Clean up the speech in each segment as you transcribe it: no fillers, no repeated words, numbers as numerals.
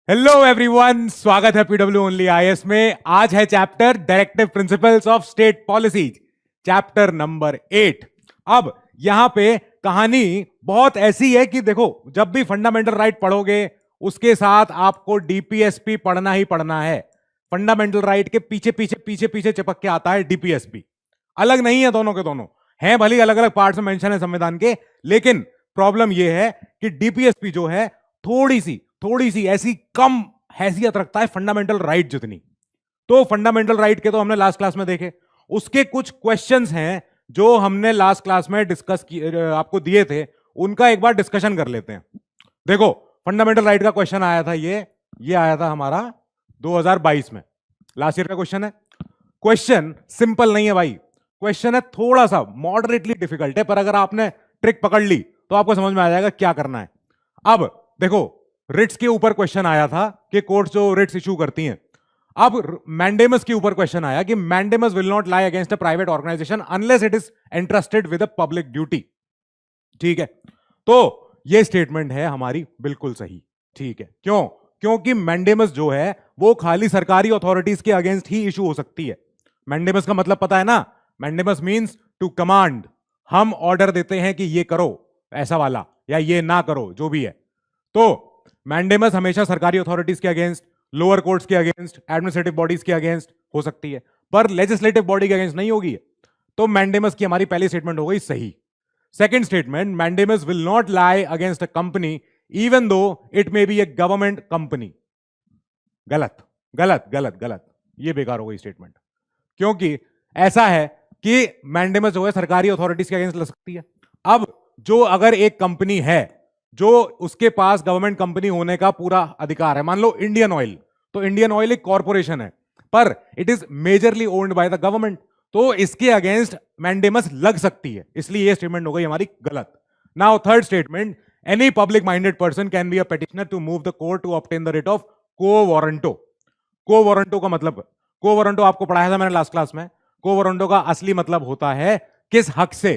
Hello everyone, स्वागत है PW only IAS में। आज है chapter directive principles of state policies, chapter number 8। अब यहां पे कहानी बहुत ऐसी है कि देखो, जब भी फंडामेंटल राइट पढ़ोगे उसके साथ आपको डीपीएसपी पढ़ना ही पढ़ना है। फंडामेंटल राइट के पीछे पीछे पीछे पीछे चिपक के आता है डीपीएसपी। अलग नहीं है, दोनों के दोनों हैं, भले अलग अलग पार्ट्स में मेंशन है संविधान के, लेकिन प्रॉब्लम यह है कि डीपीएसपी जो है थोड़ी सी ऐसी कम हैसियत रखता है फंडामेंटल राइट जितनी। तो फंडामेंटल राइट के तो हमने लास्ट क्लास में देखे, उसके कुछ क्वेश्चंस हैं जो हमने लास्ट क्लास में डिस्कस आपको दिए थे, उनका एक बार डिस्कशन कर लेते हैं। देखो, फंडामेंटल राइट का क्वेश्चन आया था, ये आया था हमारा 2022 में, लास्ट ईयर का क्वेश्चन है। क्वेश्चन सिंपल नहीं है भाई, क्वेश्चन है थोड़ा सा मॉडरेटली डिफिकल्ट है, पर अगर आपने ट्रिक पकड़ ली तो आपको समझ में आ जाएगा क्या करना है। अब देखो, रिट्स के ऊपर क्वेश्चन आया था कि कोर्ट्स जो रिट्स इशू करती हैं। अब मैंडेमस के ऊपर क्वेश्चन आया कि mandamus will not lie against a private organisation unless it is entrusted with a public duty. ठीक है, तो ये स्टेटमेंट है हमारी बिल्कुल सही। ठीक है, क्यों? क्योंकि मैंडेमस जो है वो खाली सरकारी अथॉरिटीज के अगेंस्ट ही इशू हो सकती है। मैंडेमस का मतलब पता है ना? Mandamus means to command. हम ऑर्डर देते हैं कि ये करो ऐसा वाला, या ये ना करो, जो भी है। तो मैंडेमस हमेशा सरकारी अथॉरिटीज के अगेंस्ट, लोअर कोर्ट्स के अगेंस्ट, एडमिनिस्ट्रेटिव बॉडीज के अगेंस्ट हो सकती है, पर लेजिस्लेटिव बॉडी के अगेंस्ट नहीं होगी। तो मैंडेमस की हमारी पहली स्टेटमेंट हो गई सही। Second statement, mandamus will not lie against a company even though it may be A government company. गलत गलत गलत गलत, ये बेकार हो गई स्टेटमेंट, क्योंकि ऐसा है कि मैंडेमस जो है सरकारी अथॉरिटीज के अगेंस्ट लग सकती है। अब जो अगर एक कंपनी है जो उसके पास गवर्नमेंट कंपनी होने का पूरा अधिकार है, मान लो इंडियन ऑयल, तो इंडियन ऑयल एक कॉर्पोरेशन है पर it is majorly owned by the government, तो इसके अगेंस्ट मैंडेमस लग सकती है, इसलिए यह स्टेटमेंट हो गई हमारी गलत। Now third statement, any public minded person can be a petitioner to move the court to obtain the writ of quo warranto. Quo warranto का मतलब, को वारंटो आपको पढ़ाया था मैंने लास्ट क्लास में। को वारंटो का असली मतलब होता है किस हक से,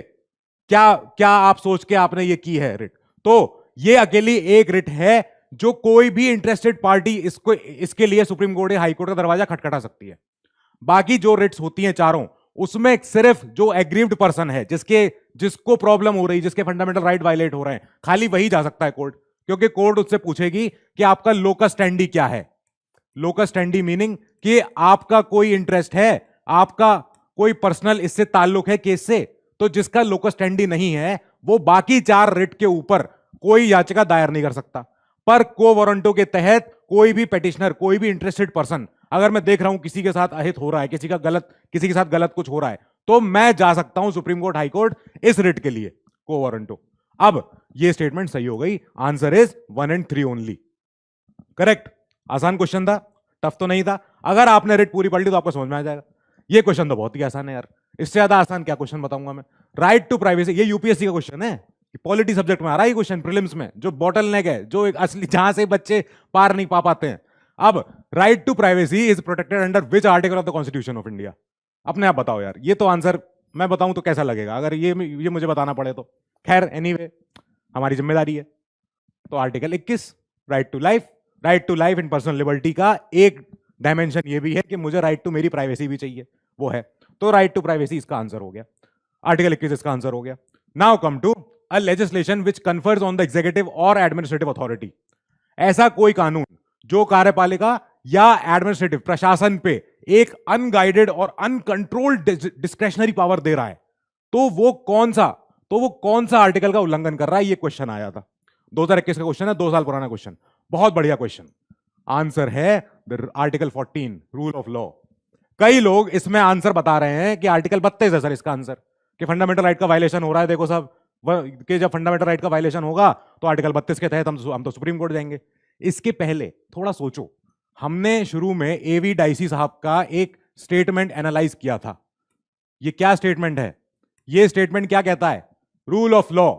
क्या क्या आप सोच के आपने ये की है रिट। तो ये अकेली एक रिट है जो कोई भी इंटरेस्टेड पार्टी इसके लिए सुप्रीम कोर्ट या हाई कोर्ट का दरवाजा खटखटा सकती है। बाकी जो रिट्स होती हैं चारों, उसमें सिर्फ जो एग्रीव्ड पर्सन है, जिसको प्रॉब्लम हो रही, जिसके फंडामेंटल राइट वायलेट हो रहे हैं, खाली वही जा सकता है कोर्ट, क्योंकि कोर्ट उससे पूछेगी कि आपका लोकस स्टैंडी क्या है। लोकस स्टैंडी मीनिंग कि आपका कोई इंटरेस्ट है, आपका कोई पर्सनल इससे ताल्लुक है केस से। तो जिसका लोकस स्टैंडी नहीं है वो बाकी चार रिट के ऊपर कोई याचिका दायर नहीं कर सकता। पर को वारंटो के तहत कोई भी पेटिशनर, कोई भी इंटरेस्टेड पर्सन, अगर मैं देख रहा हूं किसी के साथ अहित हो रहा है, किसी के साथ गलत कुछ हो रहा है, तो मैं जा सकता हूं सुप्रीम कोर्ट, हाई कोर्ट इस रिट के लिए, को वारंटो। अब यह स्टेटमेंट सही हो गई। Answer is 1 and 3 only. Correct. आसान क्वेश्चन था, टफ तो नहीं था। अगर आपने रिट पूरी पढ़ ली तो आपको समझ में आ जाएगा। यह क्वेश्चन तो बहुत ही आसान है यार, इससे ज्यादा आसान क्या क्वेश्चन बताऊंगा मैं। राइट टू प्राइवेसी, ये यूपीएससी का क्वेश्चन है, पॉलिटी सब्जेक्ट में आ रहा है क्वेश्चन, प्रीलिम्स में, जो बॉटल नेक है, जो एक असली जहां से बच्चे पार नहीं पा पाते हैं। अब right to privacy is protected under which article of the constitution of India? अपने आप बताओ यार, ये तो आंसर मैं बताऊं तो कैसा लगेगा अगर ये मुझे बताना पड़े तो। खैर एनीवे, हमारी जिम्मेदारी है। तो article 21, right to life and personal liberty का एक डायमेंशन ये भी है कि मुझे राइट टू मेरी प्राइवेसी भी चाहिए, वो है। तो राइट टू प्राइवेसी इसका आंसर हो गया, आर्टिकल 21 इसका आंसर हो गया। Now come to a legislation which confers on the executive और एडमिनिस्ट्रेटिव अथॉरिटी। ऐसा कोई कानून जो कार्यपालिका या एडमिनिस्ट्रेटिव प्रशासन पे एक अनगाइडेड और अनकंट्रोल्ड डिस्क्रेशनरी पावर दे रहा है, तो वो कौन सा आर्टिकल का उल्लंघन कर रहा है? ये क्वेश्चन आया था 2021 का क्वेश्चन है, 2 साल पुराना क्वेश्चन, बहुत बढ़िया क्वेश्चन। आंसर है आर्टिकल 14, रूल ऑफ लॉ। कई लोग इसमें आंसर बता रहे हैं कि आर्टिकल 32 है सर इसका आंसर, कि फंडामेंटल राइट का वायलेशन हो रहा है। देखो साहब, कि जब फंडामेंटल राइट का वायलेशन होगा तो आर्टिकल 32 के तहत हम तो सुप्रीम कोर्ट जाएंगे। इसके पहले थोड़ा सोचो, हमने शुरू में एवी डाइसी साहब का एक स्टेटमेंट एनालाइज किया था। ये क्या स्टेटमेंट है? ये स्टेटमेंट क्या कहता है? रूल ऑफ लॉ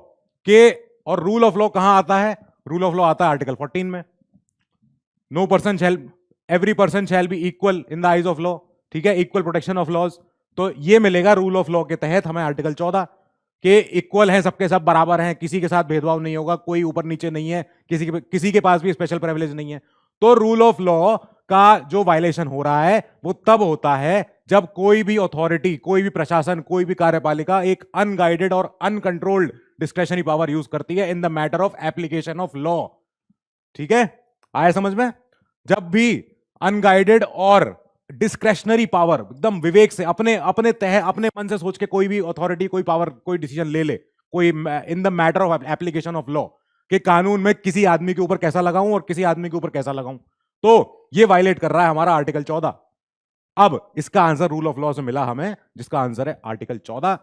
के, और रूल ऑफ लॉ कहां आता है? रूल ऑफ लॉ आता है आर्टिकल 14 में। No person shall, every person shall be equal in the eyes of law. ठीक है, इक्वल प्रोटेक्शन ऑफ लॉज, तो ये मिलेगा रूल ऑफ लॉ के तहत हमें आर्टिकल 14 के इक्वल है, सबके सब बराबर हैं, किसी के साथ भेदभाव नहीं होगा, कोई ऊपर नीचे नहीं है, किसी के पास भी स्पेशल प्रिविलेज नहीं है। तो रूल ऑफ लॉ का जो वायलेशन हो रहा है वो तब होता है जब कोई भी अथॉरिटी, कोई भी प्रशासन, कोई भी कार्यपालिका एक अनगाइडेड और अनकंट्रोल्ड डिस्क्रेशनरी पावर यूज करती है in the matter of application of law. ठीक है, आया समझ में? जब भी अनगाइडेड और डिस्क्रेशनरी पावर, एकदम विवेक से, अपने मन से सोच के कोई भी अथॉरिटी, कोई पावर, कोई डिसीजन ले कोई in the matter of application of law, कि कानून में किसी आदमी के ऊपर कैसा लगाऊं और किसी आदमी के ऊपर कैसा लगाऊं, तो ये वायलेट कर रहा है हमारा आर्टिकल 14। अब इसका आंसर रूल ऑफ लॉ से मिला हमें, जिसका आंसर है article 14।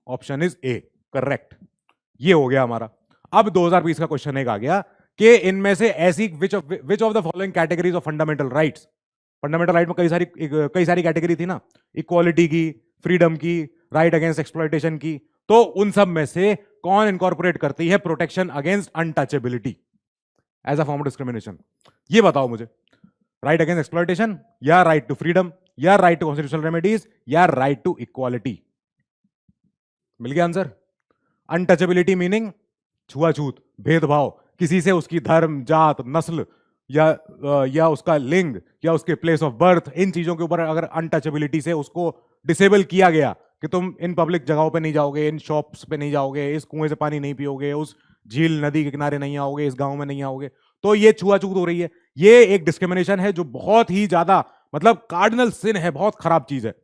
Option is A correct. ये हो गया हमारा। अब 2020 का क्वेश्चन एक आ गया कि इनमें से ऐसी विच of the following categories of fundamental rights. Fundamental right में कई सारी कैटेगरी थी ना, इक्वालिटी की, फ्रीडम की, राइट अगेंस्ट एक्सप्लॉयटेशन की, तो उन सब में से कौन इनकॉर्पोरेट करती है protection against untouchability as a form of discrimination? ये बताओ मुझे। राइट अगेंस्ट एक्सप्लॉयटेशन, या राइट टू फ्रीडम, या राइट टू कॉन्स्टिट्यूशनल रेमेडीज, या राइट टू इक्वालिटी? मिल गया आंसर। अनटचेबिलिटी मीनिंग छुआछूत, भेदभाव, किसी से उसकी धर्म, जात, नस्ल या उसका लिंग या उसके प्लेस ऑफ बर्थ, इन चीजों के ऊपर अगर अनटचेबिलिटी से उसको डिसेबल किया गया कि तुम इन पब्लिक जगहों पे नहीं जाओगे, इन शॉप्स पे नहीं जाओगे, इस कुएं से पानी नहीं पियोगे, उस झील नदी के किनारे नहीं आओगे, इस गांव में नहीं आओगे, तो ये छुआछूत हो रही है। ये एक डिस्क्रिमिनेशन है जो बहुत ही ज्यादा, मतलब कार्डिनल सिन है, बहुत खराब चीज है।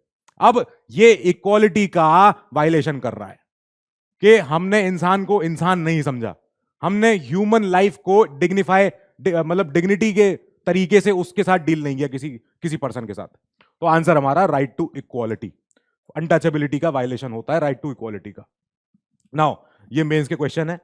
अब ये इक्वालिटी का वायलेशन कर रहा है कि हमने इंसान को इंसान नहीं समझा, हमने ह्यूमन लाइफ को डिग्निफाई, मतलब डिग्निटी के तरीके से उसके साथ डील नहीं किया, किसी पर्सन के साथ। तो आंसर हमारा राइट टू इक्वालिटी। अनटचेबिलिटी का वायलेशन होता है राइट टू इक्वालिटी का। नाउ ये मेंस के क्वेश्चन है,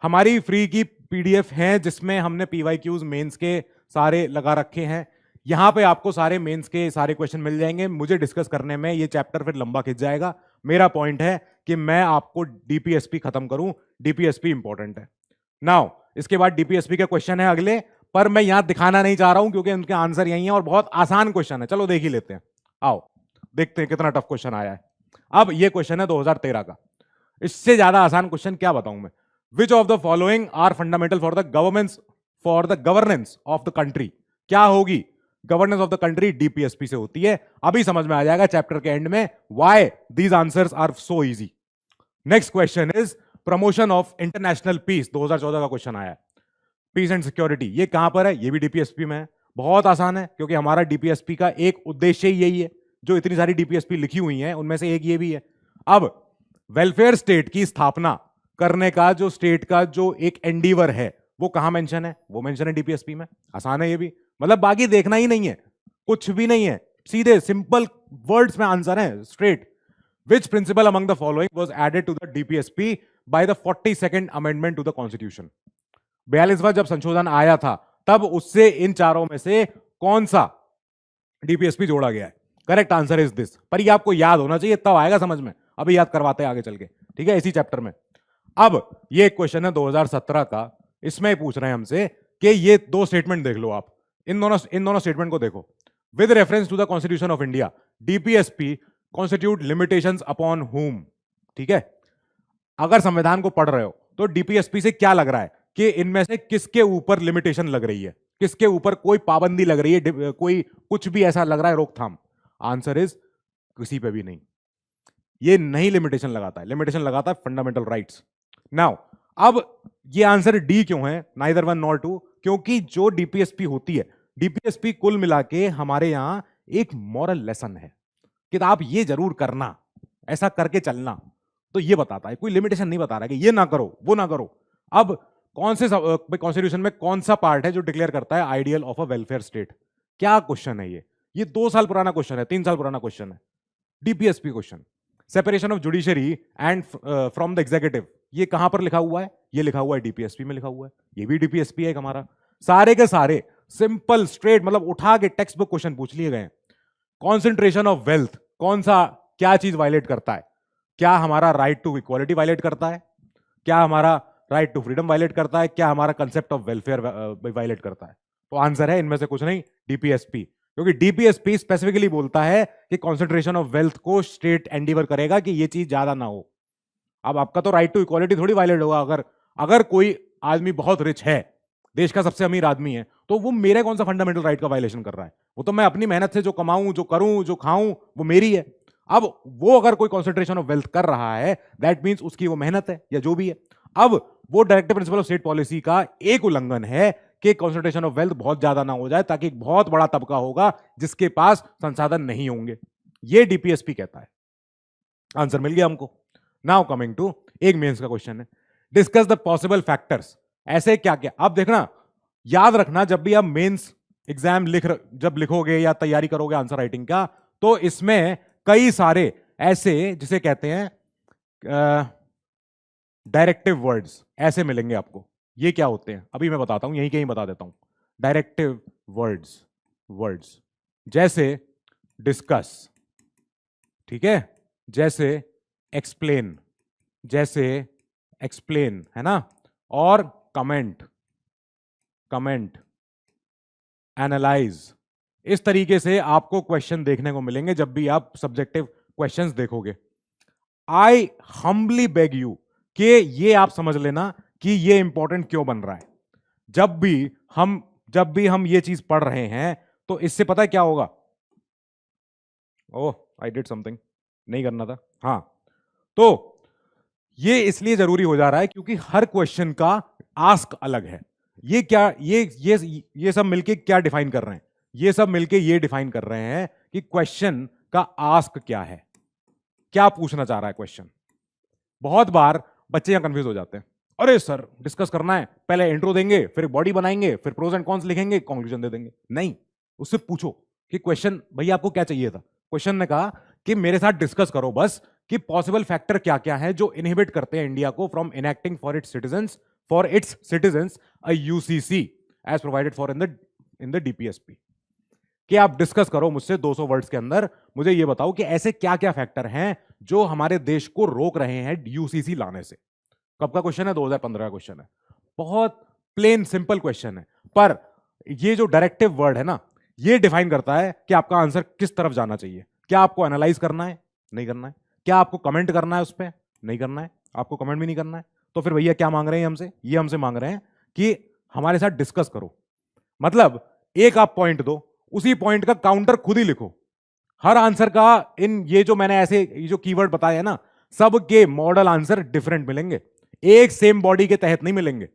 हमारी फ्री की पीडीएफ है जिसमें हमने पीवाईक्यूज मेंस के सारे लगा रखे हैं। यहां पे आपको सारे मेंस के सारे क्वेश्चन मिल जाएंगे। मुझे डिस्कस करने में ये चैप्टर फिर लंबा खिंच जाएगा। मेरा पॉइंट है कि मैं आपको डीपीएसपी खत्म करूं, डीपीएसपी इंपॉर्टेंट है। नाउ इसके बाद डीपीएसपी के क्वेश्चन है अगले, पर मैं यहां दिखाना नहीं चाह रहा हूं क्योंकि उनके आंसर यही है और बहुत आसान क्वेश्चन है। चलो देख ही लेते हैं, आओ देखते हैं कितना टफ क्वेश्चन आया है। अब ये क्वेश्चन है 2013 का, इससे ज्यादा आसान क्वेश्चन क्या बताऊं मैं। Which of the following are fundamental for the governance of the country? क्या होगी governance of the country? DPSP से होती है। अभी समझ में आ जाएगा चैप्टर के एंड में why these answers are so easy. Next question is promotion of international peace. 2014 का क्वेश्चन आया है, पीस एंड सिक्योरिटी। ये कहां पर है? ये भी डीपीएसपी में है। बहुत आसान है क्योंकि हमारा डीपीएसपी का एक उद्देश्य ही यही है, जो इतनी सारी डीपीएसपी लिखी हुई हैं उनमें से एक ये भी है। अब वेलफेयर स्टेट की स्थापना करने का जो स्टेट का जो एक एंडीवर है वो कहां मेंशन है? वो मेंशन है डीपीएसपी में। आसान है ये भी, मतलब बाकी देखना ही नहीं है, कुछ भी नहीं है, सीधे सिंपल वर्ड्स में आंसर है straight. Which principle among the following was added to the DPSP by the 42nd amendment to the constitution? 42वां जब संशोधन आया था तब उससे इन चारों में से कौन सा डीपीएसपी जोड़ा गया है? Correct answer is this. पर ये आपको याद होना चाहिए, तब आएगा समझ में। अभी याद करवाते हैं आगे चल के, ठीक है, इसी चैप्टर में। अब ये क्वेश्चन है 2017 का, इसमें पूछ रहे हैं हमसे कि ये दो स्टेटमेंट देख लो आप, इन दोनों स्टेटमेंट को देखो। With reference to the constitution of India, DPSP constitute limitations upon whom? ठीक है, अगर संविधान को पढ़ रहे हो तो डीपीएसपी से क्या लग रहा है कि इनमें से किसके ऊपर लिमिटेशन लग रही है, किसके ऊपर कोई पाबंदी लग रही है, कोई कुछ भी ऐसा लग रहा है रोकथाम? आंसर इज किसी पे भी नहीं। ये नहीं लिमिटेशन लगाता है, लिमिटेशन लगाता है फंडामेंटल राइट्स। नाउ अब ये आंसर डी क्यों है, नाइदर वन नॉर टू? क्योंकि जो डीपीएसपी होती है, डीपीएसपी कुल मिला के हमारे यहां एक मॉरल लेसन है कि आप ये जरूर करना, ऐसा करके चलना, तो ये बताता है, कोई लिमिटेशन नहीं बता रहा है कि ये ना करो वो ना करो। अब कौन से कॉन्स्टिट्यूशन में कौन सा पार्ट है जो डिक्लेयर करता है ideal of a welfare state? क्या क्वेश्चन है ये 2 साल पुराना क्वेश्चन है, 3 साल पुराना क्वेश्चन है, DPSP question. Separation of judiciary and from the executive, ये कहां पर लिखा हुआ है? ये लिखा हुआ है डीपीएसपी में लिखा हुआ है। ये भी डीपीएसपी है हमारा। सारे के सारे सिंपल स्ट्रेट, मतलब उठा के टेक्स्ट बुक क्वेश्चन पूछ लिए गए। कॉन्सेंट्रेशन ऑफ वेल्थ कौन सा, क्या चीज वायलेट करता है? क्या हमारा राइट टू इक्वालिटी वायलेट करता है? क्या हमारा राइट टू फ्रीडम वायलेट करता है? क्या हमारा कंसेप्ट ऑफ वेलफेयर वायलेट करता है? तो आंसर है इनमें से कुछ नहीं, डीपीएसपी। क्योंकि डीपीएसपी स्पेसिफिकली बोलता है कि कॉन्सेंट्रेशन ऑफ वेल्थ को स्टेट एंडीवर करेगा कि ये चीज ज्यादा ना हो। अब आपका तो राइट टू इक्वालिटी थोड़ी वायलेट होगा। अगर कोई आदमी बहुत रिच है, देश का सबसे अमीर आदमी है, तो वो मेरे कौन सा फंडामेंटल राइट का वायलेशन कर रहा है? वो तो मैं अपनी मेहनत से जो कमाऊं, जो करूं, जो खाऊं, वो मेरी है। अब वो अगर कोई कॉन्सेंट्रेशन ऑफ वेल्थ कर रहा है, दैट मीन्स उसकी वो मेहनत है या जो भी है। अब वो directive principle of state policy का एक उल्लंघन है कि कॉन्सेंट्रेशन ऑफ वेल्थ बहुत ज्यादा ना हो जाए, ताकि एक बहुत बड़ा तबका होगा जिसके पास संसाधन नहीं होंगे। ये डीपीएसपी कहता है। आंसर मिल गया हमको। नाउ कमिंग टू एक मेंस का क्वेश्चन है, डिस्कस द पॉसिबल फैक्टर्स। ऐसे क्या क्या, अब देखना, याद रखना, जब भी आप मेंस एग्जाम जब लिखोगे या तैयारी करोगे आंसर राइटिंग का, तो इसमें कई सारे ऐसे जिसे कहते हैं डायरेक्टिव वर्ड्स ऐसे मिलेंगे आपको। ये क्या होते हैं अभी मैं बताता हूं, यहीं कहीं बता देता हूं। डायरेक्टिव वर्ड्स, वर्ड्स जैसे डिस्कस, ठीक है, जैसे एक्सप्लेन, जैसे एक्सप्लेन, है ना, और कमेंट, कमेंट, एनालाइज। इस तरीके से आपको क्वेश्चन देखने को मिलेंगे जब भी आप सब्जेक्टिव क्वेश्चंस देखोगे। आई हम्बली बेग यू कि ये आप समझ लेना कि ये इंपॉर्टेंट क्यों बन रहा है। जब भी हम ये चीज पढ़ रहे हैं तो इससे पता है क्या होगा। ओह, आई डिड समथिंग, नहीं करना था। हाँ, तो ये इसलिए जरूरी हो जा रहा है क्योंकि हर क्वेश्चन का आस्क अलग है। ये क्या, ये सब मिलके क्या डिफाइन कर रहे हैं? ये सब मिलके ये डिफाइन कर रहे हैं कि क्वेश्चन का आस्क क्या है, क्या पूछना चाह रहा है क्वेश्चन। बहुत बार बच्चे यहां कंफ्यूज हो जाते हैं, अरे सर डिस्कस करना है, पहले इंट्रो देंगे, फिर बॉडी बनाएंगे, फिर प्रोज एंड कॉन्स लिखेंगे, कंक्लूजन दे देंगे। नहीं, उससे पूछो कि क्वेश्चन भैया आपको क्या चाहिए था। क्वेश्चन ने कहा कि मेरे साथ डिस्कस करो बस कि पॉसिबल फैक्टर क्या क्या है जो इनहिबिट करते हैं इंडिया को from enacting for its citizens a UCC as provided for in the DPSP. कि आप डिस्कस करो मुझसे 200 वर्ड्स के अंदर, मुझे ये बताओ कि ऐसे क्या क्या फैक्टर हैं जो हमारे देश को रोक रहे हैं यूसीसी लाने से। कब का क्वेश्चन है? 2015 का क्वेश्चन है। बहुत प्लेन सिंपल क्वेश्चन है, पर ये जो डायरेक्टिव वर्ड है ना, ये डिफाइन करता है कि आपका आंसर किस तरफ जाना चाहिए। क्या आपको एनालाइज करना है? नहीं करना है। क्या आपको कमेंट करना है उस पर? नहीं करना है। आपको कमेंट भी नहीं करना है। तो फिर भैया क्या मांग रहे हैं हमसे? ये हमसे मांग रहे हैं कि हमारे साथ डिस्कस करो। मतलब एक आप पॉइंट दो, उसी पॉइंट का काउंटर खुद ही लिखो। हर आंसर का इन ये जो मैंने ऐसे ये जो कीवर्ड बताए हैं ना, सब के मॉडल आंसर डिफरेंट मिलेंगे, एक सेम बॉडी के तहत नहीं मिलेंगे।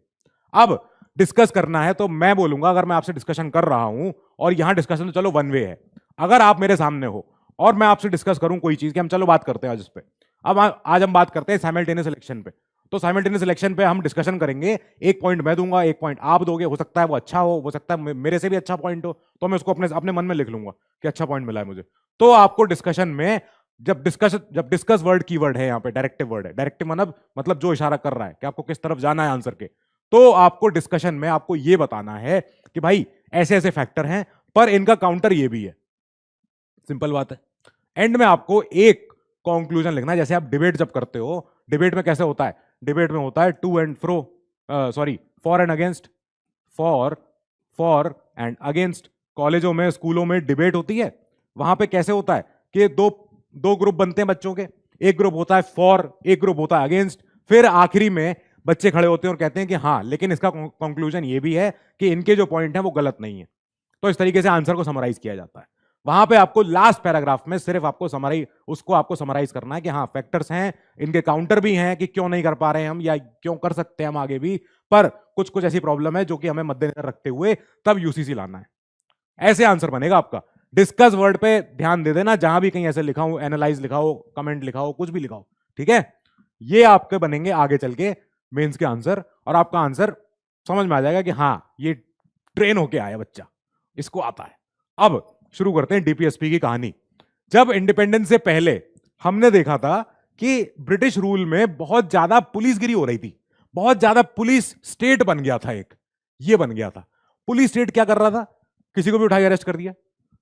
अब डिस्कस करना है तो मैं बोलूंगा, अगर मैं आपसे डिस्कशन कर रहा हूं और यहां डिस्कशन तो चलो वन वे है, अगर आप मेरे सामने हो और मैं आपसे डिस्कस करूं कोई चीज कि हम चलो बात करते हैं आज इस पे। अब आज हम बात करते हैं साइमल्टेनियस इलेक्शन पे। तो साइमल्टेनियस इलेक्शन पे हम डिस्कशन करेंगे, एक पॉइंट मैं दूंगा, एक पॉइंट आप दोगे, हो सकता है वो अच्छा हो सकता है मेरे से भी अच्छा पॉइंट हो, तो मैं उसको अपने मन में लिख लूंगा कि अच्छा पॉइंट मिला है मुझे। तो आपको डिस्कशन में जब डिस्कस वर्ड कीवर्ड है, यहाँ पे डायरेक्टिव वर्ड है, डायरेक्टिव मतलब जो इशारा कर रहा है कि आपको किस तरफ जाना है आंसर के, तो आपको डिस्कशन में आपको ये बताना है कि भाई ऐसे ऐसे फैक्टर हैं पर इनका काउंटर ये भी है। सिंपल बात है। एंड में आपको एक कंक्लूजन लिखना है। जैसे आप डिबेट जब करते हो, डिबेट में कैसे होता है? डिबेट में होता है to and fro, sorry, for and against, for and against. कॉलेजों में, स्कूलों में डिबेट होती है, वहां पे कैसे होता है कि दो ग्रुप बनते हैं बच्चों के, एक ग्रुप होता है फॉर, एक ग्रुप होता है अगेंस्ट, फिर आखिरी में बच्चे खड़े होते हैं और कहते हैं कि हाँ लेकिन इसका कंक्लूजन ये भी है कि इनके जो पॉइंट है वो गलत नहीं है। तो इस तरीके से आंसर को समराइज किया जाता है। वहां पे आपको लास्ट पैराग्राफ में सिर्फ आपको समराइज करना है कि हाँ फैक्टर्स हैं, इनके काउंटर भी हैं कि क्यों नहीं कर पा रहे हैं हम या क्यों कर सकते हैं हम आगे भी, पर कुछ कुछ ऐसी प्रॉब्लम है जो कि हमें मद्देनजर रखते हुए तब यूसीसी लाना है। ऐसे आंसर बनेगा आपका। डिस्कस वर्ड पे ध्यान दे देना, जहां भी कहीं ऐसे लिखा हो, एनालाइज लिखा हो, कमेंट लिखा हो, कुछ भी लिखा हो, ठीक है। ये आपके बनेंगे आगे चल के मेंस के आंसर, और आपका आंसर समझ में आ जाएगा कि हाँ ये ट्रेन होके आया बच्चा, इसको आता है। अब शुरू करते हैं डीपीएसपी की कहानी। जब इंडिपेंडेंस से पहले हमने देखा था कि ब्रिटिश रूल में बहुत ज्यादा पुलिसगिरी हो रही थी, बहुत ज्यादा पुलिस स्टेट बन गया था, एक ये बन गया था। पुलिस स्टेट क्या कर रहा था? किसी को भी उठाई अरेस्ट कर दिया,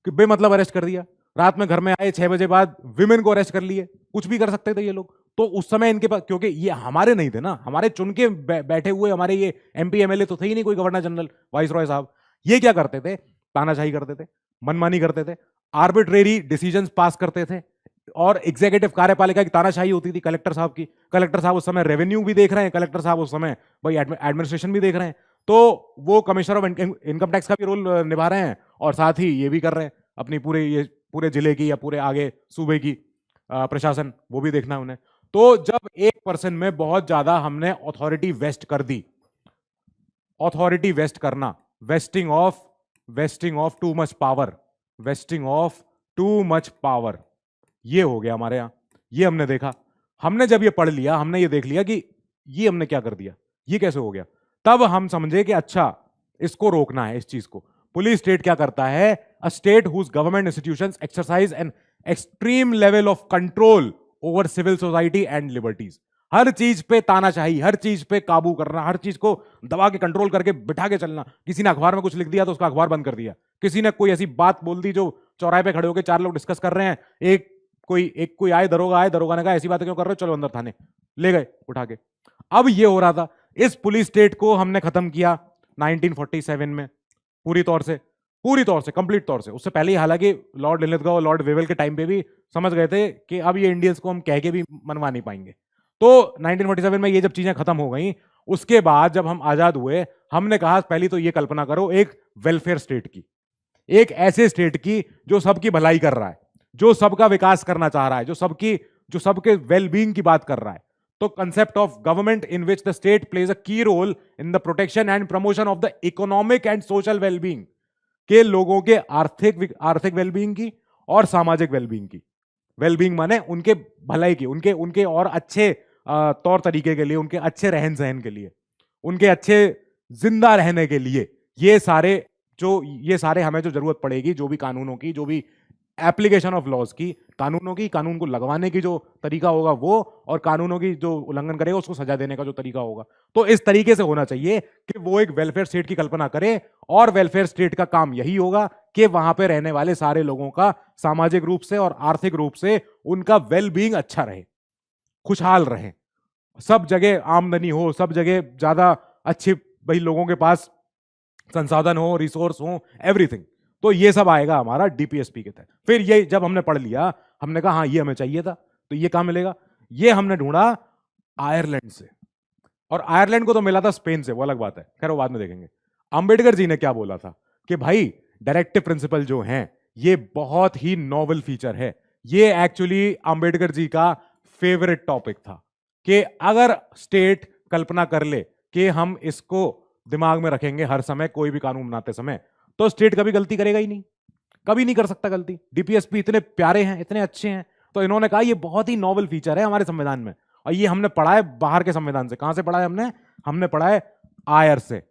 कि बेमतलब अरेस्ट कर दिया। रात में घर में आए 6 बजे बाद विमेन को अरेस्ट कर लिए, कुछ भी कर सकते थे ये लोग। तो उस समय इनके पास, क्योंकि ये हमारे नहीं थे ना, हमारे चुन के बैठे हुए हमारे ये एमपी एमएलए तो थे ही नहीं, कोई गवर्नर जनरल वाइस रॉय साहब। ये क्या करते थे? तानाशाही करते थे, मनमानी करते थे, आर्बिट्रेरी डिसीजंस पास करते थे, और एग्जीक्यूटिव कार्यपालिका की तानाशाही होती थी कलेक्टर साहब की। कलेक्टर साहब उस समय रेवेन्यू भी देख रहे हैं, कलेक्टर साहब उस समय भाई एडमिनिस्ट्रेशन भी देख रहे हैं। तो वो कमिश्नर ऑफ इनकम टैक्स का भी रोल निभा रहे हैं और साथ ही ये भी कर रहे हैं अपनी पूरे जिले की या पूरे आगे सूबे की प्रशासन, वो भी देखना है उन्हें। तो जब एक पर्सन में बहुत ज्यादा हमने अथॉरिटी वेस्ट कर दी, अथॉरिटी वेस्ट करना, wasting of too much power, wasting of too much power, ये हो गया हमारे यहां। ये हमने देखा, हमने जब ये पढ़ लिया, हमने ये देख लिया कि ये हमने क्या कर दिया, ये कैसे हो गया, तब हम समझे कि अच्छा इसको रोकना है, इस चीज को। पुलिस स्टेट क्या करता है, a state whose government institutions exercise an extreme level of control over civil society and liberties. हर चीज पे तानाशाही, हर चीज पे काबू करना, हर चीज को दबा के कंट्रोल करके बिठा के चलना। किसी ने अखबार में कुछ लिख दिया तो उसका अखबार बंद कर दिया, किसी ने कोई ऐसी बात बोल दी जो चौराहे पे खड़े होकर 4 लोग डिस्कस कर रहे हैं, कोई आए, दरोगा ने कहा ऐसी बातें क्यों कर रहे हो, चलो अंदर थाने, ले गए उठा के। अब ये हो रहा था, इस पुलिस स्टेट को हमने खत्म किया 1947 में पूरी तौर से कंप्लीट तौर से। उससे पहले ही हालांकि लॉर्ड लिनलिथगो और लॉर्ड वेवेल के टाइम पे भी समझ गए थे कि अब ये इंडियंस को हम कह के भी मनवा नहीं पाएंगे। तो 1947 में ये जब चीजें खत्म हो गई, उसके बाद जब हम आजाद हुए, हमने कहा पहली तो ये कल्पना करो एक वेलफेयर स्टेट की, एक ऐसे स्टेट की जो सबकी भलाई कर रहा है, जो सबका विकास करना चाह रहा है, जो सबके वेलबींग की बात कर रहा है। तो concept of government in which the state plays a key role in the protection and promotion of the economic and social wellbeing, के लोगों के आर्थिक वेलबींग की और सामाजिक वेलबींग की। वेलबींग माने उनके भलाई की, उनके और अच्छे तौर तरीके के लिए, उनके अच्छे रहन सहन के लिए, उनके अच्छे जिंदा रहने के लिए। ये सारे हमें जो जरूरत पड़ेगी, जो भी कानूनों की, जो भी एप्लीकेशन ऑफ लॉज की, कानून को लगवाने की जो तरीका होगा वो, और कानूनों की जो उल्लंघन करेगा उसको सजा देने का जो तरीका होगा, तो इस तरीके से होना चाहिए कि वो एक वेलफेयर स्टेट की कल्पना करे। और वेलफेयर स्टेट का काम यही होगा कि वहां पे रहने वाले सारे लोगों का सामाजिक रूप से और आर्थिक रूप से उनका वेलबींग अच्छा रहे, खुशहाल रहे, सब जगह आमदनी हो, सब जगह ज्यादा अच्छी भाई लोगों के पास संसाधन हो, रिसोर्स हो, एवरीथिंग। तो ये सब आएगा हमारा डीपीएसपी के तहत। फिर ये जब हमने पढ़ लिया, हमने कहा हाँ ये हमें चाहिए था, तो ये कहां मिलेगा, ये हमने ढूंढा आयरलैंड से। और आयरलैंड को तो मिला था स्पेन से, वो अलग बात है, खैर वो बाद में देखेंगे। अंबेडकर जी ने क्या बोला था कि भाई डायरेक्टिव प्रिंसिपल जो हैं ये बहुत ही नॉवल फीचर है। ये एक्चुअली अंबेडकर जी का फेवरेट टॉपिक था कि अगर स्टेट कल्पना कर ले कि हम इसको दिमाग में रखेंगे हर समय कोई भी कानून बनाते समय, तो स्टेट कभी गलती करेगा ही नहीं, कभी नहीं कर सकता गलती। डीपीएसपी इतने प्यारे हैं, इतने अच्छे हैं, तो इन्होंने कहा ये बहुत ही नॉवल फीचर है हमारे संविधान में। और ये हमने पढ़ा है बाहर के संविधान से। कहां से पढ़ा है हमने पढ़ा है आयर से।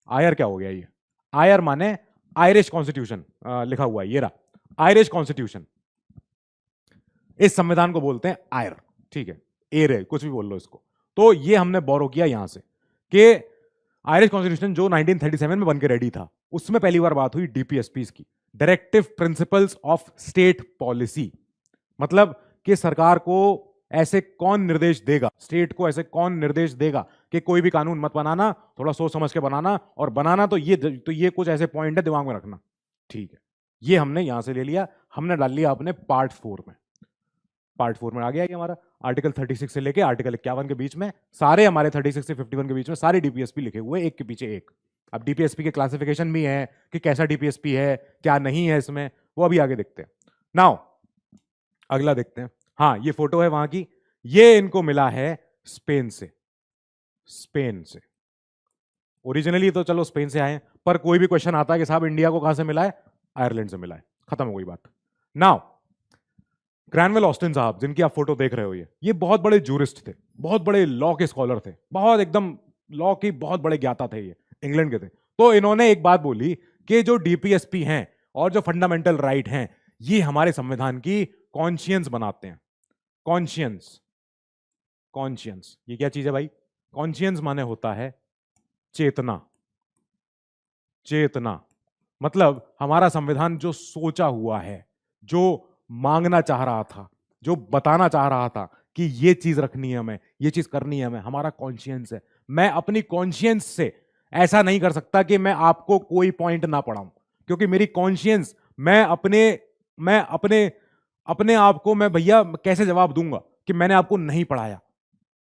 आयर क्या हो गया, ये आयर माने आयरिश कॉन्स्टिट्यूशन, लिखा हुआ है ये रहा, आयरिश कॉन्स्टिट्यूशन। इस संविधान को बोलते हैं आयर, ठीक है, एयर है, कुछ भी बोल लो इसको। तो ये हमने बोरो किया यहां से कि आयरिश कॉन्स्टिट्यूशन जो 1937 में बनकर रेडी था, उसमें पहली बार बात हुई डीपीएसपीस की, directive principles of state policy. मतलब कि सरकार को ऐसे कौन निर्देश देगा, स्टेट को ऐसे कौन निर्देश देगा कि कोई भी कानून मत बनाना, थोड़ा सोच समझ के बनाना, और बनाना तो ये कुछ ऐसे पॉइंट है दिमाग में रखना, ठीक है। ये हमने यहां से ले लिया, हमने डाल लिया अपने पार्ट 4 में। पार्ट 4 में आ गया ये हमारा आर्टिकल 36 से लेके आर्टिकल 51 के बीच में, सारे हमारे 36 से 51 के बीच में सारे डीपीएसपी लिखे हुए एक के पीछे एक। अब डीपीएसपी के क्लासिफिकेशन भी है कि कैसा डीपीएसपी है, क्या नहीं है इसमें, वो अभी आगे देखते हैं। नाउ अगला देखते हैं। हाँ, ये फोटो है वहां की, ये इनको मिला है स्पेन से। स्पेन से ओरिजिनली तो चलो स्पेन से आए, पर कोई भी क्वेश्चन आता है कि साहब इंडिया को कहां से मिला है, आयरलैंड से मिला है, खत्म हो गई बात। नाउ ग्रैनवेल ऑस्टिन साहब, जिनकी आप फोटो देख रहे हो, ये बहुत बड़े जूरिस्ट थे, बहुत बड़े लॉ के स्कॉलर थे, बहुत एकदम लॉ की बहुत बड़े ज्ञाता थे, ये इंग्लैंड के थे। तो इन्होंने एक बात बोली कि जो डीपीएसपी हैं और जो फंडामेंटल राइट हैं, ये हमारे संविधान की कॉन्शियंस बनाते हैं। कॉन्शियंस, कॉन्शियंस ये क्या चीज है भाई? कॉन्शियंस माने होता है चेतना। चेतना मतलब हमारा संविधान जो सोचा हुआ है, जो मांगना चाह रहा था, जो बताना चाह रहा था कि ये चीज रखनी है हमें, ये चीज करनी है हमें, हमारा कॉन्शियंस है। मैं अपनी कॉन्शियंस से ऐसा नहीं कर सकता कि मैं आपको कोई पॉइंट ना पढ़ाऊं, क्योंकि मेरी कॉन्शियंस, मैं अपने आप को मैं भैया कैसे जवाब दूंगा कि मैंने आपको नहीं पढ़ाया।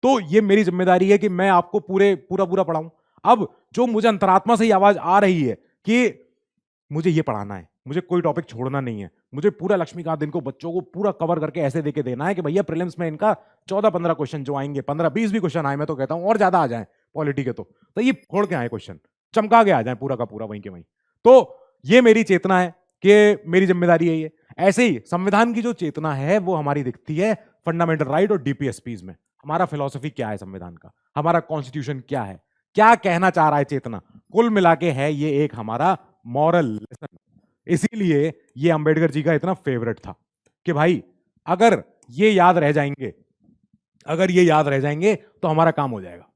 तो ये मेरी जिम्मेदारी है कि मैं आपको पूरा पढ़ाऊं। अब जो मुझे अंतरात्मा से ही आवाज आ रही है कि मुझे ये पढ़ाना है, मुझे कोई टॉपिक छोड़ना नहीं है, मुझे पूरा लक्ष्मीकांत इनको बच्चों को पूरा कवर करके ऐसे देके देना है कि भैया प्रीलिम्स में इनका 14-15 क्वेश्चन जो आएंगे, 15-20 भी क्वेश्चन आए, मैं तो कहता हूं और ज्यादा आ जाए पॉलिटी के, तो ये फोड़ के आए क्वेश्चन, चमका के आ जाए पूरा का पूरा वहीं के वहीं। तो ये मेरी चेतना है कि मेरी जिम्मेदारी है ये। ऐसे ही संविधान की जो चेतना है वो हमारी दिखती है फंडामेंटल राइट और डीपीएसपीज में। हमारा फिलॉसफी क्या है संविधान का, हमारा कॉन्स्टिट्यूशन क्या है, क्या कहना चाह रहा है चेतना, कुल मिला के है ये एक हमारा मॉरल लेसन। इसीलिए ये अंबेडकर जी का इतना फेवरेट था कि भाई अगर ये याद रह जाएंगे, अगर ये याद रह जाएंगे तो हमारा काम हो जाएगा।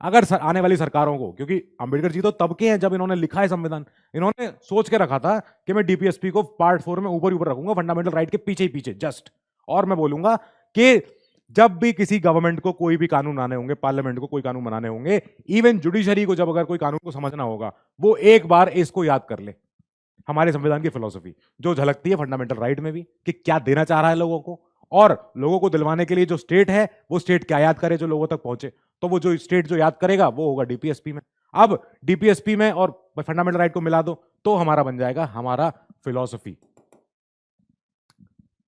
अगर आने वाली सरकारों को, क्योंकि अंबेडकर जी तो तब के हैं जब इन्होंने लिखा है संविधान, इन्होंने सोच के रखा था कि मैं डीपीएसपी को पार्ट 4 में ऊपर ऊपर रखूंगा, फंडामेंटल राइट के पीछे ही पीछे जस्ट। और मैं बोलूंगा कि जब भी किसी गवर्नमेंट को कोई भी कानून आने होंगे, पार्लियामेंट को कोई कानून बनाने होंगे, इवन जुडिशरी को जब अगर कोई कानून को समझना होगा, वो एक बार इसको याद कर ले, हमारे संविधान की फिलॉसफी जो झलकती है फंडामेंटल राइट में भी, कि क्या देना चाह रहा है लोगों को, और लोगों को दिलवाने के लिए जो स्टेट है वो स्टेट क्या याद करे जो लोगों तक पहुंचे। तो वो जो स्टेट जो याद करेगा वो होगा डीपीएसपी में। अब डीपीएसपी में और फंडामेंटल राइट को मिला दो तो हमारा बन जाएगा हमारा फिलॉसफी,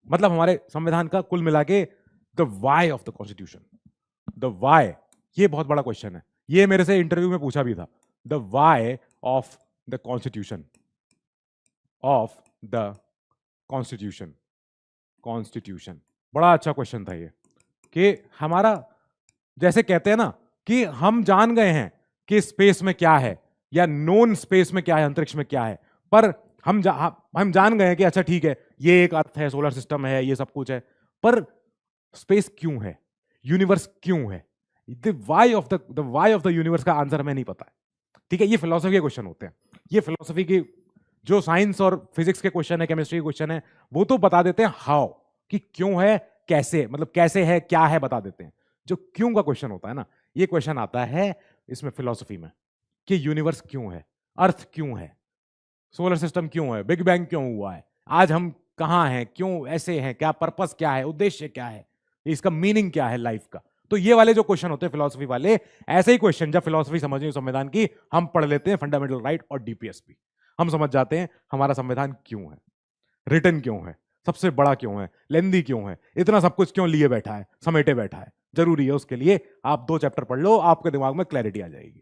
मतलब हमारे संविधान का कुल मिला के the why of the constitution. The why, ये बहुत बड़ा क्वेश्चन है, ये मेरे से इंटरव्यू में पूछा भी था। The why of the constitution, of the constitution, constitution, बड़ा अच्छा क्वेश्चन था ये। कि हमारा, जैसे कहते हैं ना कि हम जान गए हैं कि स्पेस में क्या है, या नोन स्पेस में क्या है, अंतरिक्ष में क्या है, पर हम जान गए हैं कि अच्छा ठीक है ये एक अर्थ है, सोलर सिस्टम है, ये सब कुछ है, पर स्पेस क्यों है, यूनिवर्स क्यों है, the why of the universe का आंसर हमें नहीं पता है। ठीक है, ये फिलॉसफी के क्वेश्चन होते हैं। ये फिलॉसफी की जो साइंस और फिजिक्स के क्वेश्चन है, केमिस्ट्री के क्वेश्चन है, वो तो बता देते हैं हाउ, कि क्यों है, कैसे, मतलब कैसे है, क्या है, बता देते हैं। जो क्यों का क्वेश्चन होता है ना, ये क्वेश्चन आता है इसमें फिलॉसफी में, कि यूनिवर्स क्यों है, अर्थ क्यों है, सोलर सिस्टम क्यों है, बिग बैंग क्यों हुआ है, आज हम कहां हैं, क्यों ऐसे हैं, क्या पर्पस क्या है, उद्देश्य क्या है, इसका मीनिंग क्या है लाइफ का। तो ये वाले जो क्वेश्चन होते हैं फिलॉसफी वाले, ऐसे ही क्वेश्चन जब फिलॉसफी समझनी हो संविधान की, हम पढ़ लेते हैं फंडामेंटल राइट और डीपीएसपी, हम समझ जाते हैं हमारा संविधान क्यों है, रिटर्न क्यों है, सबसे बड़ा क्यों है, लेंदी क्यों है, इतना सब कुछ क्यों लिए बैठा है, समेटे बैठा है, जरूरी है उसके लिए आप 2 चैप्टर पढ़ लो, आपके दिमाग में क्लैरिटी आ जाएगी।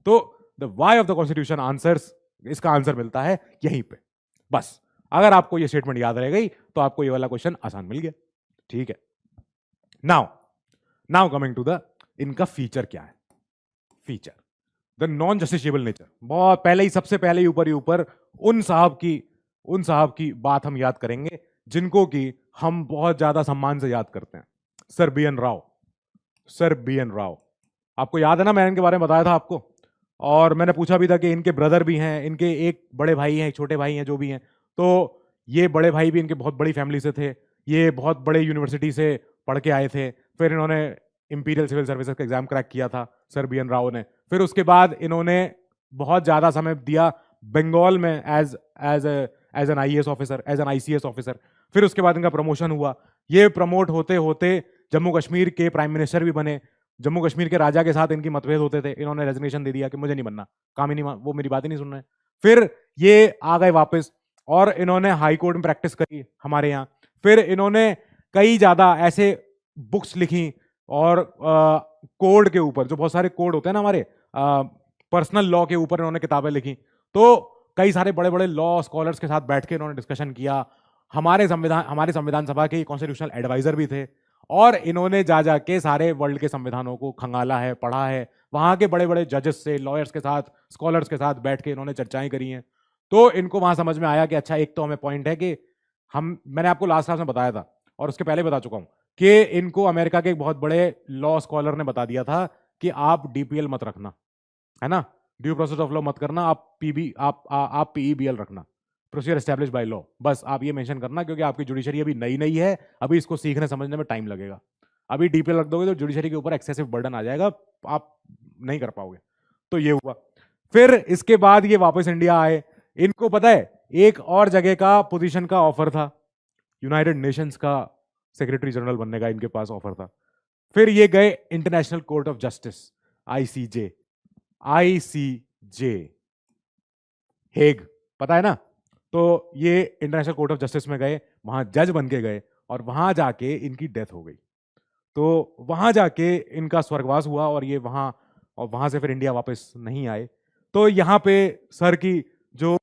तो the why of the constitution answers, इसका आंसर मिलता है यहीं पे। बस अगर आपको ये स्टेटमेंट याद रह गई तो आपको ये वाला क्वेश्चन आसान मिल गया। ठीक है, नाउ कमिंग टू द, इनका फीचर क्या है। Feature, the non justiciable nature. बहुत पहले ही, सबसे पहले ही ऊपर उन साहब की बात हम याद करेंगे जिनको कि हम बहुत ज्यादा सम्मान से याद करते हैं। सर बी एन राव, आपको याद है ना, मैंने इनके बारे में बताया था आपको, और मैंने पूछा भी था कि इनके ब्रदर भी हैं, इनके एक बड़े भाई हैं, एक छोटे भाई हैं, जो भी हैं। तो ये बड़े भाई भी इनके बहुत बड़ी फैमिली से थे, ये बहुत बड़े यूनिवर्सिटी से पढ़ के आए थे, फिर इन्होंने इंपीरियल सिविल सर्विसेज का एग्जाम क्रैक किया था सर बी एन राव ने। फिर उसके बाद इन्होंने बहुत ज्यादा समय दिया बंगाल में as an IAS officer, as an ICS officer. फिर उसके बाद इनका प्रमोशन हुआ, ये प्रमोट होते होते जम्मू कश्मीर के प्राइम मिनिस्टर भी बने। जम्मू कश्मीर के राजा के साथ इनकी मतभेद होते थे, इन्होंने रेजिग्नेशन दे दिया कि मुझे नहीं बनना, काम ही नहीं, वो मेरी बात ही नहीं सुन रहे। फिर ये आ गए वापस और इन्होंने हाई कोर्ट में प्रैक्टिस करी हमारे यहाँ। फिर इन्होंने कई ज्यादा ऐसे बुक्स लिखी और कोड के ऊपर, जो बहुत सारे कोड होते हैं ना हमारे, पर्सनल लॉ के ऊपर इन्होंने किताबें लिखी। तो कई सारे बड़े बड़े लॉ स्कॉलर्स के साथ बैठ के इन्होंने डिस्कशन किया। हमारे संविधान सभा के कॉन्स्टिट्यूशनल एडवाइजर भी थे, और इन्होंने जा जाके सारे वर्ल्ड के संविधानों को खंगाला है, पढ़ा है, वहां के बड़े बड़े जजेस से, लॉयर्स के साथ, स्कॉलर्स के साथ बैठ के इन्होंने चर्चाएं करी हैं। तो इनको वहां समझ में आया कि अच्छा, एक तो हमें पॉइंट है कि मैंने आपको लास्ट क्लास में बताया था और उसके पहले बता चुका हूं कि इनको अमेरिका के एक बहुत बड़े लॉ स्कॉलर ने बता दिया था कि आप डीपीएल मत रखना, है ना, ड्यू प्रोसेस ऑफ लॉ मत करना, आप पीईबीएल रखना, प्रोसीजर एस्टैब्लिश बाय लॉ। बस आप ये मेंशन करना, क्योंकि आपकी जुडिशरी अभी नई नई है, अभी इसको सीखने समझने में टाइम लगेगा। अभी डीपीएल रख दोगे तो जुडिशरी के ऊपर एक्सेसिव बर्डन आ जाएगा, आप नहीं कर पाओगे। तो ये हुआ। फिर इसके बाद ये वापस इंडिया आए। इनको पता है एक और जगह का पोजीशन का ऑफर था, यूनाइटेड नेशंस का सेक्रेटरी जनरल बनने का इनके पास ऑफर था। फिर ये गए international court of justice, ICJ, ICJ, Hague, पता है ना? तो ये इंटरनेशनल कोर्ट ऑफ जस्टिस में गए, वहां जज बन के गए और वहां जाके इनकी डेथ हो गई। तो वहां जाके इनका स्वर्गवास हुआ और ये वहां, और वहां से फिर इंडिया वापस नहीं आए। तो यहाँ पे सर की जो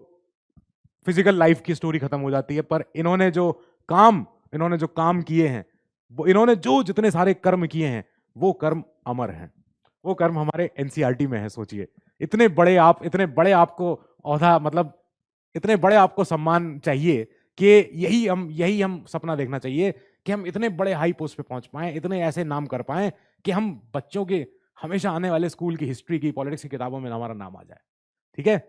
फिजिकल लाइफ की स्टोरी खत्म हो जाती है, पर इन्होंने जो काम किए हैं, वो इन्होंने जो जितने सारे कर्म किए हैं, वो कर्म अमर हैं। वो कर्म हमारे एनसीईआरटी में है। सोचिए, इतने बड़े आपको औहदा, मतलब इतने बड़े आपको सम्मान चाहिए कि यही हम सपना देखना चाहिए कि हम इतने बड़े हाई पोस्ट पे पहुंच पाए, इतने ऐसे नाम कर पाए कि हम बच्चों के हमेशा आने वाले स्कूल की हिस्ट्री की, पॉलिटिक्स की किताबों में हमारा नाम आ जाए। ठीक है?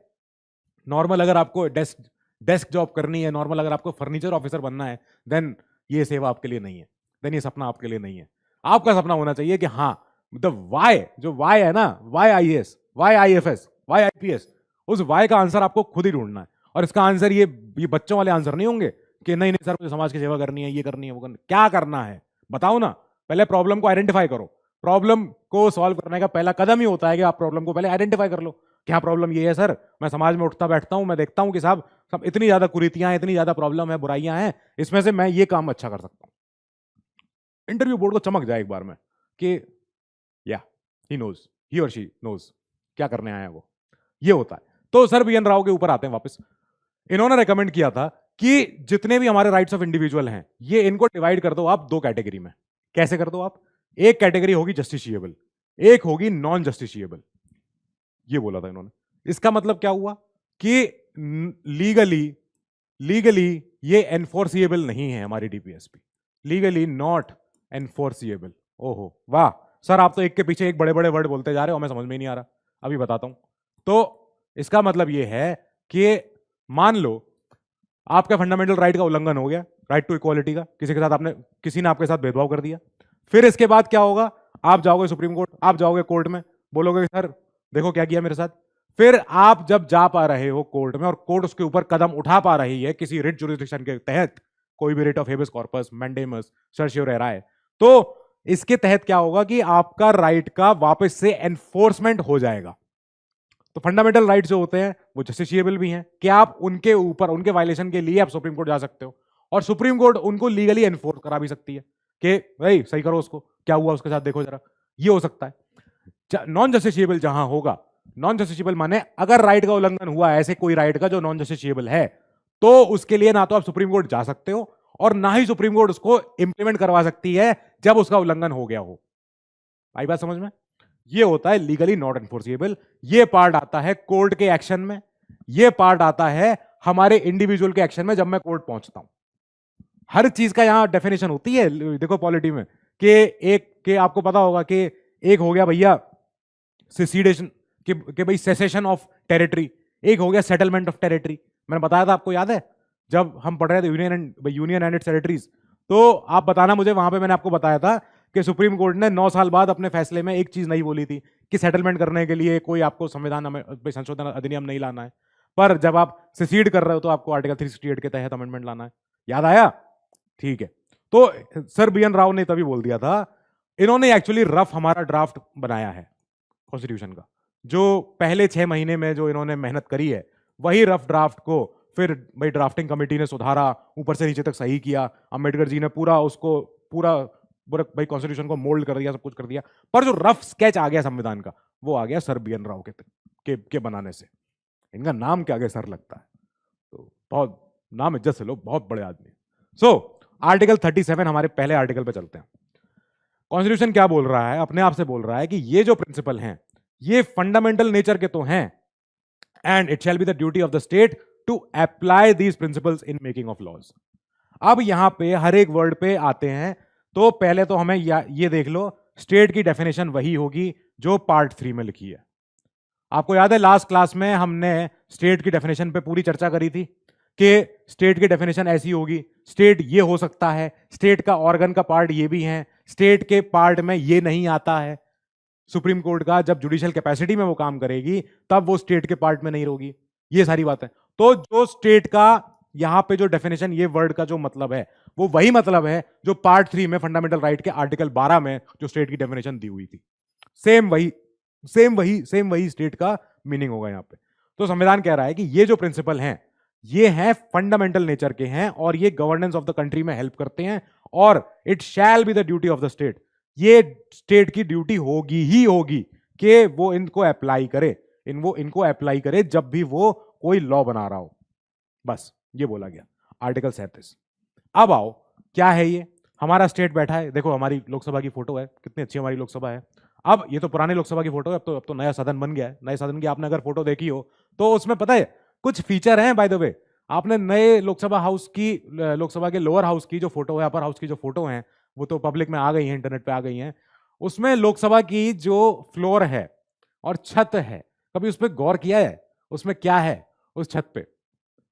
नॉर्मल अगर आपको डेस्क जॉब करनी है, नॉर्मल अगर आपको फर्नीचर ऑफिसर बनना है, देन ये सेवा आपके लिए नहीं है, देन ये सपना आपके लिए नहीं है। आपका सपना होना चाहिए कि हाँ, द वाई, जो वाई है ना, why IAS, why IFS, why IPS, उस वाई का आंसर आपको खुद ही ढूंढना है। और इसका आंसर ये बच्चों वाले आंसर नहीं होंगे कि नहीं नहीं सर मुझे समाज की सेवा करनी है, ये करनी है, वो करनी है। क्या करना है बताओ ना। पहले प्रॉब्लम को आइडेंटिफाई करो। प्रॉब्लम को सॉल्व करने का पहला कदम ही होता है कि आप प्रॉब्लम को पहले आइडेंटिफाई कर लो। क्या प्रॉब्लम ये है सर, मैं समाज में उठता बैठता हूं, मैं देखता हूं कि साहब सब इतनी ज्यादा कुरीतियां हैं, इतनी ज्यादा प्रॉब्लम है, बुराइयां हैं, इसमें से मैं ये काम अच्छा कर सकता हूं। इंटरव्यू बोर्ड को चमक जाए एक बार में कि या ही नोज, ही और शी नोज क्या करने आया है वो। ये होता है। तो सर BN राव के ऊपर आते हैं वापस। इन्होंने रेकमेंड किया था कि जितने भी हमारे राइट्स ऑफ इंडिविजुअल हैं, ये इनको डिवाइड कर दो आप दो कैटेगरी में। कैसे कर दो आप? एक कैटेगरी होगी जस्टिशिएबल, एक होगी नॉन जस्टिशिएबल। ये बोला था इन्होंने। इसका मतलब क्या हुआ कि लीगली ये एनफोर्सिएबल नहीं है हमारी डीपीएसपी, लीगली नॉट एनफोर्सिएबल। ओहो वाह सर, आप तो एक के पीछे एक बड़े बड़े वर्ड बोलते जा रहे हो, हमें समझ में ही नहीं आ रहा। अभी बताता हूं। तो इसका मतलब ये है कि मान लो आपका फंडामेंटल राइट का उल्लंघन हो गया, राइट टू इक्वालिटी का, किसी ने आपके साथ भेदभाव कर दिया। फिर इसके बाद क्या होगा? आप जाओगे सुप्रीम कोर्ट, आप जाओगे कोर्ट में, बोलोगे सर देखो क्या किया मेरे साथ। फिर आप जब जा पा रहे हो कोर्ट में और कोर्ट उसके ऊपर कदम उठा पा रही है किसी रिट जुरिस्डिक्शन के तहत, कोई भी writ of habeas corpus, mandamus, certiorari, तो इसके तहत क्या होगा कि आपका राइट का वापस से एनफोर्समेंट हो जाएगा। तो फंडामेंटल राइट जो होते हैं वो जस्टिशिएबल भी हैं कि आप उनके ऊपर, उनके वायलेशन के लिए आप सुप्रीम कोर्ट जा सकते हो और सुप्रीम कोर्ट उनको लीगली एनफोर्स करा भी सकती है कि भाई सही करो उसको, क्या हुआ उसके साथ देखो जरा। ये हो सकता है। नॉन जस्टिशिएबल जहां होगा, नॉन जस्टिशिएबल माने अगर राइट का उल्लंघन हुआ है, ऐसे कोई राइट का जो नॉन जस्टिशिएबल है, तो उसके लिए ना तो आप सुप्रीम कोर्ट जा सकते हो और ना ही सुप्रीम कोर्ट उसको इंप्लीमेंट करवा सकती है जब उसका उल्लंघन हो गया हो। आई बात समझ में? ये होता है लीगली नॉट एनफोर्सिएबल। ये पार्ट आता है कोर्ट के एक्शन में, ये पार्ट आता है हमारे इंडिविजुअल के एक्शन में जब मैं कोर्ट पहुंचता हूं। हर चीज का यहां डेफिनेशन होती है। देखो पॉलिटी में कि एक के आपको पता होगा कि एक हो गया भैया सेसीडेशन, कि भाई सेसेशन ऑफ टेरिटरी, एक हो गया सेटलमेंट ऑफ टेरिटरी। मैंने बताया था आपको, याद है जब हम पढ़ रहे थे यूनियन एंड इट्स टेरिटरीज। तो आप बताना मुझे, वहां पे मैंने आपको बताया था कि सुप्रीम कोर्ट ने 9 साल बाद अपने फैसले में एक चीज नहीं बोली थी कि सेटलमेंट करने के लिए कोई आपको संविधान संशोधन अधिनियम नहीं लाना है, पर जब आप सेसीड कर रहे हो तो आपको आर्टिकल 368 के तहत अमेंडमेंट लाना है। याद आया? ठीक है। तो सर BN राव ने तभी बोल दिया था, इन्होंने एक्चुअली रफ हमारा ड्राफ्ट बनाया है कॉन्स्टिट्यूशन का। जो पहले 6 महीने में जो इन्होंने मेहनत करी है, वही रफ ड्राफ्ट को फिर भाई ड्राफ्टिंग कमेटी ने सुधारा, ऊपर से नीचे तक सही किया, अम्बेडकर जी ने पूरा भाई कॉन्स्टिट्यूशन को मोल्ड कर दिया, सब कुछ कर दिया। पर जो रफ स्केच आ गया संविधान का, वो आ गया सर BN राव के बनाने से। इनका नाम के आगे सर लगता है, तो बहुत नाम इज्जत से लो, बहुत बड़े आदमी। सो आर्टिकल 37 हमारे पहले आर्टिकल पे चलते हैं। कॉन्स्टिट्यूशन क्या बोल रहा है? अपने आप से बोल रहा है कि ये जो प्रिंसिपल हैं, ये फंडामेंटल नेचर के तो हैं, and it shall be the duty of the state to apply these principles in making of laws. अब यहां पे हर एक वर्ड पे आते हैं, तो पहले तो हमें ये देख लो, स्टेट की डेफिनेशन वही होगी जो पार्ट 3 में लिखी है। आपको याद है लास्ट क्लास में हमने स्टेट की डेफिनेशन पे पूरी चर्चा करी थी कि स्टेट की डेफिनेशन ऐसी होगी, स्टेट ये हो सकता है, स्टेट का ऑर्गन का पार्ट ये भी है, स्टेट के पार्ट में ये नहीं आता है। सुप्रीम कोर्ट का जब जुडिशियल कैपेसिटी में वो काम करेगी तब वो स्टेट के पार्ट में नहीं होगी। ये सारी बातें। तो जो स्टेट का यहां पे जो डेफिनेशन, ये वर्ड का जो मतलब है, वो वही मतलब है जो पार्ट 3 में फंडामेंटल राइट के आर्टिकल 12 में जो स्टेट की डेफिनेशन दी हुई थी। सेम वही सेम वही स्टेट का मीनिंग होगा यहां पे। तो संविधान कह रहा है कि ये जो प्रिंसिपल हैं ये हैं फंडामेंटल नेचर के हैं और ये गवर्नेंस ऑफ द कंट्री में हेल्प करते हैं और it shall be the duty of the state, ये स्टेट की ड्यूटी होगी ही होगी कि वो इनको अप्लाई करे, इनको अप्लाई करे जब भी वो कोई लॉ बना रहा हो। बस ये बोला गया आर्टिकल 37। अब आओ, क्या है ये? हमारा स्टेट बैठा है, देखो हमारी लोकसभा की फोटो है, कितनी अच्छी हमारी लोकसभा है। अब ये तो पुरानी लोकसभा की फोटो है, अब तो नया सदन बन गया है। नए सदन की आपने अगर फोटो देखी हो तो उसमें पता है कुछ फीचर हैं बाय द वे। आपने नए लोकसभा हाउस की, लोकसभा के लोअर हाउस की जो फोटो है, अपर हाउस की जो फोटो है, वो तो पब्लिक में आ गई है, इंटरनेट पे आ गई है। उसमें लोकसभा की जो फ्लोर है और छत है, कभी उस पर गौर किया है उसमें क्या है उस छत पे?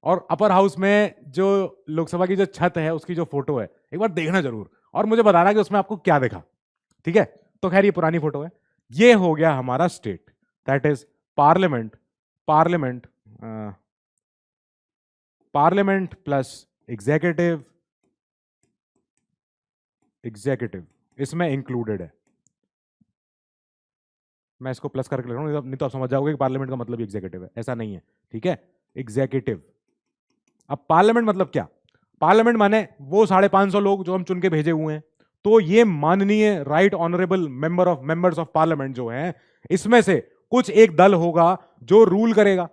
और अपर हाउस में जो लोकसभा की जो छत है उसकी जो फोटो है, एक बार देखना जरूर और मुझे बताना कि उसमें आपको क्या देखा। ठीक है, तो खैर ये पुरानी फोटो है। ये हो गया हमारा state, that is parliament. Parliament parliament plus executive, executive इसमें इंक्लूडेड है। मैं इसको प्लस करके लिख रहा हूं, नहीं तो आप समझ जाओगे कि पार्लियामेंट का मतलब एग्जीक्यूटिव है, ऐसा नहीं है। ठीक है, एग्जीक्यूटिव। अब पार्लियामेंट मतलब क्या? पार्लियामेंट माने वो 550 लोग जो हम चुन के भेजे हुए हैं। तो ये माननीय right honourable members of parliament जो हैं, इसमें से कुछ एक दल होगा जो रूल करेगा,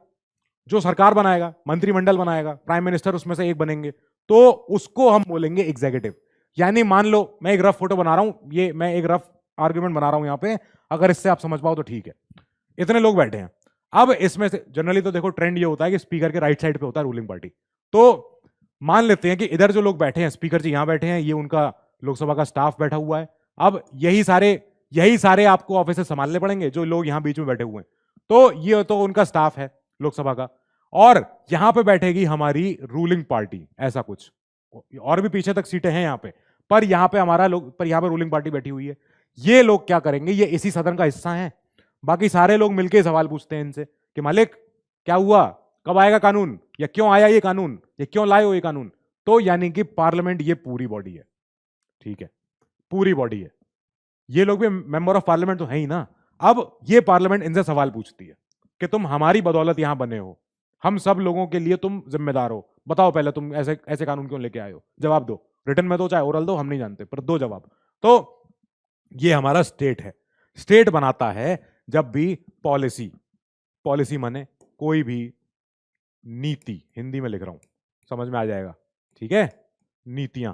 जो सरकार बनाएगा, मंत्रिमंडल बनाएगा, प्राइम मिनिस्टर उसमें से एक बनेंगे, तो उसको हम बोलेंगे एग्जीक्यूटिव। यानी मान लो मैं एक रफ फोटो बना रहा हूं, ये मैं एक रफ आर्ग्यूमेंट बना रहा हूं यहां पे, अगर इससे आप समझ पाओ तो ठीक है। इतने लोग बैठे हैं, अब इसमें से जनरली तो देखो ट्रेंड ये होता है कि स्पीकर के राइट साइड पे होता है रूलिंग पार्टी। तो मान लेते हैं कि इधर जो लोग बैठे हैं, स्पीकर जी यहां बैठे हैं, ये उनका लोकसभा का स्टाफ बैठा हुआ है। अब यही सारे आपको ऑफिस से संभालने पड़ेंगे जो लोग यहां बीच में बैठे हुए हैं। तो ये तो उनका स्टाफ है लोकसभा का, और यहां पे बैठेगी हमारी रूलिंग पार्टी, ऐसा कुछ। और भी पीछे तक सीटें हैं यहां पे, पर यहां पे रूलिंग पार्टी बैठी हुई है। ये लोग क्या करेंगे, ये इसी सदन का हिस्सा है। बाकी सारे लोग मिलकर सवाल पूछते हैं इनसे कि मालिक क्या हुआ, कब आएगा कानून, या क्यों आया ये कानून, या क्यों लाए हो ये कानून। तो यानी कि पार्लियामेंट ये पूरी बॉडी है। ठीक है, पूरी बॉडी है। ये लोग भी मेंबर ऑफ पार्लियामेंट तो है ही ना। अब ये पार्लियामेंट इनसे सवाल पूछती है कि तुम हमारी बदौलत यहां बने हो, हम सब लोगों के लिए तुम जिम्मेदार हो, बताओ पहले तुम ऐसे ऐसे कानून क्यों लेके आए हो, जवाब दो। रिटर्न में दो चाहे ओरल दो, हम नहीं जानते, पर दो जवाब। तो ये हमारा स्टेट है। स्टेट बनाता है जब भी पॉलिसी, पॉलिसी माने कोई भी नीति, हिंदी में लिख रहा हूं समझ में आ जाएगा। ठीक है, नीतियां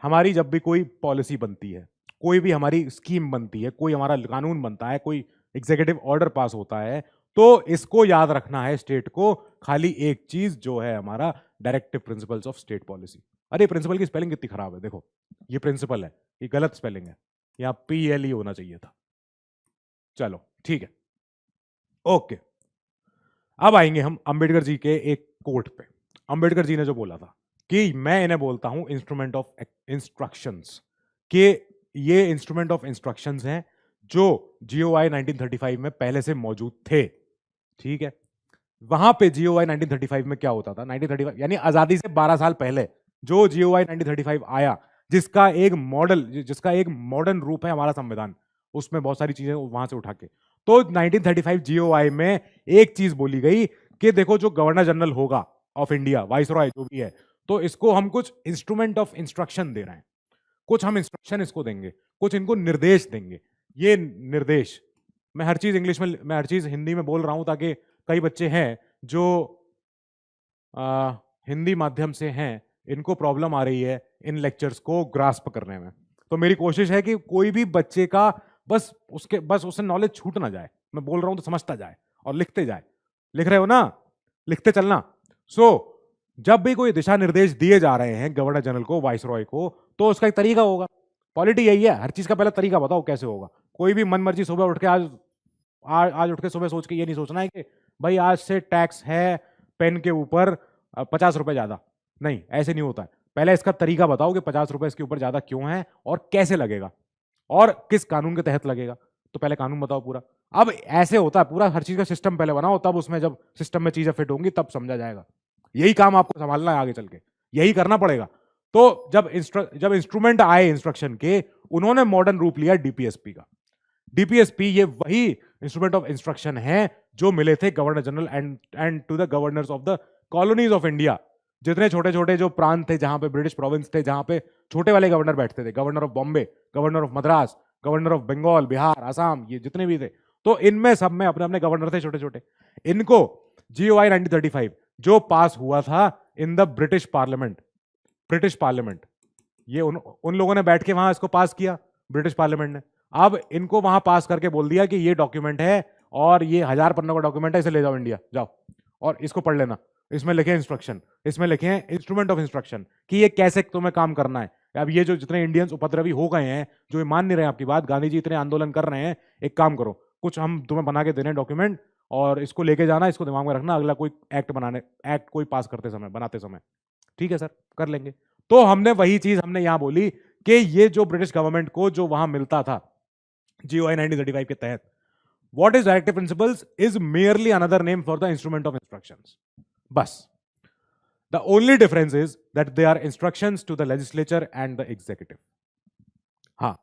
हमारी, जब भी कोई पॉलिसी बनती है, कोई भी हमारी स्कीम बनती है, कोई हमारा कानून बनता है, कोई एग्जीक्यूटिव ऑर्डर पास होता है, तो इसको याद रखना है स्टेट को खाली एक चीज, जो है हमारा directive principles of state policy. अरे प्रिंसिपल की स्पेलिंग कितनी खराब है, देखो ये प्रिंसिपल है, ये गलत स्पेलिंग है, यहां PLE होना चाहिए था। चलो ठीक है, ओके। अब आएंगे हम अंबेडकर जी के एक कोट पे। अंबेडकर जी ने जो बोला था कि मैं इन्हें बोलता हूं इंस्ट्रूमेंट ऑफ इंस्ट्रक्शंस, कि ये इंस्ट्रूमेंट ऑफ इंस्ट्रक्शंस हैं जो GOI 1935 में पहले से मौजूद थे। ठीक है, वहां पे GOI 1935 में क्या होता था, 1935 यानी आजादी से 12 साल पहले जो GOI 1935 आया, जिसका एक मॉडर्न रूप है हमारा संविधान, उसमें बहुत सारी चीजें वहां से उठा के। तो 1935 GOI में एक चीज बोली गई कि देखो जो गवर्नर जनरल होगा ऑफ इंडिया, वाइसरॉय जो भी है, तो इसको हम कुछ इंस्ट्रूमेंट ऑफ इंस्ट्रक्शन दे रहे हैं, कुछ हम इंस्ट्रक्शन इसको देंगे, कुछ इनको निर्देश देंगे। ये निर्देश, मैं हर चीज इंग्लिश में, मैं हर चीज हिंदी में बोल रहा हूं ताकि कई बच्चे हैं जो हिंदी माध्यम से हैं, इनको प्रॉब्लम आ रही है इन लेक्चर्स को ग्रास्प करने में। तो मेरी कोशिश है कि कोई भी बच्चे का बस उससे नॉलेज छूट ना जाए, मैं बोल रहा हूं तो समझता जाए और लिखते जाए। लिख रहे हो ना, लिखते चलना। जब भी कोई दिशा निर्देश दिए जा रहे हैं गवर्नर जनरल को, वाइसरॉय को, तो उसका एक तरीका होगा। पॉलिटी यही है, हर चीज का पहले तरीका बताओ कैसे होगा। कोई भी मनमर्जी सुबह उठ के आज उठ के सुबह सोच के ये नहीं सोचना है कि भाई आज से टैक्स है पेन के ऊपर 50 रुपए ज्यादा, नहीं ऐसे नहीं होता है। पहले इसका तरीका बताओ कि 50 रुपए इसके ऊपर ज्यादा क्यों है और कैसे लगेगा और किस कानून के तहत लगेगा, तो पहले कानून बताओ पूरा। अब ऐसे होता है पूरा, हर चीज का सिस्टम पहले बनाओ, तब उसमें जब सिस्टम में चीजें फिट होंगी तब समझा जाएगा। यही काम आपको संभालना है आगे चल के, यही करना पड़ेगा। तो जब इंस्ट्रूमेंट आए इंस्ट्रक्शन के, उन्होंने मॉडर्न रूप लिया DPSP का। डीपीएसपी ये वही इंस्ट्रूमेंट ऑफ इंस्ट्रक्शन है जो मिले थे governor general and to the governors of the colonies of India. जितने छोटे छोटे जो प्रांत थे, जहां पे ब्रिटिश प्रोविंस थे, जहां पे छोटे वाले गवर्नर बैठते थे, governor of Bombay, governor of Madras, governor of Bengal, Bihar, Assam, ये जितने भी थे, तो इनमें सब में अपने अपने गवर्नर थे छोटे छोटे। इनको जीओआई 1935 जो पास हुआ था इन द ब्रिटिश पार्लियामेंट, ये उन लोगों ने बैठ के वहां इसको पास किया, ब्रिटिश पार्लियामेंट ने। अब इनको वहां पास करके बोल दिया कि ये डॉक्यूमेंट है और ये 1000 पन्नों का डॉक्यूमेंट है, इसे ले जाओ इंडिया, जाओ और इसको पढ़ लेना। इसमें लिखे इंस्ट्रक्शन, इसमें लिखे इंस्ट्रूमेंट ऑफ इंस्ट्रक्शन कि ये कैसे तुम्हें काम करना है। अब ये जो जितने इंडियंस उपद्रवी हो गए हैं, जो ये मान नहीं रहे आपकी बात, गांधी जी इतने आंदोलन कर रहे हैं, एक काम करो, कुछ हम तुम्हें बना के दे रहे हैं डॉक्यूमेंट, और इसको लेके जाना, इसको दिमाग में रखना, अगला कोई एक्ट कोई पास करते समय, बनाते समय, ठीक है सर, कर लेंगे। तो हमने वही चीज हमने यहां बोली कि ये जो ब्रिटिश गवर्नमेंट को जो वहां मिलता था जीओआई 1935 के तहत, what is directive principles is merely another name for the instrument of instructions, बस। The only difference is that they are instructions to the legislature and the executive. हाँ,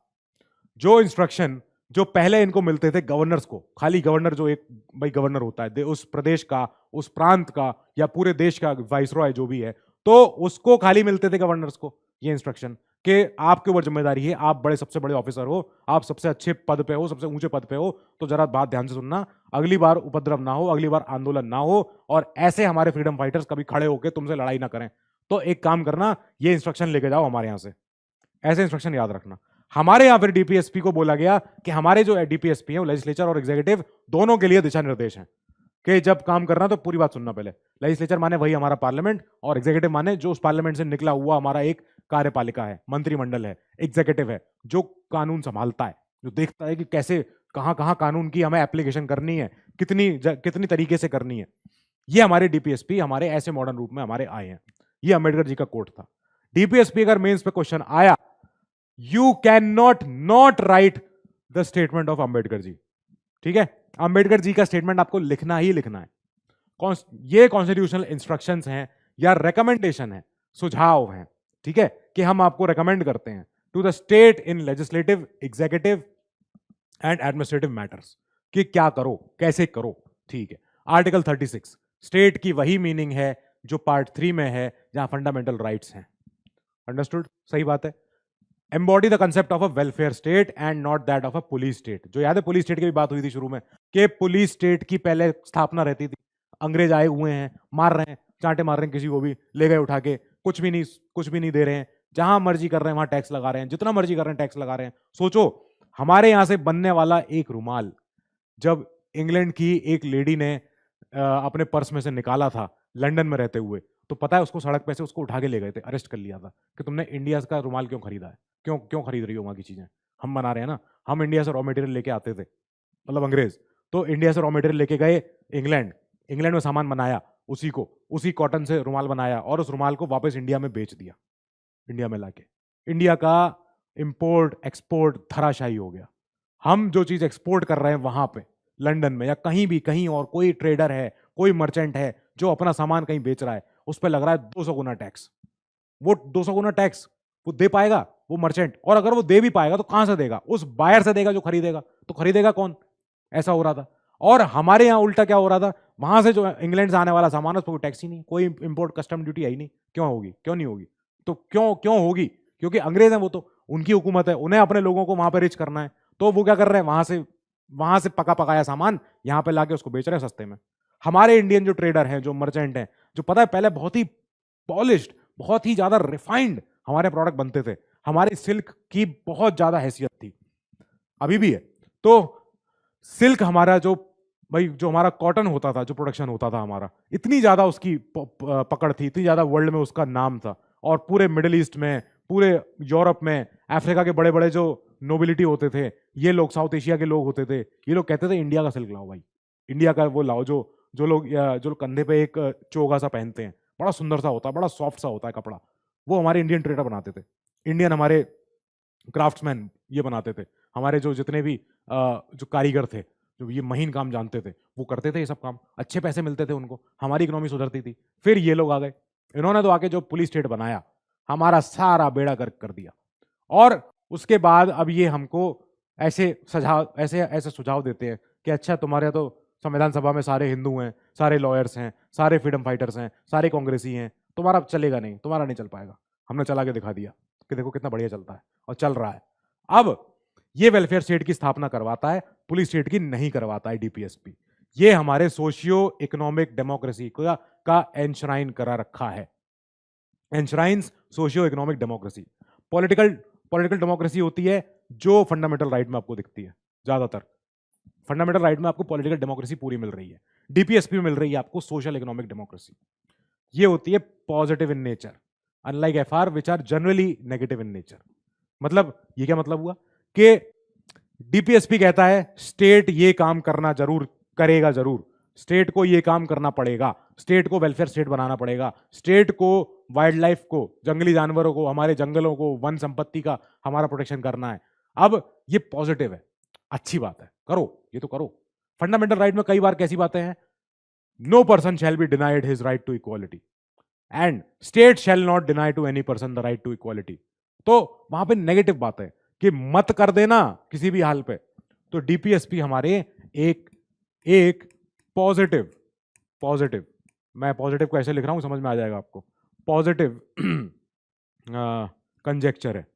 जो इंस्ट्रक्शन जो पहले इनको मिलते थे गवर्नर्स को, खाली गवर्नर जो एक भाई गवर्नर होता है उस प्रदेश का, उस प्रांत का, या पूरे देश का वाइसरॉय जो भी है, तो उसको खाली मिलते थे गवर्नर्स को ये इंस्ट्रक्शन कि आपके ऊपर जिम्मेदारी है, आप बड़े सबसे बड़े ऑफिसर हो, आप सबसे अच्छे पद पे हो, सबसे ऊंचे पद पे हो, तो जरा बात ध्यान से सुनना, अगली बार उपद्रव ना हो, अगली बार आंदोलन ना हो, और ऐसे हमारे फ्रीडम फाइटर्स कभी खड़े होकर तुमसे लड़ाई ना करें। तो एक काम करना, ये इंस्ट्रक्शन लेके जाओ हमारे यहां से, ऐसे इंस्ट्रक्शन याद रखना। हमारे यहां फिर डीपीएसपी को बोला गया कि हमारे जो डीपीएसपी है वो लेजिस्लेचर और एग्जीक्यूटिव दोनों के लिए दिशा निर्देश हैं कि जब काम करना तो पूरी बात सुनना। पहले लेजिस्लेचर माने वही हमारा पार्लियामेंट, और एग्जीक्यूटिव माने जो उस पार्लियामेंट से निकला हुआ हमारा एक कार्यपालिका है, मंत्रिमंडल है। एग्जीक्यूटिव है जो कानून संभालता है, जो देखता है कि कैसे कहां कहां कानून की हमें एप्लीकेशन करनी है, कितनी तरीके से करनी है। ये हमारे डीपीएसपी हमारे ऐसे मॉडर्न रूप में हमारे आए हैं। ये अंबेडकर जी का कोट था। डीपीएसपी अगर मेंस पे क्वेश्चन आया, you can not write the statement of Ambedkar ji, ठीक है। अंबेडकर जी का स्टेटमेंट आपको लिखना ही लिखना है। ये कॉन्स्टिट्यूशनल इंस्ट्रक्शंस हैं या रिकमेंडेशन है, सुझाव हैं, ठीक है, कि हम आपको रिकमेंड करते हैं to the state in legislative, executive and administrative matters, कि क्या करो, कैसे करो, ठीक है। आर्टिकल 36 स्टेट की वही मीनिंग है जो पार्ट 3 में है, जहां फंडामेंटल राइट्स हैं। अंडरस्टूड, सही बात है। Embody the concept of a welfare state and not that of a police state. जो याद है पुलिस स्टेट की भी बात हुई थी शुरू में, कि पुलिस स्टेट की पहले स्थापना रहती थी, अंग्रेज आए हुए हैं, मार रहे हैं, चांटे मार रहे हैं, किसी को भी ले गए उठा के, कुछ भी नहीं दे रहे हैं, जहां मर्जी कर रहे हैं वहां टैक्स लगा रहे हैं, जितना मर्जी कर रहे हैं टैक्स लगा रहे हैं। सोचो, हमारे यहां से बनने वाला एक रुमाल जब इंग्लैंड की एक लेडी ने अपने पर्स में से निकाला था लंदन में रहते हुए, तो पता है उसको सड़क पे से उसको उठा के ले गए थे, अरेस्ट कर लिया था कि तुमने इंडिया का रुमाल क्यों खरीदा है, क्यों खरीद रही हो वहां की चीजें, हम बना रहे हैं ना। हम इंडिया से रॉ मटेरियल लेके आते थे, मतलब अंग्रेज तो इंडिया से रॉ मटेरियल लेके गए इंग्लैंड में सामान बनाया, उसी कॉटन से रुमाल बनाया, और उस रुमाल को वापस इंडिया में बेच दिया। इंडिया में लाके इंडिया का इंपोर्ट एक्सपोर्ट धराशायी हो गया। हम जो चीज एक्सपोर्ट कर रहे हैं वहां पे लंदन में या कहीं और कोई ट्रेडर है, कोई मर्चेंट है जो अपना सामान कहीं बेच रहा है, उस पर लग रहा है 200 गुना टैक्स। वो 200 गुना टैक्स वो दे पाएगा वो मर्चेंट? और अगर वो दे भी पाएगा तो कहां से देगा? उस बायर से देगा जो खरीदेगा। तो खरीदेगा कौन? ऐसा हो रहा था। और हमारे यहां उल्टा क्या हो रहा था, वहां से जो इंग्लैंड से आने वाला सामान है उस पर कोई टैक्स ही नहीं, कोई इंपोर्ट कस्टम ड्यूटी आई नहीं। क्यों होगी? क्यों नहीं होगी? तो क्यों होगी? क्योंकि अंग्रेज हैं, वो तो उनकी हुकूमत है, उन्हें अपने लोगों को वहां पर रिच करना है। तो वो क्या कर रहे हैं, वहां से पका पकाया सामान यहां पे लाके उसको बेच रहे हैं सस्ते में। हमारे इंडियन जो ट्रेडर हैं, जो मर्चेंट हैं, जो पता है पहले बहुत ही पॉलिश्ड, बहुत ही ज्यादा रिफाइंड हमारे प्रोडक्ट बनते थे, हमारे सिल्क की बहुत ज्यादा हैसियत थी, अभी भी है। तो सिल्क हमारा जो हमारा कॉटन होता था, जो प्रोडक्शन होता था हमारा, इतनी ज्यादा उसकी पकड़ थी, इतनी ज्यादा वर्ल्ड में उसका नाम था। और पूरे मिडिल ईस्ट में, पूरे यूरोप में, अफ्रीका के बड़े बड़े जो नोबिलिटी होते थे, ये लोग, साउथ एशिया के लोग होते थे, ये लोग कहते थे इंडिया का सिल्क लाओ भाई, इंडिया का वो लाओ, जो लोग कंधे पे एक चोगा सा पहनते हैं, बड़ा सुंदर सा होता है, बड़ा सॉफ्ट सा होता है कपड़ा, वो हमारे इंडियन ट्रेडर बनाते थे। इंडियन हमारे क्राफ्ट्समैन ये बनाते थे। हमारे जो जितने भी जो कारीगर थे, जो ये महीन काम जानते थे, वो करते थे ये सब काम, अच्छे पैसे मिलते थे उनको, हमारी इकोनॉमी सुधरती थी। फिर ये लोग आ गए, इन्होंने तो आके जो पुलिस स्टेट बनाया, हमारा सारा बेड़ा गर्क कर दिया। और उसके बाद अब ये हमको ऐसे सुझाव देते हैं कि अच्छा तुम्हारे तो संविधान सभा में सारे हिंदू हैं, सारे लॉयर्स हैं, सारे फ्रीडम फाइटर्स हैं, सारे कांग्रेसी हैं, तुम्हारा चलेगा नहीं, तुम्हारा नहीं चल पाएगा। हमने चला के दिखा दिया कि देखो कितना बढ़िया चलता है और चल रहा है। अब ये वेलफेयर स्टेट की स्थापना करवाता है, पुलिस स्टेट की नहीं करवाता है डीपीएसपी। ये हमारे सोशियो इकोनॉमिक डेमोक्रेसी का एंश्राइन करा रखा है। Enshrines socio economic democracy. Political democracy होती है जो फंडामेंटल राइट में आपको दिखती है। ज्यादातर फंडामेंटल राइट में आपको पॉलिटिकल डेमोक्रेसी पूरी मिल रही है, डीपीएसपी में मिल रही है आपको सोशल इकोनॉमिक डेमोक्रेसी। ये होती है positive in nature, unlike FR which are generally negative in nature. मतलब ये क्या मतलब हुआ कि डीपीएसपी कहता है स्टेट ये काम करना जरूर करेगा, जरूर स्टेट को ये काम करना पड़ेगा, स्टेट को वेलफेयर स्टेट बनाना पड़ेगा, स्टेट को वाइल्ड लाइफ को, जंगली जानवरों को, हमारे जंगलों को, वन संपत्ति का हमारा प्रोटेक्शन करना है। अब ये पॉजिटिव है, अच्छी बात है, करो, ये तो करो। फंडामेंटल राइट में कई बार कैसी बातें हैं, no person shall be denied his right to equality and state shall not deny to any person the right to equality. तो वहां पे नेगेटिव बात है कि मत कर देना किसी भी हाल पे। तो डीपीएसपी हमारे एक पॉजिटिव, मैं पॉजिटिव को ऐसे लिख रहा हूं, समझ में आ जाएगा आपको, पॉजिटिव कंजेक्चर है,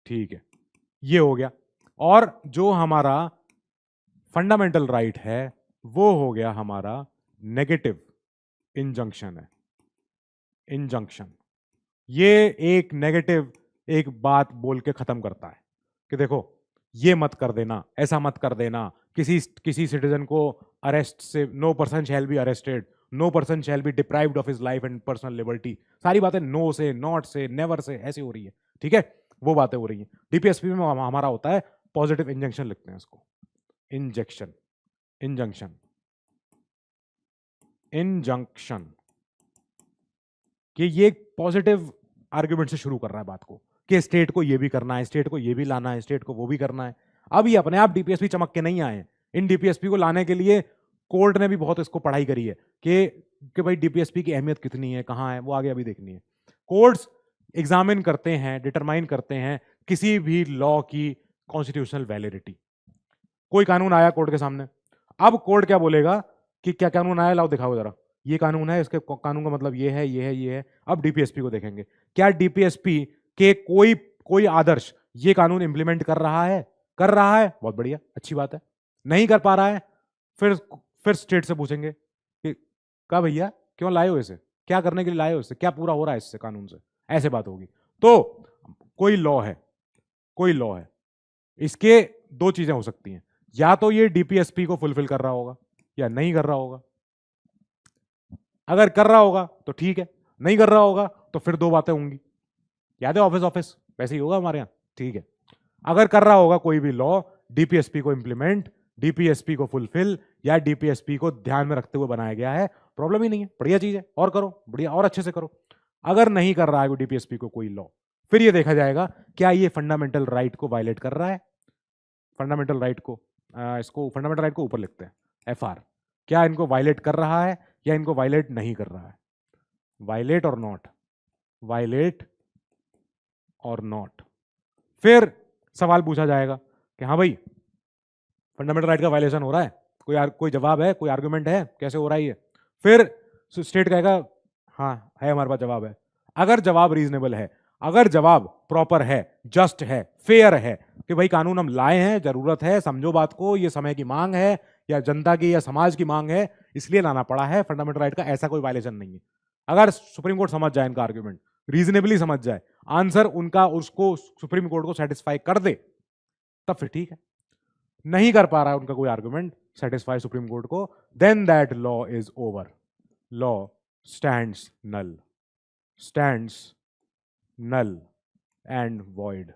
ठीक है, ये हो गया। और जो हमारा फंडामेंटल राइट है वो हो गया हमारा नेगेटिव इंजंक्शन है। इंजंक्शन ये एक नेगेटिव एक बात बोल के खत्म करता है कि देखो ये मत कर देना, ऐसा मत कर देना, किसी सिटीजन को अरेस्ट से, no person shall be arrested, no person shall be deprived of his life and personal liberty. सारी बातें नो से, नॉट से, नेवर से ऐसी हो रही है, ठीक है, वो बातें हो रही हैं। डीपीएसपी में हमारा होता है पॉजिटिव इंजंक्शन, लिखते हैं इसको इंजेक्शन, इंजंक्शन, इंजंक्शन, कि ये पॉजिटिव आर्ग्यूमेंट से शुरू कर रहा है बात को कि स्टेट को ये भी करना है, स्टेट को ये भी लाना है, स्टेट को वो भी करना है। अब ये अपने आप डीपीएसपी चमक के नहीं आए, इन डीपीएसपी को लाने के लिए कोर्ट ने भी बहुत इसको पढ़ाई करी है कि भाई डीपीएसपी की अहमियत कितनी है, कहां है, वो आगे अभी देखनी है। कोर्ट्स एग्जामिन करते हैं, डिटरमाइन करते हैं किसी भी लॉ की कॉन्स्टिट्यूशनल वैलिडिटी। कोई कानून आया कोर्ट के सामने, अब कोर्ट क्या बोलेगा कि क्या कानून आया, लाओ दिखाओ जरा, ये कानून है, इसके कानून का मतलब ये है, ये है, ये है। अब डीपीएसपी को देखेंगे क्या डीपीएसपी के कोई आदर्श ये कानून इंप्लीमेंट कर रहा है, बहुत बढ़िया, अच्छी बात है। नहीं कर पा रहा है, फिर स्टेट से पूछेंगे कि क्या भैया क्यों लाए हो इसे, क्या करने के लिए लाए हो इसे, क्या पूरा हो रहा है इससे कानून से, ऐसे बात होगी। तो कोई लॉ है, इसके दो चीजें हो सकती हैं, या तो ये डीपीएसपी को फुलफिल कर रहा होगा या नहीं कर रहा होगा। अगर कर रहा होगा तो ठीक है, नहीं कर रहा होगा तो फिर दो बातें होंगी, याद है ऑफिस वैसे ही होगा हमारे यहां, ठीक है। अगर कर रहा होगा कोई भी लॉ, डीपीएसपी को इंप्लीमेंट, डीपीएसपी को फुलफिल या डीपीएसपी को ध्यान में रखते हुए बनाया गया है, प्रॉब्लम ही नहीं है, बढ़िया चीज है, और करो, बढ़िया और अच्छे से करो। अगर नहीं कर रहा है डीपीएसपी को कोई लॉ, फिर ये देखा जाएगा क्या ये फंडामेंटल राइट को वायलेट कर रहा है। फंडामेंटल राइट को इसको फंडामेंटल राइट को ऊपर लिखते हैं एफआर, क्या इनको वायलेट कर रहा है या इनको वायलेट नहीं कर रहा है, वायलेट और नॉट, वायलेट और नॉट। फिर सवाल पूछा जाएगा कि हाँ भाई फंडामेंटल राइट का वायलेशन हो रहा है, कोई जवाब है, कोई आर्गुमेंट है, कैसे हो रहा है ये। फिर स्टेट कहेगा हाँ है, हमारे पास जवाब है। अगर जवाब रीजनेबल है, अगर जवाब प्रॉपर है, जस्ट है, फेयर है कि भाई कानून हम लाए हैं, जरूरत है, समझो बात को, ये समय की मांग है या जनता की या समाज की मांग है, इसलिए लाना पड़ा है, फंडामेंटल राइट का ऐसा कोई वायलेशन नहीं है। अगर सुप्रीम कोर्ट समझ जाए इनका आर्ग्यूमेंट, रीजनेबली समझ जाए, आंसर उनका उसको सुप्रीम कोर्ट को सेटिस्फाई कर दे, तब फिर ठीक है। नहीं कर पा रहा है उनका कोई आर्ग्यूमेंट सेटिस्फाई सुप्रीम कोर्ट को, then that law is over, law stands null, stands null and void,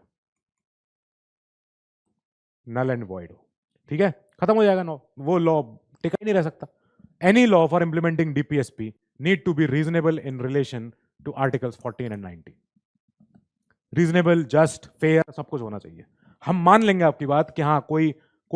null and void, ठीक है, खत्म हो जाएगा नो, वो लॉ टिका ही नहीं रह सकता। Any law for implementing DPSP need to be reasonable in relation to articles 14 and 19। Reasonable, just, fair, सब कुछ होना चाहिए। हम मान लेंगे आपकी बात कि हाँ कोई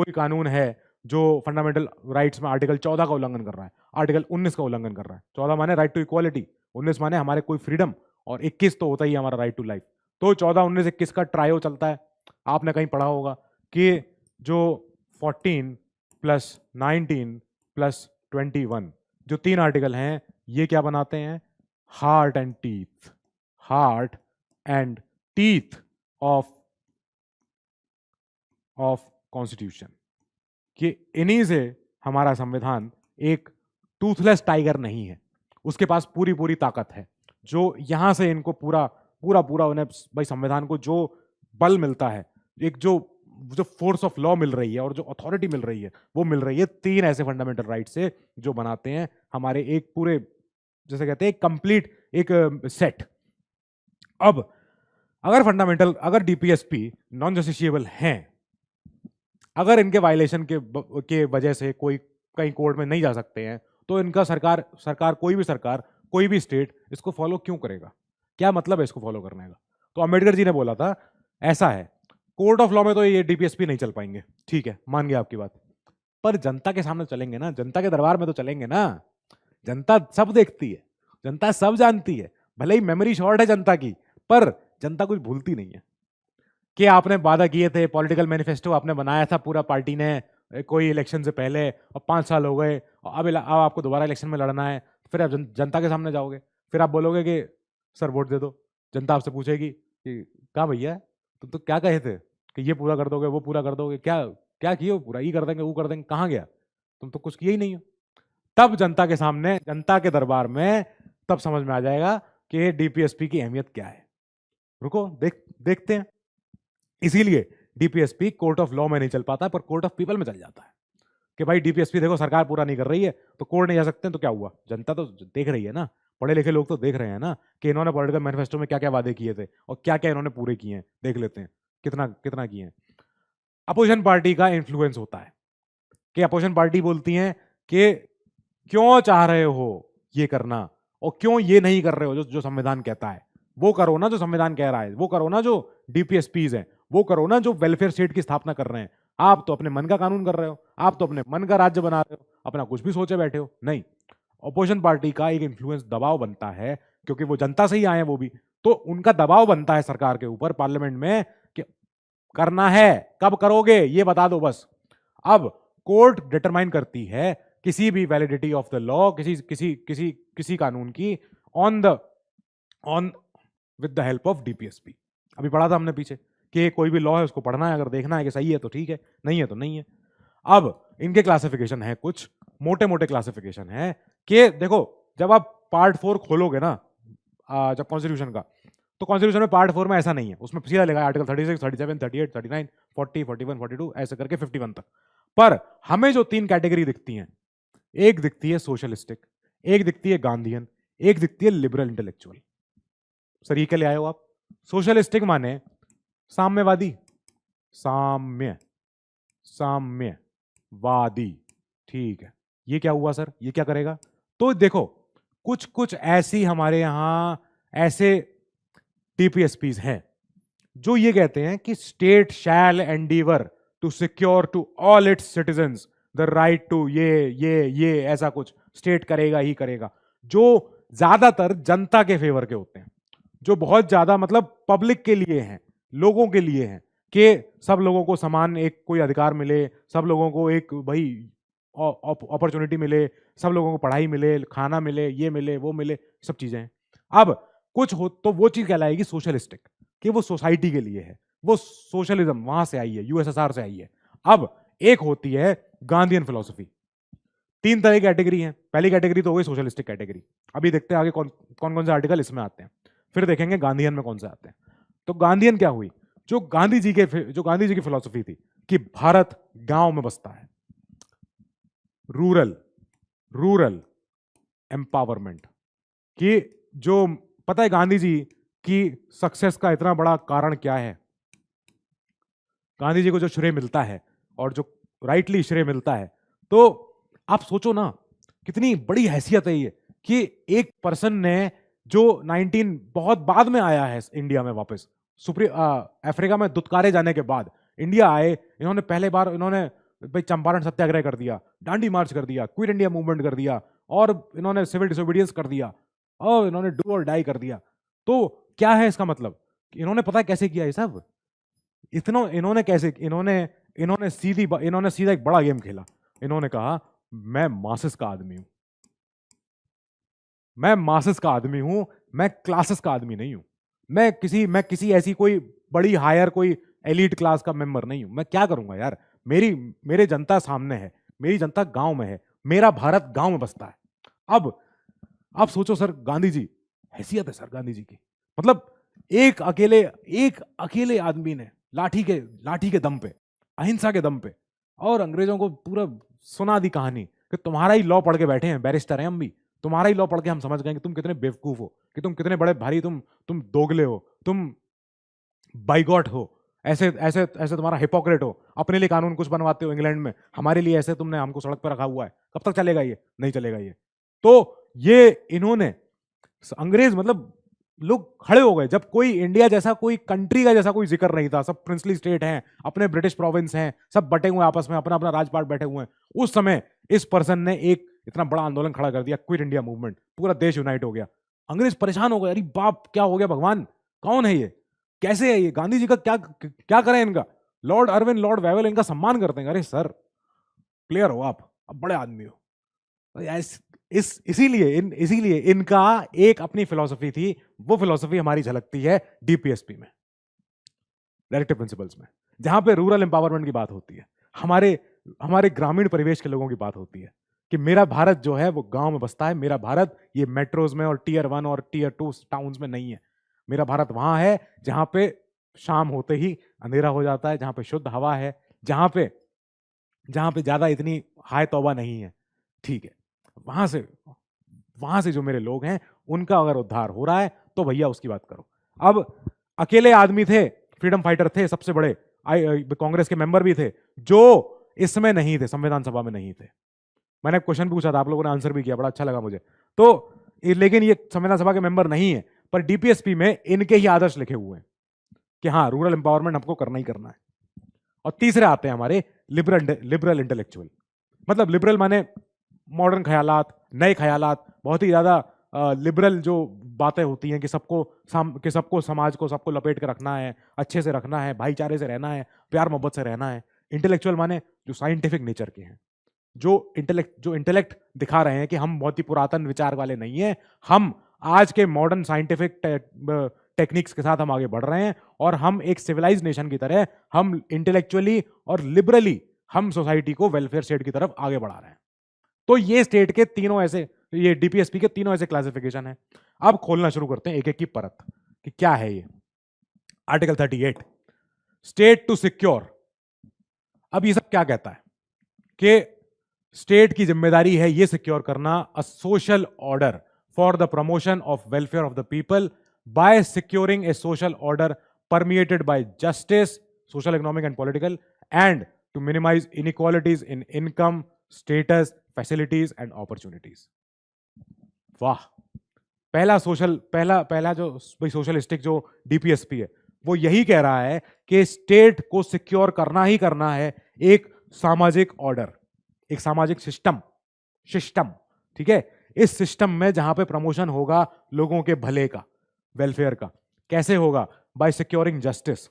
कानून है जो फंडामेंटल राइट्स में आर्टिकल 14 का उल्लंघन कर रहा है, आर्टिकल 19 का उल्लंघन कर रहा है। 14 माने राइट टू इक्वालिटी, 19 माने हमारे कोई फ्रीडम, और 21 तो होता ही हमारा राइट टू लाइफ। तो 14, 19, 21 का ट्रायो चलता है, आपने कहीं पढ़ा होगा कि जो 14 प्लस 19 प्लस 21 जो 3 आर्टिकल हैं ये क्या बनाते हैं? Heart and teeth, heart and teeth of constitution, कि इन्हीं से हमारा संविधान एक टूथलेस टाइगर नहीं है, उसके पास पूरी पूरी ताकत है, जो यहां से इनको पूरा पूरा पूरा उन्हें भाई संविधान को जो बल मिलता है, एक जो जो फोर्स ऑफ लॉ मिल रही है और जो अथॉरिटी मिल रही है वो मिल रही है 3 ऐसे फंडामेंटल राइट से जो बनाते हैं हमारे एक पूरे, जैसे कहते हैं कंप्लीट एक सेट। अब अगर डीपीएसपी नॉन जस्टिशिएबल हैं, अगर इनके वायलेशन के वजह से कोई कहीं कोर्ट में नहीं जा सकते हैं, तो इनका सरकार कोई भी स्टेट इसको फॉलो क्यों करेगा? क्या मतलब है इसको फॉलो करने का? तो अंबेडकर जी ने बोला था ऐसा है, कोर्ट ऑफ लॉ में तो ये डीपीएसपी नहीं चल पाएंगे, ठीक है मान गया आपकी बात, पर जनता के सामने चलेंगे ना, जनता के दरबार में तो चलेंगे ना। जनता सब देखती है, जनता सब जानती है, भले ही मेमोरी शॉर्ट है जनता की, पर जनता कुछ भूलती नहीं है कि आपने वादा किए थे, पॉलिटिकल मैनिफेस्टो आपने बनाया था पूरा पार्टी ने कोई इलेक्शन से पहले, और 5 साल हो गए, अब आपको दोबारा इलेक्शन में लड़ना है, फिर आप जनता के सामने जाओगे, फिर आप बोलोगे कि सर वोट दे दो। जनता आपसे पूछेगी कि कहाँ भैया तुम तो क्या कहे थे कि ये पूरा कर दोगे वो पूरा कर दोगे, क्या क्या किए हो पूरा, ये कर देंगे वो कर देंगे, कहाँ गया, तुम तो कुछ किए ही नहीं हो। तब जनता के सामने, जनता के दरबार में तब समझ में आ जाएगा कि डीपीएसपी की अहमियत क्या है। रुको देखते हैं। इसीलिए डीपीएसपी कोर्ट ऑफ लॉ में नहीं चल पाता पर कोर्ट ऑफ पीपल में चल जाता है कि भाई डीपीएसपी देखो सरकार पूरा नहीं कर रही है तो कोर्ट नहीं जा सकते, तो क्या हुआ, जनता तो देख रही है ना, पढ़े लिखे लोग तो देख रहे हैं ना कि इन्होंने पॉलिटिकल मैनिफेस्टो में क्या क्या वादे किए थे और क्या क्या इन्होंने पूरे किए हैं, देख लेते हैं कितना कितना किए हैं। अपोजिशन पार्टी का इन्फ्लुएंस होता है कि अपोजिशन पार्टी बोलती है कि क्यों चाह रहे हो ये करना और क्यों ये नहीं कर रहे हो जो संविधान कहता है, वो करो ना जो संविधान कह रहा है, वो करो ना जो डीपीएसपीज है, वो करो ना जो वेलफेयर स्टेट की स्थापना कर रहे हैं। आप तो अपने मन का कानून कर रहे हो, आप तो अपने मन का राज्य बना रहे हो, अपना कुछ भी सोचे बैठे हो। नहीं, अपोजिशन पार्टी का एक इन्फ्लुएंस दबाव बनता है क्योंकि वो जनता से ही आए हैं वो भी, तो उनका दबाव बनता है सरकार के ऊपर पार्लियामेंट में कि करना है, कब करोगे ये बता दो बस। अब कोर्ट डिटरमाइन करती है किसी भी वैलिडिटी ऑफ द लॉ, किसी कानून की on with the help of DPSP. अभी पढ़ा था हमने पीछे कि कोई भी लॉ है उसको पढ़ना है, अगर देखना है कि सही है तो ठीक है, नहीं है तो नहीं है। अब इनके क्लासिफिकेशन है, कुछ मोटे मोटे क्लासिफिकेशन है कि देखो जब आप पार्ट 4 खोलोगे ना जब कॉन्स्टिट्यूशन का, तो कॉन्स्टिट्यूशन में पार्ट 4 में ऐसा नहीं है, उसमें सीधा लिखा है आर्टिकल 36, 37, 38, 39, 40, 41, 42 ऐसे करके 51 तक। पर हमें जो 3 कैटेगरी दिखती हैं, एक दिखती है सोशलिस्टिक, एक दिखती है गांधीयन, एक दिखती है लिबरल इंटेलेक्चुअल। सर ये क्या ले आए हो आप? सोशलिस्टिक माने साम्यवादी, साम्यवादी, ठीक है। ये क्या हुआ सर, ये क्या करेगा? तो देखो कुछ कुछ ऐसी हमारे यहां ऐसे टीपीएसपीज हैं जो ये कहते हैं कि state shall endeavour to secure to all its citizens the right to ये ऐसा कुछ स्टेट करेगा ही करेगा, जो ज्यादातर जनता के फेवर के होते हैं, जो बहुत ज्यादा मतलब पब्लिक के लिए हैं, लोगों के लिए हैं कि सब लोगों को समान एक कोई अधिकार मिले, सब लोगों को एक भाई अपॉर्चुनिटी मिले, सब लोगों को पढ़ाई मिले, खाना मिले, ये मिले वो मिले, सब चीजें हैं। अब कुछ हो तो वो चीज कहलाएगी सोशलिस्टिक कि वो सोसाइटी के लिए है, वो सोशलिज्म वहां से आई है, यूएसएसआर से आई है। अब एक होती है गांधीयन फिलॉसफी। 3 तरह की कैटेगरी है, पहली कैटेगरी तो हो गई सोशलिस्टिक कैटेगरी। अभी देखते हैं आगे कौन कौन से आर्टिकल इसमें आते हैं, फिर देखेंगे गांधीयन में कौन से आते हैं। तो गांधीयन क्या हुई, जो गांधी जी की फिलॉसफी थी कि भारत गांव में बसता है, रूरल एम्पावरमेंट, कि जो पता है गांधी जी की सक्सेस का इतना बड़ा कारण क्या है? गांधी जी को जो श्रेय मिलता है और जो राइटली श्रेय मिलता है, तो आप सोचो ना कितनी बड़ी हैसियत है ये कि एक पर्सन ने जो 19 बहुत बाद में आया है इंडिया में वापस, अफ्रीका में दुत्कारे जाने के बाद इंडिया आए, इन्होंने पहले बार इन्होंने भाई चंपारण सत्याग्रह कर दिया, दांडी मार्च कर दिया, क्विट इंडिया मूवमेंट कर दिया, और इन्होंने सिविल डिसोबीडियंस कर दिया, और इन्होंने डू और डाई कर दिया। तो क्या है इसका मतलब? इन्होंने पता है कैसे किया ये सब? इतना इन्होंने इन्होंने सीधा एक बड़ा गेम खेला। इन्होंने कहा मैं मासेस का आदमी हूं, मैं मासेस का आदमी हूं, मैं क्लासेस का आदमी नहीं हूं, मैं किसी ऐसी कोई बड़ी हायर कोई एलीट क्लास का मेंबर नहीं हूं। मैं क्या करूंगा यार, मेरे जनता सामने है, मेरी जनता गांव में है, मेरा भारत गांव में बसता है। अब आप सोचो सर, गांधी जी, हैसियत है सर गांधी जी की, मतलब एक अकेले आदमी ने लाठी के दम पे, अहिंसा के दम पे, और अंग्रेजों को पूरा सुना दी कहानी कि तुम्हारा ही लॉ पढ़ के बैठे हैं, बैरिस्टर हैं हम भी, तुम्हारा ही लॉ पढ़ के हम समझ गए कि तुम कितने बेवकूफ हो, कि तुम कितने बड़े भारी, तुम दोगले हो, तुम बाइगॉट हो, ऐसे ऐसे ऐसे तुम्हारा हिपोक्रेट हो, अपने लिए कानून कुछ बनवाते हो इंग्लैंड में, हमारे लिए ऐसे तुमने हमको सड़क पर रखा हुआ है, कब तक चलेगा ये, नहीं चलेगा ये। तो ये इन्होंने अंग्रेज, मतलब लोग खड़े हो गए जब कोई इंडिया जैसा कोई कंट्री का जैसा कोई जिक्र नहीं था, सब प्रिंसली स्टेट हैं, अपने ब्रिटिश प्रोविंस हैं, सब बटे हुए आपस में, अपना अपना राजपाट बैठे हुए हैं। उस समय इस पर्सन ने एक इतना बड़ा आंदोलन खड़ा कर दिया, क्विट इंडिया मूवमेंट, पूरा देश यूनाइट हो गया। अंग्रेज परेशान हो गए, अरे बाप क्या हो गया, भगवान कौन है ये, कैसे है ये, गांधी जी का क्या क्या करें इनका, लॉर्ड अरविंद लॉर्ड वेवेल इनका सम्मान करते हैं। अरे सर क्लियर हो आप, अब बड़े आदमी हो। इसीलिए इनका एक अपनी फिलॉसफी थी, वो फिलॉसफी हमारी झलकती है डीपीएसपी में, डायरेक्टिव प्रिंसिपल्स में, जहां पे रूरल एम्पावरमेंट की बात होती है, हमारे हमारे ग्रामीण परिवेश के लोगों की बात होती है कि मेरा भारत जो है वो गांव में बसता है, मेरा भारत ये मेट्रोज में और टीयर 1 और टीयर 2 टाउन्स में नहीं है। मेरा भारत वहां है जहां पे शाम होते ही अंधेरा हो जाता है, जहां पे शुद्ध हवा है, जहां पे ज्यादा इतनी हाय तौबा नहीं है। ठीक है, वहां से जो मेरे लोग हैं उनका अगर उद्धार हो रहा है तो भैया उसकी बात करो। अब अकेले आदमी थे, फ्रीडम फाइटर थे, सबसे बड़े कांग्रेस के मेंबर भी थे, जो इसमें नहीं थे, संविधान सभा में नहीं थे। मैंने क्वेश्चन पूछा था, आप लोगों ने आंसर भी किया, बड़ा अच्छा लगा मुझे। तो लेकिन ये संविधान सभा के मेंबर नहीं है, पर डीपीएसपी में इनके ही आदर्श लिखे हुए हैं कि हाँ रूरल एम्पावरमेंट हमको करना ही करना है। और तीसरे आते हैं हमारे लिबरल इंटेलेक्चुअल, मतलब लिबरल माने मॉडर्न ख्यालात, नए ख्यालात, बहुत ही ज्यादा लिबरल जो बातें होती हैं कि सबको समाज को सबको लपेट के रखना है, अच्छे से रखना है, भाईचारे से रहना है, प्यार मोहब्बत से रहना है। इंटेलेक्चुअल माने जो साइंटिफिक नेचर के हैं, जो इंटेलेक्ट दिखा रहे हैं कि हम बहुत ही पुरातन विचार वाले नहीं हैं, हम आज के मॉडर्न साइंटिफिक टेक्निक्स के साथ हम आगे बढ़ रहे हैं, और हम एक सिविलाइज्ड नेशन की तरह हम इंटेलेक्चुअली और लिबरली हम सोसाइटी को वेलफेयर स्टेट की तरफ आगे बढ़ा रहे हैं। तो ये स्टेट के तीनों ऐसे, ये डीपीएसपी के तीनों ऐसे क्लासिफिकेशन है। अब खोलना शुरू करते हैं एक एक की परत कि क्या है ये। Article 38, state to secure. अब ये सब क्या कहता है कि स्टेट की जिम्मेदारी है ये सिक्योर करना a social order for the promotion of welfare of the people by securing a social order permeated by justice, social, economic and political, and to minimise inequalities in income, status, facilities and opportunities. वाह, पहला जो socialistic जो DPSP है वो यही कह रहा है कि स्टेट को सिक्योर करना ही करना है एक सामाजिक ऑर्डर, एक सामाजिक सिस्टम, ठीक है, इस सिस्टम में जहां पे प्रमोशन होगा लोगों के भले का, वेलफेयर का। कैसे होगा? By securing justice.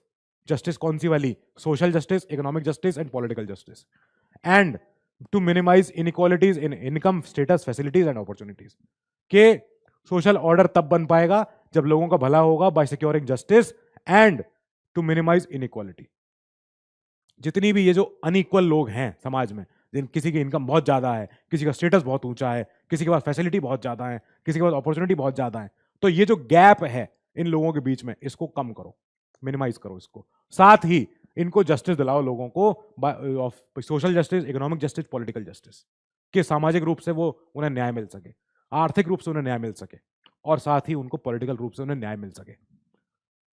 जस्टिस कौन सी वाली? Social justice, economic justice and political justice, and to minimise inequalities in income, status, facilities and opportunities. के सोशल ऑर्डर तब बन पाएगा जब लोगों का भला होगा by securing justice and to minimise inequality. जितनी भी ये जो अनइक्वल लोग हैं समाज में, जिन किसी की इनकम बहुत ज्यादा है, किसी का स्टेटस बहुत ऊंचा है, किसी के पास फैसिलिटी बहुत ज्यादा है, किसी के पास अपॉर्चुनिटी बहुत ज्यादा है, तो ये जो गैप है इन लोगों के बीच में, इसको कम करो, मिनिमाइज करो इसको। साथ ही इनको जस्टिस दिलाओ लोगों को, social justice, economic justice, political justice, कि सामाजिक रूप से वो उन्हें न्याय मिल सके, आर्थिक रूप से उन्हें न्याय मिल सके, और साथ ही उनको पॉलिटिकल रूप से उन्हें न्याय मिल सके।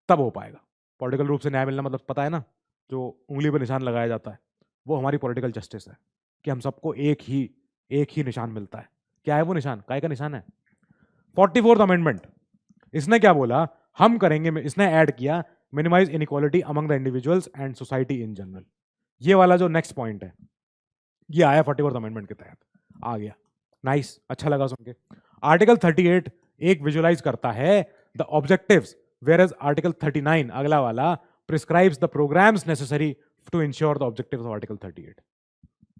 तब हो पाएगा। पॉलिटिकल रूप से न्याय मिलना मतलब पता है ना, जो उंगली पर निशान लगाया जाता है, वो हमारी पॉलिटिकल जस्टिस है, कि हम सबको एक ही निशान मिलता है। क्या है वो निशान? काय का निशान है? 44th अमेंडमेंट, इसने क्या बोला? हम करेंगे, इसने ऐड किया minimise inequality among the individuals and society in general. ये वाला जो नेक्स्ट पॉइंट है, ये आया 44th अमेंडमेंट के तहत, आ गया। नाइस, अच्छा लगा सुन के। आर्टिकल 38 एक विजुअलाइज करता है the objectives, whereas article 39 अगला वाला prescribes the programmes necessary to ensure the objectives of article 38।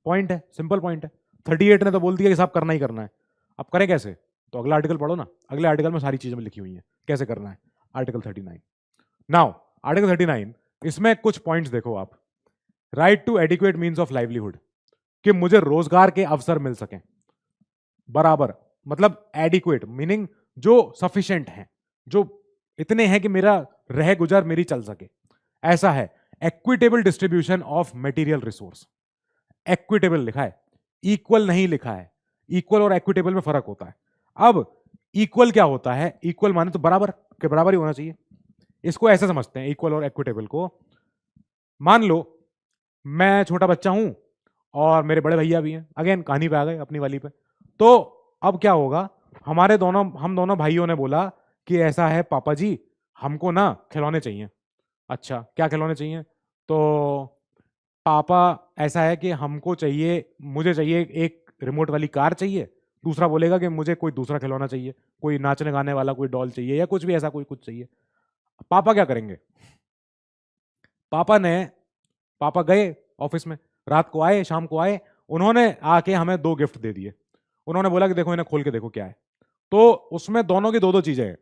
Point है, सिंपल पॉइंट है। 38 ने तो बोल दिया कि साहब करना ही करना है। अब करें कैसे? तो अगला आर्टिकल पढ़ो ना, अगले आर्टिकल में सारी चीजें लिखी हुई हैं कैसे करना है। आर्टिकल 39 नाउ, आर्टिकल 39 इसमें कुछ पॉइंट्स देखो आप। Right to adequate means of livelihood, कि मुझे रोजगार के अवसर मिल सकें बराबर, मतलब एडिक्वेट मीनिंग जो सफिशिएंट हैं, जो इतने हैं कि मेरा रह गुजर मेरी चल सके, ऐसा है। Equitable distribution of material resource, equitable लिखा है, इक्वल नहीं लिखा है। इक्वल और इक्विटेबल में फर्क होता है। अब इक्वल क्या होता है? इक्वल माने तो बराबर के बराबर ही होना चाहिए। इसको ऐसे समझते हैं इक्वल और इक्विटेबल को। मान लो मैं छोटा बच्चा हूं और मेरे बड़े भैया भी हैं, अगेन कहानी पे आ गए अपनी वाली पे। तो अब क्या होगा, हम दोनों भाइयों ने बोला कि ऐसा है पापा जी, हमको ना खिलौने चाहिए। अच्छा, क्या खिलौने चाहिए? तो पापा ऐसा है कि हमको चाहिए, मुझे चाहिए एक रिमोट वाली कार चाहिए। दूसरा बोलेगा कि मुझे कोई दूसरा खिलौना चाहिए, कोई नाचने गाने वाला कोई डॉल चाहिए, या कुछ भी ऐसा कोई कुछ चाहिए। पापा क्या करेंगे? पापा गए ऑफिस में, रात को आए, शाम को आए, उन्होंने आके हमें 2 गिफ्ट दे दिए। उन्होंने बोला कि देखो इन्हें खोल के देखो क्या है। तो उसमें दोनों की 2-2 चीजें हैं।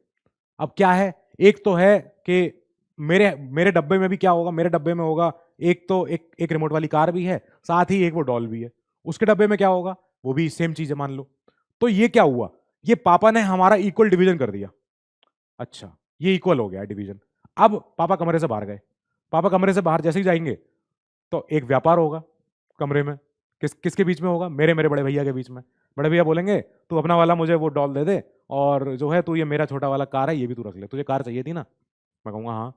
अब क्या है, एक तो है कि मेरे मेरे डब्बे में भी क्या होगा, मेरे डब्बे में होगा एक तो एक रिमोट वाली कार भी है, साथ ही एक वो डॉल भी है। उसके डब्बे में क्या होगा, वो भी सेम चीज है मान लो। तो ये क्या हुआ, ये पापा ने हमारा इक्वल डिवीजन कर दिया। अच्छा, ये इक्वल हो गया डिवीजन। अब पापा कमरे से बाहर गए। पापा कमरे से बाहर जैसे ही जाएंगे तो एक व्यापार होगा कमरे में। किसके बीच में होगा? मेरे मेरे बड़े भैया के बीच में। बड़े भैया बोलेंगे तू अपना वाला मुझे वो डॉल दे दे, और जो है तू ये मेरा छोटा वाला कार है ये भी तू रख ले, तुझे कार चाहिए थी ना। मैं कहूंगा हाँ।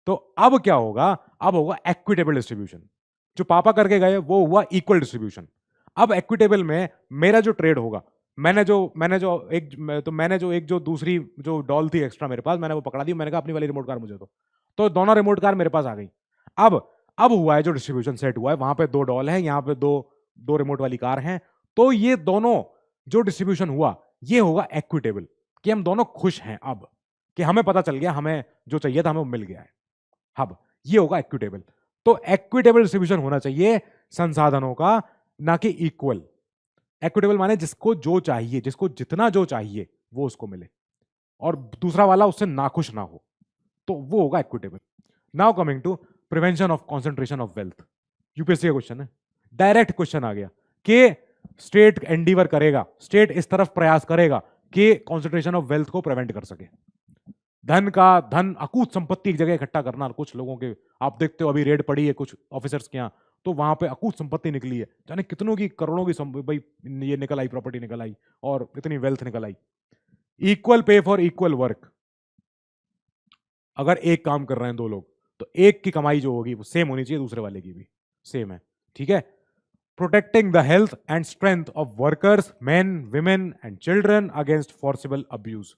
तो अब क्या होगा, अब होगा एक्विटेबल डिस्ट्रीब्यूशन। जो पापा करके गए वो हुआ इक्वल डिस्ट्रीब्यूशन। अब एक्विटेबल में मेरा जो ट्रेड होगा, मैंने जो एक जो दूसरी जो डॉल थी एक्स्ट्रा मेरे पास, मैंने वो पकड़ा दी, मैंने कहा अपनी वाली रिमोट कार मुझे दो। तो दोनों रिमोट कार मेरे पास आ गई। अब अब हुआ है जो डिस्ट्रीब्यूशन सेट हुआ है, वहां पे 2 डॉल है, यहां पे दो रिमोट वाली कार हैं। तो ये दोनों जो डिस्ट्रीब्यूशन हुआ ये होगा इक्विटेबल, कि हम दोनों खुश हैं अब, कि हमें पता चल गया हमें जो चाहिए था हमें वो मिल गया है। अब ये होगा इक्विटेबल। तो इक्विटेबल डिस्ट्रीब्यूशन होना चाहिए संसाधनों का, ना कि इक्वल। इक्विटेबल माने जिसको जो चाहिए, जिसको जितना जो चाहिए वो उसको मिले, और दूसरा वाला उससे नाखुश ना हो, तो वो होगा equitable. Now coming to prevention of concentration of wealth. UPSC का क्वेश्चन है, डायरेक्ट क्वेश्चन आ गया कि स्टेट एंडीवर करेगा, स्टेट इस तरफ प्रयास करेगा कि कॉन्सेंट्रेशन ऑफ वेल्थ को प्रिवेंट कर सके। धन अकूत संपत्ति एक जगह इकट्ठा करना, कुछ लोगों के, आप देखते हो अभी रेड पड़ी है कुछ ऑफिसर्स के यहाँ, तो वहां पे अकूत संपत्ति निकली है, जाने कितनों की, करोड़ों की भाई ये निकल आई, प्रॉपर्टी निकल आई, और इतनी वेल्थ निकल आई। Equal pay for equal work. अगर एक काम कर रहे हैं 2 लोग, तो एक की कमाई जो होगी वो सेम होनी चाहिए, दूसरे वाले की भी सेम है, ठीक है। Protecting the health and strength of workers, main, women and children against forcible abuse,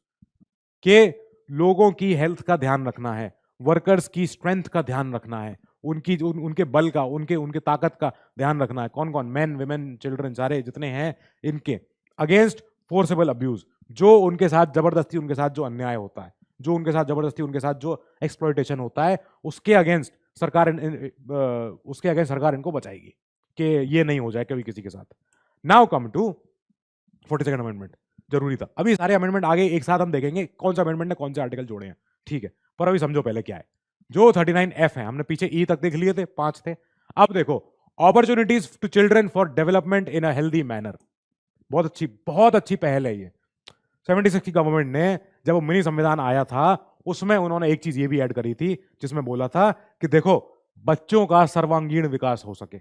के लोगों की हेल्थ का ध्यान रखना है, वर्कर्स की स्ट्रेंथ का ध्यान रखना है, उनके बल का, उनके ताकत का ध्यान रखना है। कौन कौन? मैन, विमेन, चिल्ड्रन, सारे जितने हैं इनके। अगेंस्ट फोर्सेबल अब्यूज, जो उनके साथ जबरदस्ती, उनके साथ जो अन्याय होता है, जो उनके साथ जबरदस्ती, उनके साथ जो एक्सप्लॉयटेशन होता है, उसके अगेंस्ट सरकार इनको बचाएगी कि ये नहीं हो जाए कभी किसी के साथ। Now come to 42nd amendment. जरूरी था, अभी सारे अमेंडमेंट आगे एक साथ हम देखेंगे कौन सा अमेंडमेंट ने कौन से आर्टिकल जोड़े हैं, ठीक है। पर अभी समझो पहले क्या है। जो 39F है, हमने पीछे ई तक देख लिए थे, 5 थे। अब देखो, opportunities to children for development in a healthy manner. बहुत अच्छी पहल है ये। 76 की गवर्नमेंट ने जब वो मिनी संविधान आया था, उसमें उन्होंने एक चीज ये भी ऐड करी थी, जिसमें बोला था कि देखो बच्चों का सर्वांगीण विकास हो सके,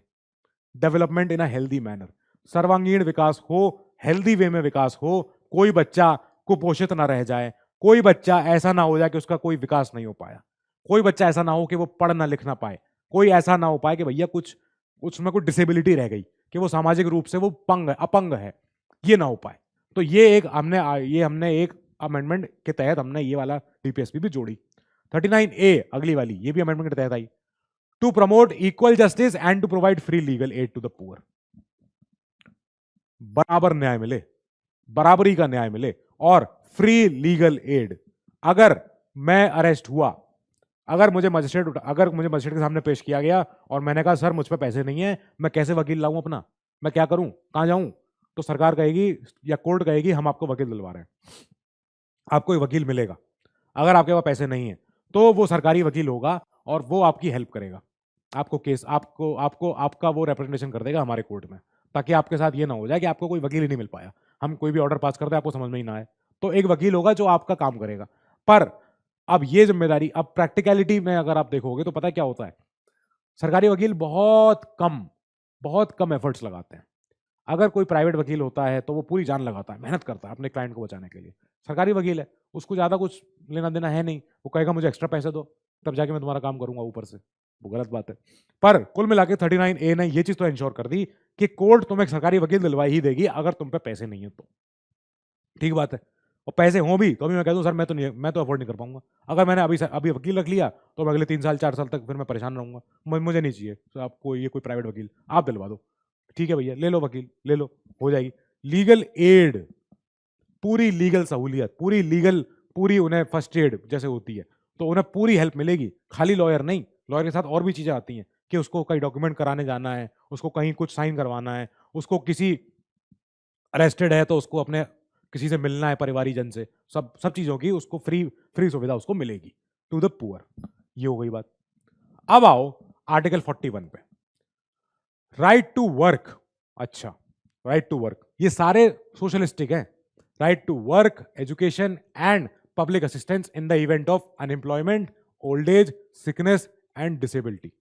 development in a healthy manner, सर्वांगीण विकास हो, हेल्दी वे में विकास हो, कोई बच्चा कुपोषित ना रह जाए, कोई बच्चा ऐसा ना हो जाए कि उसका कोई विकास नहीं हो पाया, कोई बच्चा ऐसा ना हो कि वो पढ़ ना लिख ना पाए, कोई ऐसा ना हो पाए कि भैया कुछ उसमें कुछ डिसेबिलिटी रह गई, कि वो सामाजिक रूप से वो अपंग है, ये ना हो पाए। तो ये हमने एक अमेंडमेंट के तहत हमने ये वाला डीपीएसपी भी जोड़ी। 39A अगली वाली, ये भी अमेंडमेंट के तहत आई। To promote equal justice and to provide free legal aid to the poor. बराबर न्याय मिले, बराबरी का न्याय मिले और फ्री लीगल एड। अगर मैं अरेस्ट हुआ अगर मुझे मजिस्ट्रेट के सामने पेश किया गया और मैंने कहा सर मुझ पे पैसे नहीं है, मैं कैसे वकील लाऊं अपना, मैं क्या करूं, कहां जाऊं, तो सरकार कहेगी या कोर्ट कहेगी हम आपको वकील दिलवा रहे हैं, आपको एक वकील मिलेगा। अगर आपके पास पैसे नहीं है तो वो सरकारी वकील होगा और वो आपकी हेल्प करेगा, आपको केस आपको आपको आपका वो रिप्रेजेंटेशन कर देगा हमारे कोर्ट में, ताकि आपके साथ ये ना हो जाए कि आपको कोई वकील ही नहीं मिल पाया, हम कोई भी ऑर्डर पास करते हैं आपको समझ में ही ना आए। तो एक वकील होगा जो आपका काम करेगा। पर अब ये जिम्मेदारी, अब प्रैक्टिकलिटी में अगर आप देखोगे तो पता है क्या होता है, सरकारी वकील बहुत कम एफर्ट्स लगाते हैं। अगर कोई प्राइवेट वकील होता है तो वो पूरी जान लगाता है, मेहनत करता है अपने क्लाइंट को बचाने के लिए। सरकारी वकील है, उसको ज़्यादा कुछ लेना देना है नहीं, वो कहेगा मुझे एक्स्ट्रा पैसे दो तब जाके मैं तुम्हारा काम करूंगा ऊपर से, वो गलत बात है। पर कुल मिला के 39A ने ये चीज़ तो इंश्योर कर दी कि कोर्ट तुम्हें एक सरकारी वकील दिलवा ही देगी अगर तुम पे पैसे नहीं है तो। ठीक बात है। और पैसे हों भी तो अभी मैं कह दूं सर मैं तो अफोर्ड नहीं कर पाऊंगा, अगर मैंने अभी वकील रख लिया तो मैं अगले 3 साल 4 साल तक फिर मैं परेशान रहूंगा, मुझे नहीं चाहिए। तो आपको ये कोई प्राइवेट वकील आप दिलवा दो, ठीक है भैया ले लो वकील, ले लो, हो जाएगी। लीगल एड, पूरी लीगल सहूलियत, पूरी उन्हें फर्स्ट एड जैसे होती है, तो उन्हें पूरी हेल्प मिलेगी। खाली लॉयर नहीं, लॉयर के साथ और भी चीजें आती हैं कि उसको कहीं डॉक्यूमेंट कराने जाना है, उसको कहीं कुछ साइन करवाना है, उसको किसी अरेस्टेड है तो उसको अपने किसी से मिलना है परिवारीजन से, सब सब चीजों की उसको फ्री सुविधा उसको मिलेगी टू द पुअर। ये हो गई बात। अब आओ आर्टिकल 41 पे, राइट टू वर्क। अच्छा, राइट टू वर्क ये सारे सोशलिस्टिक हैं। Right to work, education and public assistance in the event of unemployment, old age, sickness and disability.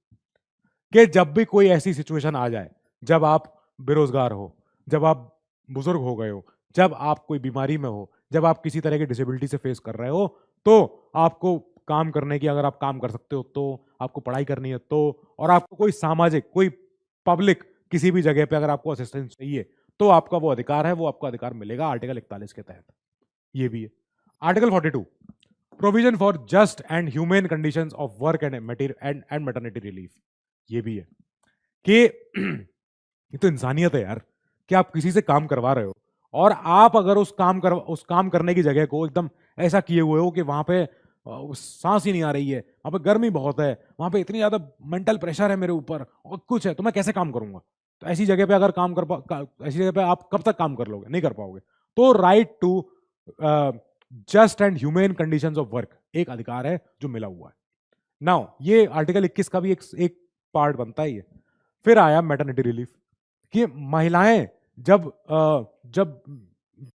कि जब भी कोई ऐसी सिचुएशन आ जाए, जब आप बेरोजगार हो, जब आप बुजुर्ग हो गए हो, जब आप कोई बीमारी में हो, जब आप किसी तरह की डिसेबिलिटी से फेस कर रहे हो, तो आपको काम करने की, अगर आप काम कर सकते हो तो, आपको पढ़ाई करनी है तो, और आपको कोई सामाजिक, कोई पब्लिक किसी भी जगह पे अगर आपको असिस्टेंस चाहिए तो आपका वो अधिकार है, वो आपको अधिकार मिलेगा आर्टिकल 41 के तहत। ये भी है। Article 42, provision for just and humane conditions of work and maternity relief. ये भी है कि ये तो इंसानियत है यार, कि आप किसी से काम करवा रहे हो और आप अगर उस काम करने की जगह को एकदम ऐसा किए हुए हो कि वहां पे सांस ही नहीं आ रही है, वहां पे गर्मी बहुत है, वहां पे इतनी ज्यादा मेंटल प्रेशर है मेरे ऊपर और कुछ है, तो मैं कैसे काम करूंगा। तो ऐसी जगह पे अगर ऐसी जगह पे आप कब तक काम कर लोगे, नहीं कर पाओगे। तो right to just and humane conditions of work एक अधिकार है जो मिला हुआ है। नाउ ये आर्टिकल 21 का भी एक पार्ट बनता है ये। फिर आया मैटरनिटी रिलीफ, कि महिलाएं जब जब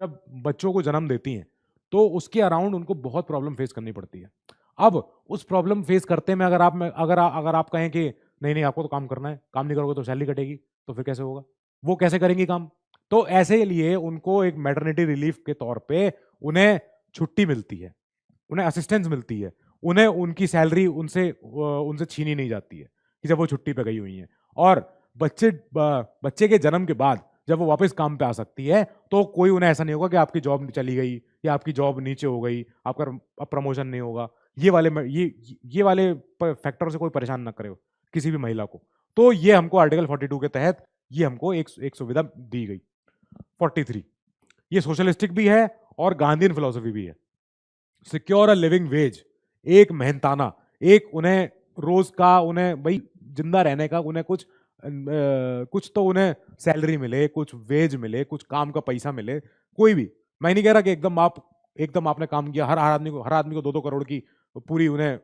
जब बच्चों को जन्म देती हैं तो उसके अराउंड उनको बहुत प्रॉब्लम फेस करनी पड़ती है। अब उस प्रॉब्लम फेस करते में अगर आप कहें कि नहीं नहीं आपको तो काम करना है, काम नहीं करोगे तो सैलरी कटेगी, तो फिर कैसे होगा, वो कैसे करेंगी काम। तो ऐसे लिए उनको एक मैटरनिटी रिलीफ के तौर पे उन्हें छुट्टी मिलती है, उन्हें असिस्टेंस मिलती है, उन्हें उनकी सैलरी उनसे छीनी नहीं जाती है कि जब वो छुट्टी पे गई हुई हैं। और बच्चे के जन्म के बाद जब वो वापस काम पे आ सकती है तो कोई उन्हें ऐसा नहीं होगा कि आपकी जॉब चली गई या आपकी जॉब नीचे हो गई, आपका अब प्रमोशन नहीं होगा, ये वाले फैक्टर से कोई परेशान ना करे किसी भी महिला को। तो ये हमको आर्टिकल 42 के तहत ये हमको एक सुविधा दी गई। 43, ये सोशलिस्टिक भी है और गांधीयन फिलॉसफी भी है। सिक्योर अ लिविंग वेज, एक मेहनताना, एक उन्हें रोज का, उन्हें भाई जिंदा रहने का उन्हें कुछ तो उन्हें सैलरी मिले, कुछ वेज मिले, कुछ काम का पैसा मिले। कोई भी, मैं नहीं कह रहा कि एकदम आपने काम किया, हर आदमी को 2-2 करोड़ की पूरी उन्हें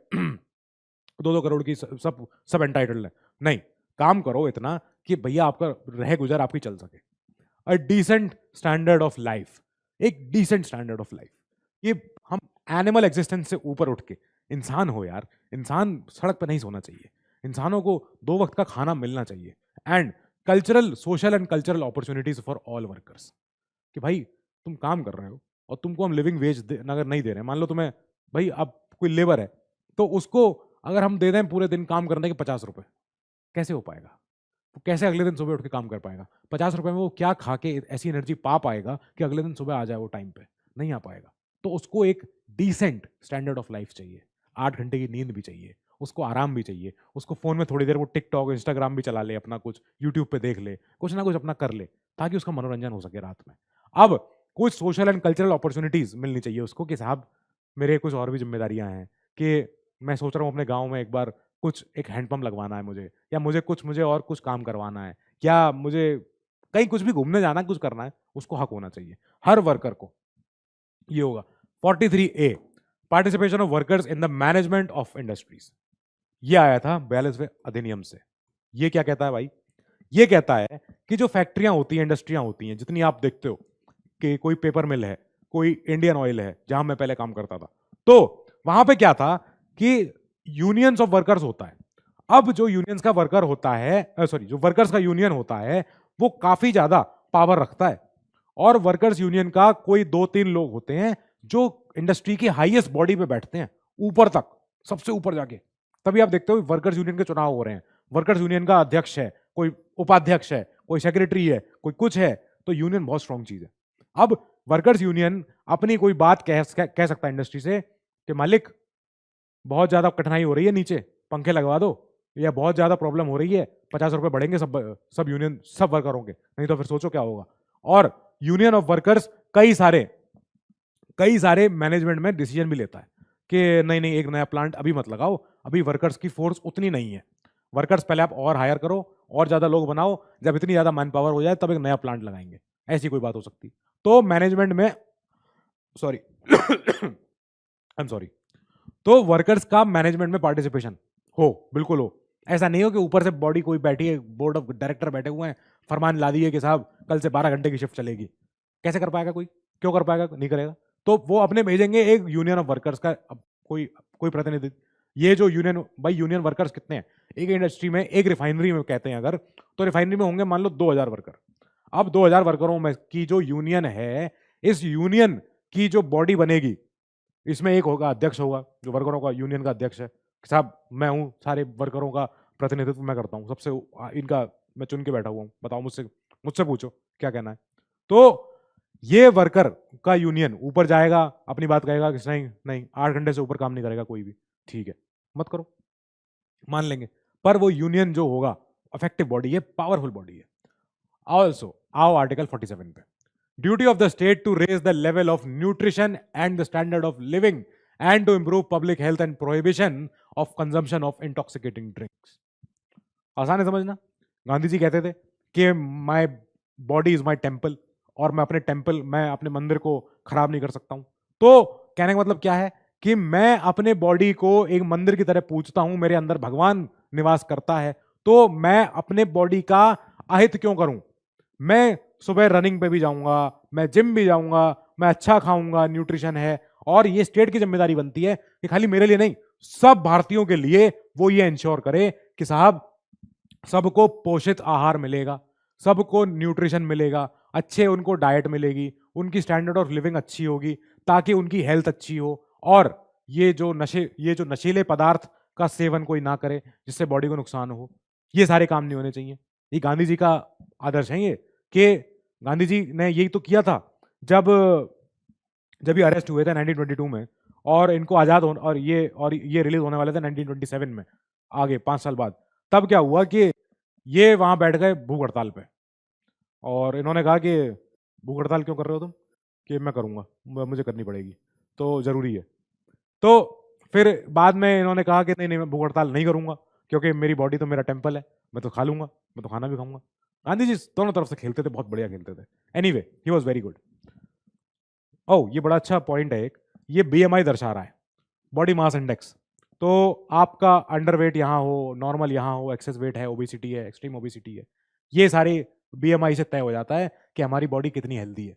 2-2 करोड़ की सब एंटाइटल्ड है, नहीं। काम करो इतना कि भैया आपका रह गुजर आपकी चल सके। A decent standard of life, एक डिसेंट स्टैंडर्ड ऑफ लाइफ। ये हम एनिमल एग्जिस्टेंस से ऊपर उठ के इंसान हो यार, इंसान सड़क पर नहीं सोना चाहिए, इंसानों को 2 वक्त का खाना मिलना चाहिए। And social and cultural opportunities for all workers, कि भाई तुम काम कर रहे हो और तुमको हम लिविंग वेज अगर नहीं दे रहे हैं, मान लो तुम्हें भाई अब कोई लेबर है तो उसको अगर हम दे दें पूरे दिन काम करने के 50 रुपए, कैसे हो पाएगा, वो कैसे अगले दिन सुबह उठ के काम कर पाएगा। 50 रुपए में वो क्या खा के ऐसी एनर्जी पा पाएगा कि अगले दिन सुबह आ जाए वो टाइम पे, नहीं आ पाएगा। तो उसको एक डिसेंट स्टैंडर्ड ऑफ लाइफ चाहिए, 8 घंटे की नींद भी चाहिए, उसको आराम भी चाहिए, उसको फोन में थोड़ी देर वो टिकटॉक इंस्टाग्राम भी चला ले, अपना कुछ यूट्यूब पे देख ले, कुछ ना कुछ अपना कर ले, ताकि उसका मनोरंजन हो सके रात में। अब कुछ सोशल एंड कल्चरल अपॉर्चुनिटीज मिलनी चाहिए उसको कि साहब मेरे कुछ और भी जिम्मेदारियां हैं, कि मैं सोच रहा हूँ अपने गांव में एक बार कुछ एक हैंडपंप लगवाना है मुझे, या मुझे और कुछ काम करवाना है, या मुझे कहीं कुछ भी घूमने जाना है, कुछ करना है, उसको हक होना चाहिए हर वर्कर को। ये होगा 43A, participation of workers in the management of industries. ये आया था 42वें अधिनियम से। ये क्या कहता है भाई? ये कहता है कि जो फैक्ट्रियां होती हैं, इंडस्ट्रियां होती हैं, जितनी आप देखते हो कि कोई पेपर मिल है, कोई इंडियन ऑयल है जहां मैं पहले काम करता था, तो वहां पे क्या था कि यूनियंस ऑफ वर्कर्स होता है। अब जो यूनियंस का वर्कर होता है, सॉरी, जो वर्कर्स का यूनियन होता है, वो काफी ज्यादा पावर रखता है। और वर्कर्स यूनियन का कोई 2-3 लोग होते हैं जो इंडस्ट्री की हाईएस्ट बॉडी पे बैठते हैं, ऊपर तक, सबसे ऊपर जाके। तभी आप देखते हो वर्कर्स यूनियन के चुनाव हो रहे हैं, वर्कर्स यूनियन का अध्यक्ष है, कोई उपाध्यक्ष है, कोई सेक्रेटरी है, कोई कुछ है। तो यूनियन बहुत स्ट्रांग चीज है। अब वर्कर्स यूनियन अपनी कोई बात कह सकता है इंडस्ट्री से कि मालिक बहुत ज्यादा कठिनाई हो रही है, नीचे पंखे लगवा दो, या बहुत ज्यादा प्रॉब्लम हो रही है, 50 रुपए बढ़ेंगे सब यूनियन, सब वर्करों के, नहीं तो फिर सोचो क्या होगा। और यूनियन ऑफ वर्कर्स कई सारे मैनेजमेंट में डिसीजन भी लेता है कि नहीं नहीं, एक नया प्लांट अभी मत लगाओ, अभी वर्कर्स की फोर्स उतनी नहीं है, वर्कर्स पहले आप और हायर करो, और ज्यादा लोग बनाओ, जब इतनी ज्यादा मैन पावर हो जाए तब एक नया प्लांट लगाएंगे। ऐसी कोई बात हो सकती। तो मैनेजमेंट में, सॉरी आई एम सॉरी, तो वर्कर्स का मैनेजमेंट में पार्टिसिपेशन हो, बिल्कुल हो। ऐसा नहीं हो कि ऊपर से बॉडी कोई बैठी है, बोर्ड ऑफ डायरेक्टर बैठे हुए हैं, फरमान ला दिए कि साहब कल से 12 घंटे की शिफ्ट चलेगी। कैसे कर पाएगा कोई? क्यों कर पाएगा? नहीं करेगा। तो वो अपने भेजेंगे एक यूनियन ऑफ वर्कर्स का कोई कोई प्रतिनिधि। ये जो यूनियन, भाई यूनियन वर्कर्स कितने हैं एक इंडस्ट्री में, एक रिफाइनरी में कहते हैं अगर, तो रिफाइनरी में होंगे मान लो 2000 वर्कर। अब 2000 वर्करों में की जो यूनियन है, इस यूनियन की जो बॉडी बनेगी, इसमें एक होगा अध्यक्ष, होगा जो वर्करों का यूनियन का अध्यक्ष है, साहब मैं हूं, सारे वर्करों का प्रतिनिधित्व मैं करता हूं, सबसे इनका मैं चुन के बैठा हुआ हूं, बताओ मुझसे मुझसे पूछो क्या कहना है। तो ये वर्कर का यूनियन ऊपर जाएगा, अपनी बात कहेगा कि नहीं नहीं, 8 घंटे से ऊपर काम नहीं करेगा कोई भी, ठीक है मत करो, मान लेंगे। पर वो यूनियन जो होगा अफेक्टिव बॉडी है, पावरफुल बॉडी है। ऑल्सो आओ आर्टिकल 47 पे, duty of the state to raise the level of nutrition and the standard of living and to improve public health and prohibition of consumption of intoxicating drinks. आसान है समझना। गांधी जी कहते थे कि my body is my temple, और मैं अपने मंदिर को खराब नहीं कर सकता हूं। तो कहने का मतलब क्या है कि मैं अपने बॉडी को एक मंदिर की तरह पूजता हूं, मेरे अंदर भगवान निवास करता है, तो मैं अपने बॉडी का अहित क्यों करूं? मैं सुबह रनिंग पे भी जाऊंगा, मैं जिम भी जाऊंगा, मैं अच्छा खाऊंगा, न्यूट्रिशन है। और ये स्टेट की जिम्मेदारी बनती है कि खाली मेरे लिए नहीं, सब भारतीयों के लिए वो ये इंश्योर करे कि साहब सबको पोषित आहार मिलेगा, सबको न्यूट्रिशन मिलेगा, अच्छे उनको डाइट मिलेगी, उनकी स्टैंडर्ड ऑफ लिविंग अच्छी होगी, ताकि उनकी हेल्थ अच्छी हो। और ये जो नशीले पदार्थ का सेवन कोई ना करे जिससे बॉडी को नुकसान हो, ये सारे काम नहीं होने चाहिए। ये गांधी जी का आदर्श है, ये कि गांधी जी ने यही तो किया था जब जब ये अरेस्ट हुए थे 1922 में, और इनको आजाद होने, और ये रिलीज होने वाले थे 1927 में, आगे 5 साल बाद। तब क्या हुआ कि ये वहां बैठ गए भूख हड़ताल पे, और इन्होंने कहा कि भूख हड़ताल क्यों कर रहे हो तुम? कि मैं करूंगा, मुझे करनी पड़ेगी, तो जरूरी है। तो फिर बाद में इन्होंने कहा कि नहीं नहीं, मैं भूख हड़ताल नहीं करूंगा, क्योंकि मेरी बॉडी तो मेरा टेम्पल है, मैं तो खा लूंगा, मैं तो खाना भी खाऊंगा। गांधी जी दोनों तरफ से खेलते थे, बहुत बढ़िया खेलते थे। Anyway, he was very good. Oh, ये बड़ा अच्छा पॉइंट है एक, ये बीएमआई दर्शा रहा है, बॉडी मास इंडेक्स। तो आपका अंडरवेट यहाँ हो, नॉर्मल यहाँ हो, एक्सेस वेट है, ओबेसिटी है, एक्सट्रीम ओबेसिटी है, ये सारे बीएमआई से तय हो जाता है कि हमारी बॉडी कितनी हेल्दी है,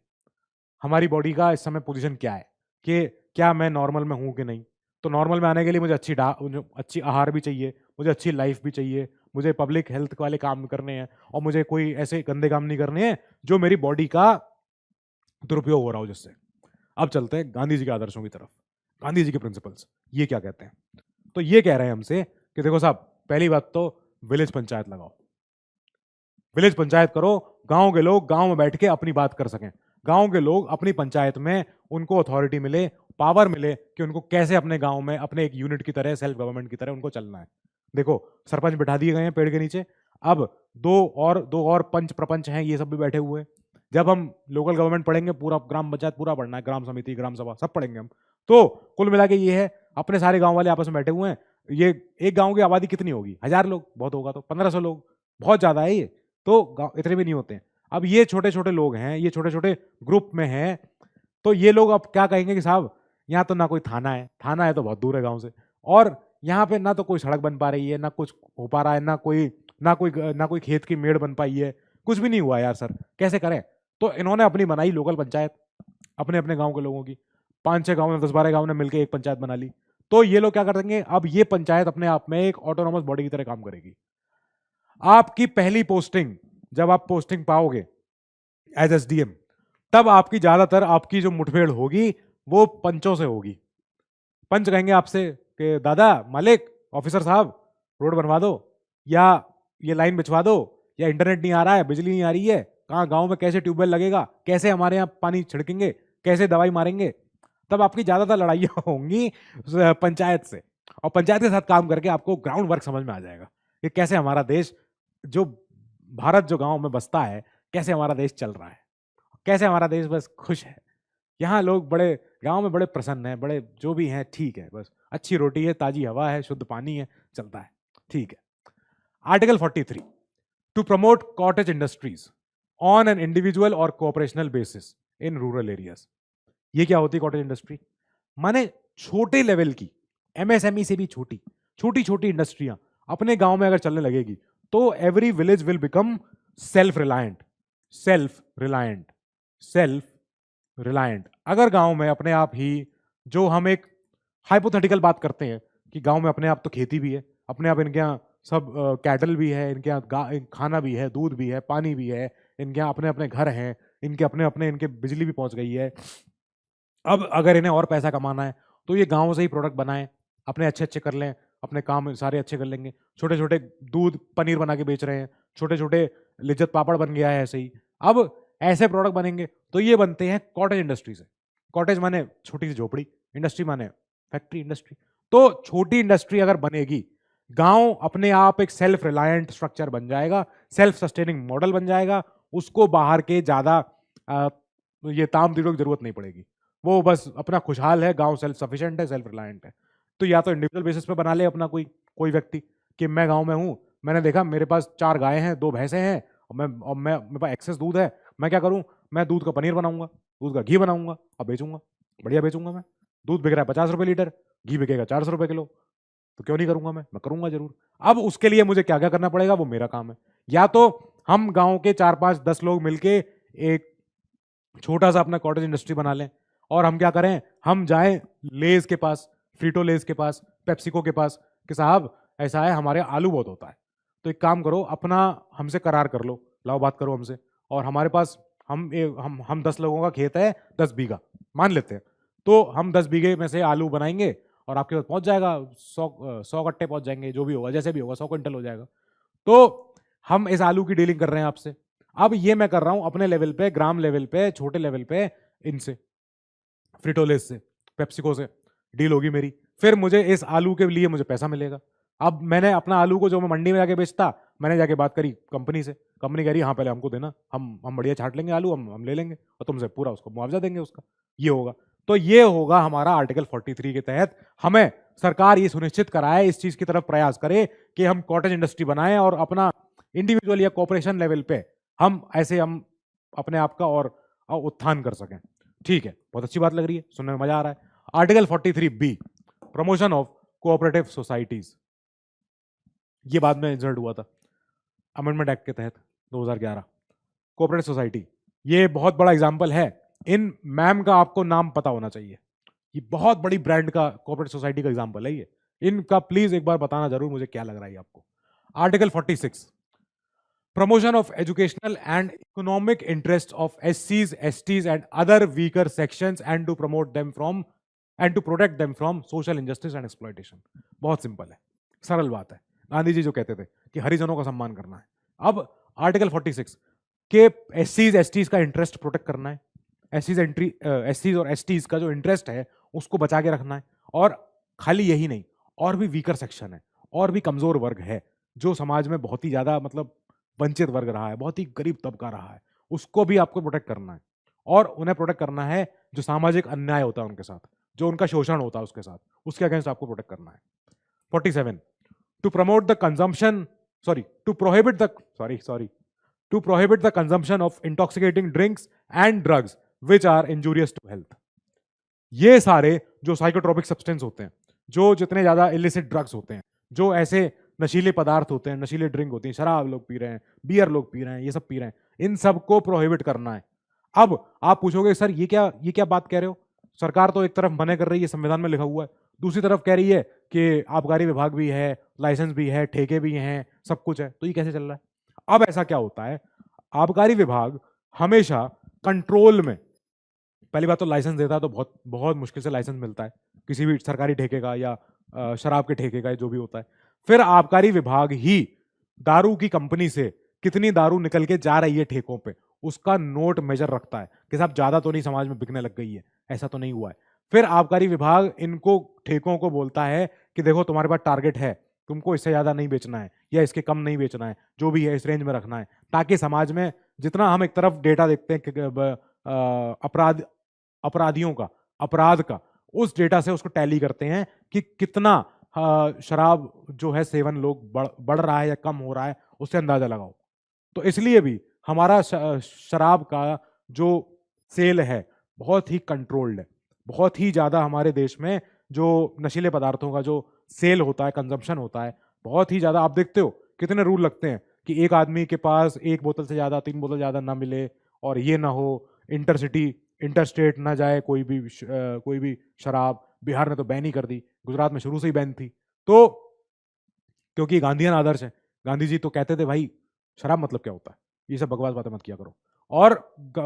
हमारी बॉडी का इस समय पोजीशन क्या है, कि क्या मैं नॉर्मल में हूँ कि नहीं। तो नॉर्मल में आने के लिए मुझे अच्छी आहार भी चाहिए, मुझे अच्छी लाइफ भी चाहिए, मुझे पब्लिक हेल्थ वाले काम करने हैं, और मुझे कोई ऐसे गंदे काम नहीं करने हैं जो मेरी बॉडी का दुरुपयोग हो रहा हो जिससे। अब चलते हैं गांधी जी के आदर्शों की तरफ, गांधी जी के प्रिंसिपल्स ये क्या कहते हैं। तो ये कह रहे हैं हमसे कि देखो साहब, पहली बात तो विलेज पंचायत लगाओ, विलेज पंचायत करो, गांव के लोग गांव में बैठ के अपनी बात कर सकें, गांव के लोग अपनी पंचायत में उनको अथॉरिटी मिले, पावर मिले कि उनको कैसे अपने गांव में अपने एक यूनिट की तरह, सेल्फ गवर्नमेंट की तरह उनको चलना है। देखो सरपंच बिठा दिए गए हैं पेड़ के नीचे, अब दो और पंच प्रपंच हैं, ये सब भी बैठे हुए हैं। जब हम लोकल गवर्नमेंट पढ़ेंगे, पूरा ग्राम पंचायत पूरा पढ़ना है, ग्राम समिति, ग्राम सभा सब पढ़ेंगे हम। तो कुल मिला के ये है, अपने सारे गांव वाले आपस में बैठे हुए हैं। ये एक गांव की आबादी कितनी होगी, 1000 लोग बहुत होगा, तो 1500 लोग बहुत ज्यादा है ये, तो गांव इतने भी नहीं होते हैं। अब ये छोटे छोटे लोग हैं, ये छोटे छोटे ग्रुप में हैं, तो ये लोग अब क्या कहेंगे कि साहब यहाँ तो ना कोई थाना है, थाना है तो बहुत दूर है गांव से, और यहाँ पे ना तो कोई सड़क बन पा रही है, ना कुछ हो पा रहा है, ना कोई खेत की मेड़ बन पाई है, कुछ भी नहीं हुआ यार सर, कैसे करें। तो इन्होंने अपनी बनाई लोकल पंचायत, अपने अपने गांव के लोगों की, 5-6 गांव ने, 10-12 गांव ने मिलकर एक पंचायत बना ली। तो ये लोग क्या कर देंगे, अब ये पंचायत अपने आप में एक ऑटोनॉमस बॉडी की तरह काम करेगी। आपकी पहली पोस्टिंग, जब आप पोस्टिंग पाओगे एज एसडीएम, तब आपकी ज्यादातर आपकी जो मुठभेड़ होगी वो पंचों से होगी। पंच कहेंगे आपसे कि दादा मालिक, ऑफिसर साहब, रोड बनवा दो, या ये लाइन बिछवा दो, या इंटरनेट नहीं आ रहा है, बिजली नहीं आ रही है, कहाँ गांव में कैसे ट्यूबवेल लगेगा, कैसे हमारे यहाँ पानी छिड़केंगे, कैसे दवाई मारेंगे। तब आपकी ज्यादातर लड़ाइयाँ होंगी पंचायत से, और पंचायत के साथ काम करके आपको ग्राउंड वर्क समझ में आ जाएगा कि कैसे हमारा देश, जो भारत जो गांव में बसता है, कैसे हमारा देश चल रहा है, कैसे हमारा देश बस खुश है। यहाँ लोग बड़े, गांव में बड़े प्रसन्न हैं, बड़े जो भी हैं ठीक है, बस अच्छी रोटी है, ताजी हवा है, शुद्ध पानी है, चलता है, ठीक है। Article 43, to promote cottage industries on an individual और cooperational basis in rural areas. ये क्या होती है कॉटेज इंडस्ट्री? माने छोटे लेवल की, एमएसएमई से भी छोटी छोटी छोटी इंडस्ट्रियां अपने गांव में अगर चलने लगेगी तो every village will become self reliant. Self reliant, self reliant. अगर गांव में अपने आप ही, जो हम एक हाइपोथेटिकल बात करते हैं कि गांव में अपने आप तो खेती भी है, अपने आप इनके यहाँ सब कैटल भी है, इनके यहाँ खाना भी है, दूध भी है, पानी भी है, इनके यहाँ अपने अपने घर हैं, इनके अपने अपने, इनके बिजली भी पहुंच गई है। अब अगर इन्हें और पैसा कमाना है तो ये गांव से ही प्रोडक्ट बनाएं, अपने अच्छे अच्छे कर लें, अपने काम सारे अच्छे कर लेंगे। छोटे छोटे दूध पनीर बना के बेच रहे हैं, छोटे छोटे लिज्जत पापड़ बन गया है ऐसे ही। अब ऐसे प्रोडक्ट बनेंगे तो ये बनते हैं कॉटेज इंडस्ट्री से। कॉटेज माने छोटी सी झोपड़ी, इंडस्ट्री माने फैक्ट्री इंडस्ट्री। तो छोटी इंडस्ट्री अगर बनेगी, गांव अपने आप एक सेल्फ रिलायंट स्ट्रक्चर बन जाएगा, सेल्फ सस्टेनिंग मॉडल बन जाएगा। उसको बाहर के ज्यादा ये ताम तिड़ों की जरूरत नहीं पड़ेगी, वो बस अपना खुशहाल है, गांव सेल्फ सफिशिएंट है, सेल्फ रिलायंट है। तो या तो इंडिविजुअल बेसिस पे बना ले अपना कोई कोई व्यक्ति कि मैं गांव में हूं, मैंने देखा मेरे पास 4 गायें हैं, 2 भैंसे हैं, और मैं मेरे पास एक्सेस दूध है, मैं क्या करूं, मैं दूध का पनीर बनाऊंगा, दूध का घी बनाऊंगा और बेचूंगा, बढ़िया बेचूंगा मैं। दूध बिक रहा है 50 रुपए लीटर, घी बिकेगा 400 रुपए किलो, तो क्यों नहीं करूंगा मैं करूंगा जरूर। अब उसके लिए मुझे क्या क्या करना पड़ेगा, वो मेरा काम है। या तो हम गांव के 4-5-10 लोग मिलके एक छोटा सा अपना कॉटेज इंडस्ट्री बना लें, और हम क्या करें, हम जाएं लेज के पास, फ्रीटो लेज के पास, पेप्सिको के पास कि साहब ऐसा है, हमारे आलू बहुत होता है, तो एक काम करो, अपना हमसे करार कर लो, लाओ बात करो हमसे, और हमारे पास हम 10 लोगों का खेत है, 10 बीघा मान लेते हैं, तो हम 10 बीघे में से आलू बनाएंगे और आपके पास पहुंच जाएगा 100 कट्टे पहुंच जाएंगे, जो भी होगा, जैसे भी होगा 100 क्विंटल हो जाएगा। तो हम इस आलू की डीलिंग कर रहे हैं आपसे। अब ये मैं कर रहा हूं अपने लेवल पे, ग्राम लेवल पे, छोटे लेवल पे, इनसे, फ्रिटोलेस से, पेप्सिको से डील होगी मेरी। फिर मुझे इस आलू के लिए मुझे पैसा मिलेगा। अब मैंने अपना आलू को जो मैं मंडी में जाके बेचता, मैंने जाके बात करी कंपनी से, कंपनी कह रही हाँ पहले हमको देना, हम बढ़िया छाट लेंगे आलू, हम ले लेंगे और तुमसे पूरा उसको मुआवजा देंगे उसका। ये होगा। तो ये होगा हमारा आर्टिकल 43 के तहत। हमें सरकार ये सुनिश्चित कराए, इस चीज की तरफ प्रयास करे कि हम कॉटेज इंडस्ट्री बनाएं और अपना इंडिविजुअल या कॉर्पोरेशन लेवल पे हम अपने आप का और उत्थान कर सकें। ठीक है, बहुत अच्छी बात लग रही है, सुनने में मजा आ रहा है। Article 43B, promotion of cooperative societies. ये बाद में इंसर्ट हुआ था अमेंडमेंट एक्ट के तहत 2011। कोऑपरेटिव सोसाइटी ये बहुत बड़ा एग्जांपल है। इन मैम का आपको नाम पता होना चाहिए, ये बहुत बड़ी ब्रांड का कोऑपरेटिव सोसाइटी का एग्जांपल है ये। इनका प्लीज एक बार बताना जरूर मुझे क्या लग रहा है आपको। Article 46, promotion of educational and economic interests of SCs, STs and other weaker sections and to promote them from and to protect them from social injustice and exploitation। बहुत सिंपल है, सरल बात है। गांधी जी जो कहते थे कि हरिजनों का सम्मान करना है। अब आर्टिकल 46 के SCs, STs का इंटरेस्ट प्रोटेक्ट करना है। SCs और STs का जो इंटरेस्ट है उसको बचा के रखना है। और खाली यही नहीं, और भी वीकर सेक्शन है, और भी कमजोर वर्ग है जो समाज में बहुत ही ज्यादा मतलब वंचित वर्ग रहा है, बहुत ही गरीब तबका रहा है, उसको भी आपको प्रोटेक्ट करना है। और उन्हें प्रोटेक्ट करना है जो सामाजिक अन्याय होता है उनके साथ, जो उनका शोषण होता है उसके साथ, उसके अगेंस्ट आपको प्रोटेक्ट करना है। 47, to promote the consumption to prohibit the consumption of intoxicating drinks and drugs which are injurious to health. ये सारे जो साइकोट्रोपिक सब्सटेंस होते हैं, जो जितने ज्यादा इलिसिट ड्रग्स होते हैं, जो ऐसे नशीले पदार्थ होते हैं, नशीले ड्रिंक होती है, शराब लोग पी रहे हैं, बियर लोग पी रहे हैं, ये सब पी रहे हैं, इन सबको प्रोहिबिट करना है। अब आप पूछोगे सर ये क्या बात कह रहे हो? सरकार तो एक तरफ मना कर रही है, संविधान में लिखा हुआ है, दूसरी तरफ कह रही है कि आबकारी विभाग भी है, लाइसेंस भी है, ठेके भी हैं, सब कुछ है, तो ये कैसे चल रहा है? अब ऐसा क्या होता है, आबकारी विभाग हमेशा कंट्रोल में, पहली बात तो लाइसेंस देता है तो बहुत बहुत मुश्किल से लाइसेंस मिलता है किसी भी सरकारी ठेके का या शराब के ठेके का, जो भी होता है। फिर आबकारी विभाग ही दारू की कंपनी से कितनी दारू निकल के जा रही है ठेकों पे, उसका नोट मेजर रखता है कि साहब ज्यादा तो नहीं समाज में बिकने लग गई है, ऐसा तो नहीं हुआ है। फिर आबकारी विभाग इनको ठेकों को बोलता है कि देखो तुम्हारे पास टारगेट है, तुमको इससे ज्यादा नहीं बेचना है या इसके कम नहीं बेचना है, जो भी है इस रेंज में रखना है, ताकि समाज में जितना हम एक तरफ डेटा देखते हैं कि अपराधियों का, अपराध का, उस डेटा से उसको टैली करते हैं कि कितना शराब जो है सेवन लोग बढ़ रहा है या कम हो रहा है, उससे अंदाजा लगाओ। तो इसलिए भी हमारा शराब का जो सेल है बहुत ही कंट्रोल्ड है, बहुत ही ज्यादा हमारे देश में जो नशीले पदार्थों का जो सेल होता है, कंजम्पशन होता है, बहुत ही ज्यादा। आप देखते हो कितने रूल लगते हैं कि एक आदमी के पास एक बोतल से ज्यादा, 3 बोतल ज्यादा ना मिले, और ये ना हो, इंटरसिटी इंटरस्टेट ना जाए कोई भी शराब। बिहार ने तो बैन ही कर दी, गुजरात में शुरू से ही बैन थी। तो क्योंकि गांधीयन आदर्श है, गांधी जी तो कहते थे भाई शराब मतलब क्या होता है, ये सब बकवास बातें मत किया करो। और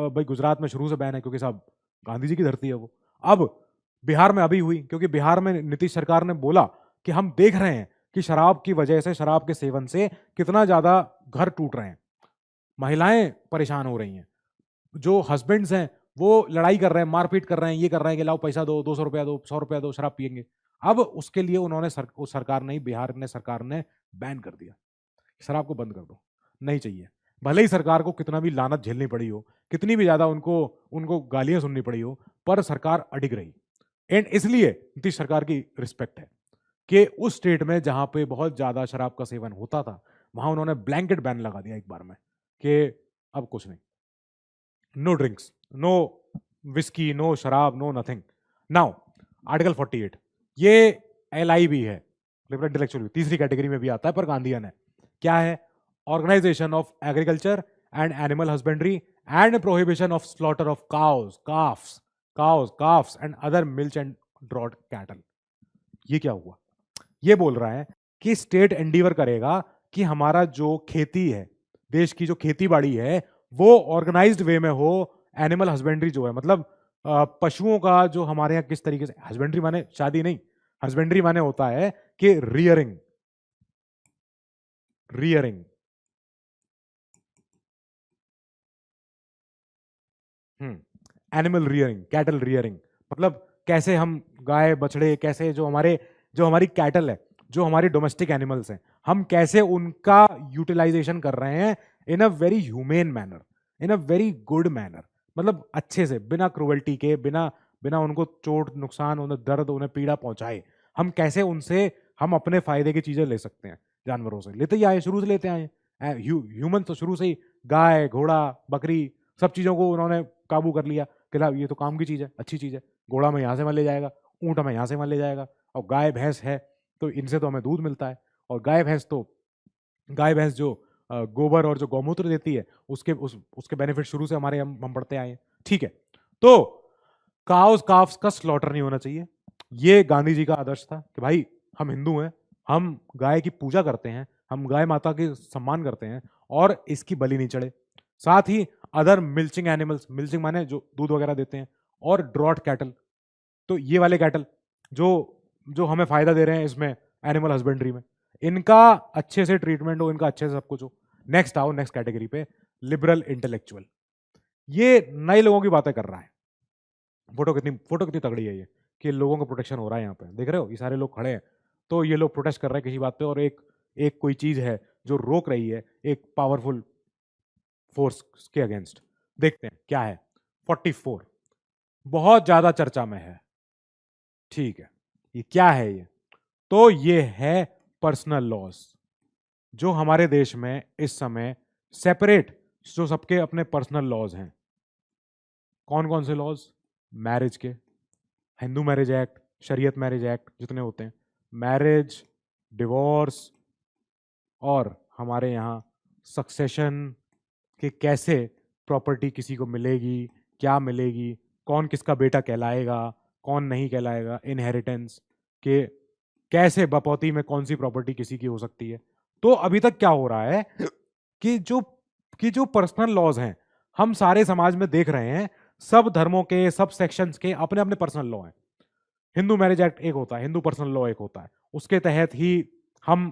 भाई गुजरात में शुरू से बैन है क्योंकि साहब गांधी जी की धरती है वो। अब बिहार में अभी हुई क्योंकि बिहार में नीतीश सरकार ने बोला कि हम देख रहे हैं कि शराब की वजह से, शराब के सेवन से कितना ज्यादा घर टूट रहे हैं, महिलाएं परेशान हो रही हैं, जो हस्बैंड्स हैं वो लड़ाई कर रहे हैं, मारपीट कर रहे हैं, ये कर रहे हैं कि लाओ पैसा दो, 200 रुपया दो, 100 रुपया दो, शराब पियेंगे। अब उसके लिए उन्होंने सरकार ने, बिहार ने सरकार ने बैन कर दिया, शराब को बंद कर दो, नहीं चाहिए। भले ही सरकार को कितना भी लानत झेलनी पड़ी हो, कितनी भी ज्यादा उनको उनको गालियां सुननी पड़ी हो, पर सरकार अडिग रही। एंड इसलिए नीतीश सरकार की रिस्पेक्ट है कि उस स्टेट में जहां पे बहुत ज्यादा शराब का सेवन होता था, वहां उन्होंने ब्लैंकेट बैन लगा दिया एक बार में कि अब कुछ नहीं, no drinks, no whisky, no sharab, no nothing. Now article 48 ये LIB है, लिबरल इंटेलेक्चुअल, तीसरी कैटेगरी में भी आता है, पर गांधीयन है। क्या है? Organisation of agriculture and animal husbandry and prohibition of slaughter of cows and other milch and draught cattle. ये क्या हुआ? ये बोल रहा है कि स्टेट एंडीवर करेगा कि हमारा जो खेती है, देश की जो खेती बाड़ी है, वो ऑर्गेनाइज्ड वे में हो। एनिमल हस्बेंड्री जो है मतलब पशुओं का जो हमारे यहाँ किस तरीके से, हस्बेंड्री माने शादी नहीं, हस्बेंड्री माने होता है कि rearing, rearing animal rearing, cattle rearing, मतलब कैसे हम गाय बछड़े, कैसे जो हमारी कैटल है, जो हमारी डोमेस्टिक एनिमल्स हैं, हम कैसे उनका यूटिलाइजेशन कर रहे हैं in a very humane manner, in a very good manner, मतलब अच्छे से, बिना क्रुएल्टी के, बिना बिना उनको चोट नुकसान, उन्हें दर्द, उन्हें पीड़ा पहुंचाए, हम कैसे उनसे हम अपने फायदे की चीजें ले सकते हैं। जानवरों से लेते ही आए, शुरू से लेते आए, ह्यूमन तो शुरू से ही गाय, घोड़ा, बकरी, सब चीजों को उन्होंने काबू कर लिया कि ला ये तो काम की चीज है, अच्छी चीज है, घोड़ा में यहाँ से मन ले जाएगा, ऊँट हमें यहाँ से मन ले जाएगा, और गाय भैंस है तो इनसे तो हमें दूध मिलता है, और गाय भैंस जो गोबर और जो गौमूत्र देती है, उसके बेनिफिट शुरू से हमारे हम पढ़ते आए हैं। ठीक है, तो काउस काफ्स का स्लॉटर नहीं होना चाहिए, ये गांधी जी का आदर्श था कि भाई हम हिंदू हैं, हम गाय की पूजा करते हैं, हम गाय माता के सम्मान करते हैं, और इसकी बलि नहीं चढ़े। साथ ही अदर मिल्चिंग एनिमल्स, मिल्चिंग माने जो दूध वगैरह देते हैं, और ड्रॉट कैटल, तो ये वाले कैटल जो जो हमें फायदा दे रहे हैं इसमें एनिमल हस्बेंड्री में, इनका अच्छे से ट्रीटमेंट हो, इनका अच्छे से सब कुछ हो। नेक्स्ट आओ, नेक्स्ट कैटेगरी पे, लिबरल इंटेलेक्चुअल। ये नए लोगों की बातें कर रहा है। फोटो कितनी तगड़ी है ये, कि लोगों का प्रोटेक्शन हो रहा है। यहाँ पे देख रहे हो, ये सारे लोग खड़े हैं, तो ये लोग प्रोटेस्ट कर रहे हैं किसी बात पे, और एक एक कोई चीज है जो रोक रही है एक पावरफुल फोर्स के अगेंस्ट। देखते हैं क्या है। 44 बहुत ज्यादा चर्चा में है, ठीक है, ये क्या है ये? तो ये है पर्सनल लॉज, जो हमारे देश में इस समय सेपरेट, जो सबके अपने पर्सनल लॉज हैं। कौन कौन से लॉज? मैरिज के, हिंदू मैरिज एक्ट, शरीयत मैरिज एक्ट जितने होते हैं, मैरिज, डिवोर्स, और हमारे यहाँ सक्सेशन कि कैसे प्रॉपर्टी किसी को मिलेगी, क्या मिलेगी, कौन किसका बेटा कहलाएगा, कौन नहीं कहलाएगा, इनहेरिटेंस के कैसे बपौती में कौन सी प्रॉपर्टी किसी की हो सकती है। तो अभी तक क्या हो रहा है कि जो पर्सनल लॉज हैं, हम सारे समाज में देख रहे हैं, सब धर्मों के, सब सेक्शंस के अपने अपने पर्सनल लॉ हैं। हिंदू मैरिज एक्ट एक होता है, हिंदू पर्सनल लॉ एक होता है, उसके तहत ही हम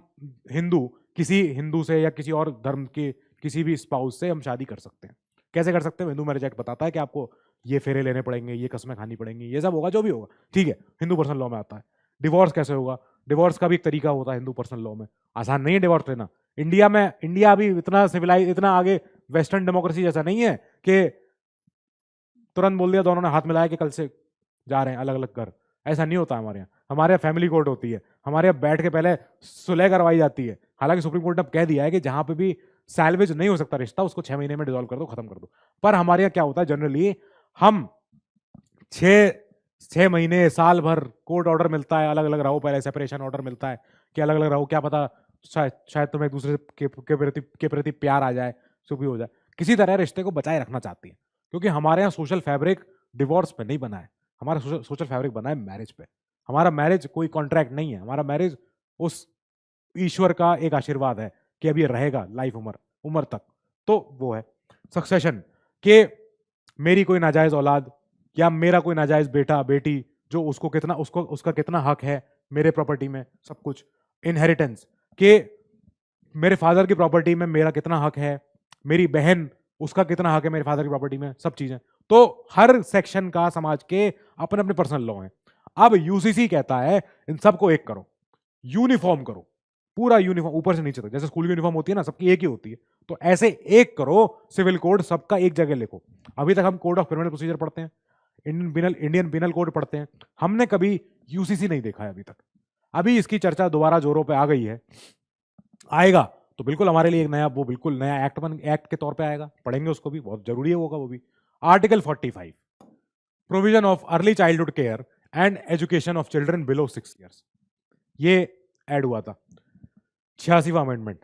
हिंदू किसी हिंदू से या किसी और धर्म के किसी भी स्पाउस से हम शादी कर सकते हैं। कैसे कर सकते हैं? हिंदू मैरिज एक्ट बताता है कि आपको ये फेरे लेने पड़ेंगे, ये कस्में खानी पड़ेंगी, ये सब होगा, जो भी होगा, ठीक है, हिंदू पर्सनल लॉ में आता है। डिवोर्स कैसे होगा? डिवोर्स का भी एक तरीका होता है हिंदू पर्सनल लॉ में। आसान नहीं है डिवोर्स लेना। इंडिया अभी इतना सिविलाइज, इतना आगे वेस्टर्न डेमोक्रेसी जैसा नहीं है कि तुरंत बोल दिया दोनों ने हाथ मिलाया कि कल से जा रहे हैं अलग अलग घर। ऐसा नहीं होता हमारे यहाँ। हमारे यहाँ फैमिली कोर्ट होती है, हमारे यहाँ बैठ के पहले सुलह करवाई जाती है। हालांकि सुप्रीम कोर्ट ने अब कह दिया है कि जहां पे भी सैल्वेज नहीं हो सकता रिश्ता, उसको 6 महीने में डिसॉल्व कर दो, खत्म कर दो। पर हमारे यहाँ क्या होता है, जनरली हम 6 6 महीने, साल भर कोर्ट ऑर्डर मिलता है, अलग अलग रहो, पहले सेपरेशन ऑर्डर मिलता है कि अलग अलग रहो, क्या पता शायद तुम्हें एक दूसरे के प्रति प्यार आ जाए, जो भी हो जाए। किसी तरह रिश्ते को बचाए रखना चाहती है, क्योंकि हमारे यहाँ सोशल फैब्रिक डिवोर्स पे नहीं बना है, हमारा सोशल फैब्रिक बना है मैरिज पे। हमारा मैरिज कोई कॉन्ट्रैक्ट नहीं है, हमारा मैरिज उस ईश्वर का एक आशीर्वाद है कि अब ये रहेगा लाइफ उम्र उम्र तक। तो वो है सक्सेशन के, मेरी कोई नाजायज औलाद या मेरा कोई नाजायज बेटा बेटी, जो उसका कितना हक है मेरे प्रॉपर्टी में, सब कुछ। इनहेरिटेंस के, मेरे फादर की प्रॉपर्टी में मेरा कितना हक है, मेरी बहन उसका कितना हक है मेरे फादर की प्रॉपर्टी में, सब चीजें। तो हर सेक्शन का समाज के अपने अपने पर्सनल लॉ हैं। अब यूसीसी कहता है इन सबको एक करो, यूनिफॉर्म करो, पूरा यूनिफॉर्म ऊपर से नीचे तक, जैसे स्कूल यूनिफॉर्म होती है ना, सबकी एक ही होती है, तो ऐसे एक करो सिविल कोड, सबका एक जगह लिखो। अभी तक हम कोड ऑफ क्रिमिनल प्रोसीजर पढ़ते हैं, इंडियन पिनल कोड पढ़ते हैं, हमने कभी यूसीसी नहीं देखा है अभी तक। अभी इसकी चर्चा दोबारा जोरों पे आ गई है, आएगा तो बिल्कुल हमारे लिए एक नया, वो बिल्कुल नया एक्ट के तौर पे आएगा, पढ़ेंगे उसको भी, बहुत जरूरी होगा वो भी। Article 45, provision of early childhood care and education of children below 6 years, ये ऐड हुआ था। 86वां amendment,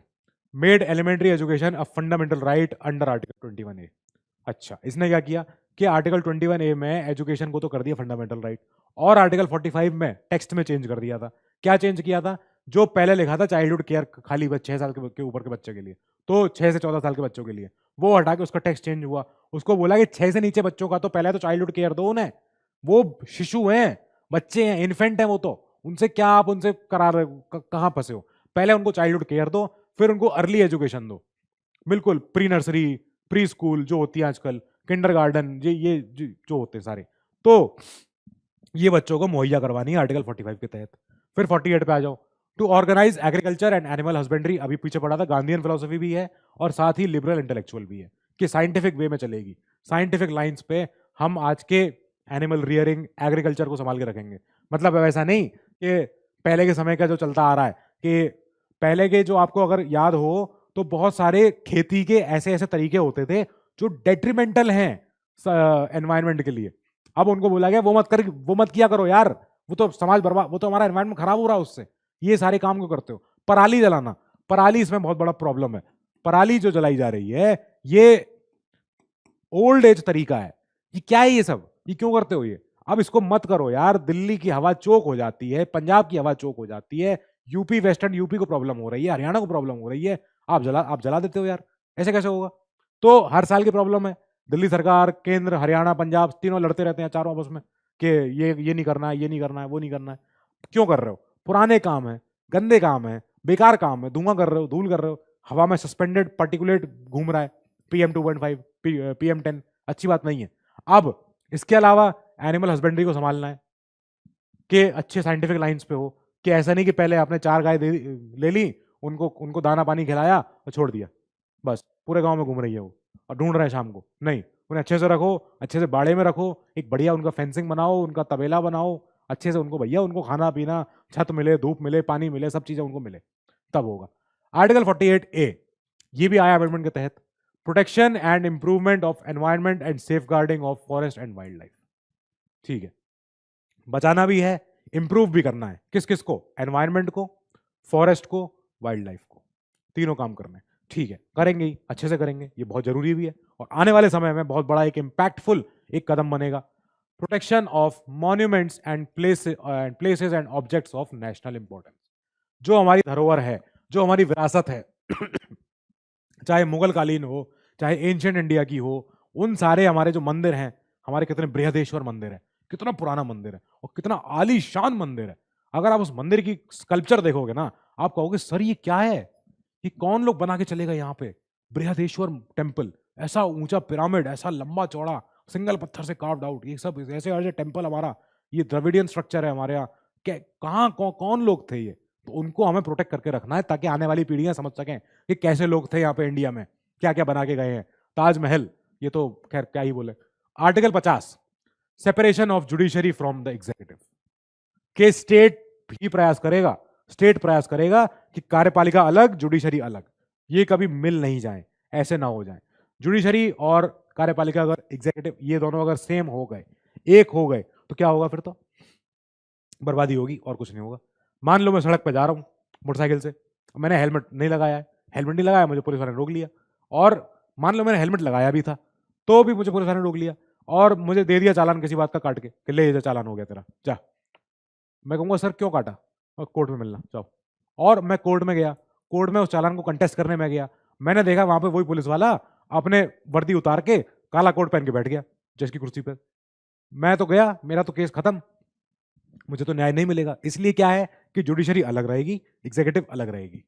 made elementary education a fundamental right under article 21A। अच्छा, इसने क्या किया कि आर्टिकल 21A में एजुकेशन को तो कर दिया फंडामेंटल राइट, और आर्टिकल 45 में टेक्स्ट में चेंज कर दिया था। क्या चेंज किया था? जो पहले लिखा था चाइल्डहुड केयर खाली 6 साल के ऊपर के बच्चे के लिए, तो 6 से 14 साल के बच्चों के लिए, वो हटा के उसका टेक्स्ट चेंज हुआ। उसको बोला कि 6 से नीचे बच्चों का तो पहले तो चाइल्डहुड केयर दो उन्हें, वो शिशु हैं, बच्चे हैं, इन्फेंट हैं, वो तो उनसे क्या आप उनसे करा रहे हो, कहां फंसे हो? पहले उनको चाइल्डहुड केयर दो, फिर उनको अर्ली एजुकेशन दो, बिल्कुल प्री नर्सरी, प्री स्कूल जो होती है आजकल, किंडरगार्टन, ये जो होते हैं सारे, तो ये बच्चों को मुहैया करवानी है आर्टिकल 45 के तहत। फिर 48 पे आ जाओ, to organise agriculture and animal husbandry, अभी पीछे पड़ा था, गांधीयन फिलोसफी भी है और साथ ही लिबरल इंटेलेक्चुअल भी है, कि साइंटिफिक वे में चलेगी, साइंटिफिक लाइंस पे हम आज के एनिमल रियरिंग, एग्रीकल्चर को संभाल के रखेंगे। मतलब ऐसा नहीं कि पहले के समय का जो चलता आ रहा है, कि पहले के, जो आपको अगर याद हो तो बहुत सारे खेती के ऐसे ऐसे तरीके होते थे जो डेट्रीमेंटल हैं एनवायरनमेंट के लिए। अब उनको बोला गया वो मत किया करो यार, वो तो समाज बर्बाद, वो तो हमारा एनवायरनमेंट खराब हो रहा है उससे, ये सारे काम क्यों करते हो? पराली जलाना, पराली इसमें बहुत बड़ा प्रॉब्लम है। पराली जो जलाई जा रही है, ये ओल्ड एज तरीका है। ये क्या है ये सब, ये क्यों करते हो ये? अब इसको मत करो यार, दिल्ली की हवा चोक हो जाती है, पंजाब की हवा चोक हो जाती है, यूपी, वेस्टर्न यूपी को प्रॉब्लम हो रही है, हरियाणा को प्रॉब्लम हो रही है, आप जला देते हो यार, ऐसे कैसे होगा? तो हर साल की प्रॉब्लम है, दिल्ली सरकार, केंद्र, हरियाणा, पंजाब, तीनों लड़ते रहते हैं चारों आपस में कि ये नहीं करना है, ये नहीं करना है, वो नहीं करना है। क्यों कर रहे हो? पुराने काम है, गंदे काम है, बेकार काम है, धुआं कर रहे हो, धूल कर रहे हो, हवा में सस्पेंडेड पार्टिकुलेट घूम रहा है, PM2.5, PM10, अच्छी बात नहीं है। अब इसके अलावा एनिमल हस्बेंड्री को संभालना है कि अच्छे साइंटिफिक लाइंस पे हो, कि ऐसा नहीं कि पहले आपने 4 गाय ले ली, उनको दाना पानी खिलाया और छोड़ दिया, बस पूरे गांव में घूम रही है वो और ढूंढ रहे हैं शाम को। नहीं, उन्हें अच्छे से रखो, अच्छे से बाड़े में रखो, एक बढ़िया उनका फेंसिंग बनाओ, उनका तबेला बनाओ, अच्छे से उनको भैया उनको खाना पीना, छत मिले, धूप मिले, पानी मिले, सब चीजें उनको मिले, तब होगा। आर्टिकल 48A ये भी आया अमेंडमेंट के तहत, protection and improvement of environment and safeguarding of forest and wildlife. ठीक है, बचाना भी है, इंप्रूव भी करना है, किस किस को, एनवायरनमेंट को, फॉरेस्ट को, वाइल्ड लाइफ को, तीनों काम करने हैं। ठीक है, करेंगे ही, अच्छे से करेंगे, ये बहुत जरूरी भी है और आने वाले समय में बहुत बड़ा एक इंपैक्टफुल एक कदम बनेगा। Protection of monuments and places and objects of national importance, जो हमारी धरोहर है, जो हमारी विरासत है चाहे मुगल कालीन हो, चाहे एंशियंट इंडिया की हो, उन सारे हमारे जो मंदिर हैं, हमारे कितने बृहदेश्वर मंदिर है, कितना पुराना मंदिर है और कितना आलीशान मंदिर है। अगर आप उस मंदिर की स्कल्पचर देखोगे ना, आप कहोगे सर ये क्या है, ये कौन लोग बना के चले गए यहाँ पे, बृहदेश्वर टेम्पल, ऐसा ऊंचा पिरामिड, ऐसा लंबा चौड़ा, सिंगल पत्थर से कार्व्ड आउट, ये सब ऐसे ऐसे टेम्पल हमारा, ये द्रविडियन स्ट्रक्चर है हमारे यहाँ, कहाँ कौन लोग थे ये, तो उनको हमें प्रोटेक्ट करके रखना है ताकि आने वाली पीढ़ियां समझ सकें कि कैसे लोग थे यहाँ पे इंडिया में, क्या क्या बना के गए हैं, ताजमहल, ये तो खैर क्या ही बोले। Article 50 separation of judiciary from the executive, के स्टेट प्रयास करेगा कि कार्यपालिका अलग, जुडिशरी अलग, ये कभी मिल नहीं जाए, ऐसे ना हो जाए। जुडिशरी और कार्यपालिका अगर एग्जीक्यूटिव ये दोनों अगर सेम हो गए, एक हो गए, तो क्या होगा, फिर तो बर्बादी होगी और कुछ नहीं होगा। मान लो मैं सड़क पे जा रहा हूँ मोटरसाइकिल से, मैंने हेलमेट नहीं लगाया है, हेलमेट नहीं लगाया, मुझे पुलिस वाले ने रोक लिया, और मान लो मैंने हेलमेट लगाया भी था तो भी मुझे पुलिस वाले ने रोक लिया और मुझे दे दिया चालान किसी बात का काट के कि ले जा चालान हो गया तेरा, जा। मैं कहूँगा सर क्यों काटा, और कोर्ट में मिलना जाओ। और मैं कोर्ट में गया, कोर्ट में उस चालान को कंटेस्ट करने में गया, मैंने देखा वहां पे वही पुलिस वाला अपने वर्दी उतार के काला कोट पहन के बैठ गया जज की कुर्सी पर। मैं तो गया, मेरा तो केस खत्म, मुझे तो न्याय नहीं मिलेगा। इसलिए क्या है कि जुडिशरी अलग रहेगी, एग्जीक्यूटिव अलग रहेगी,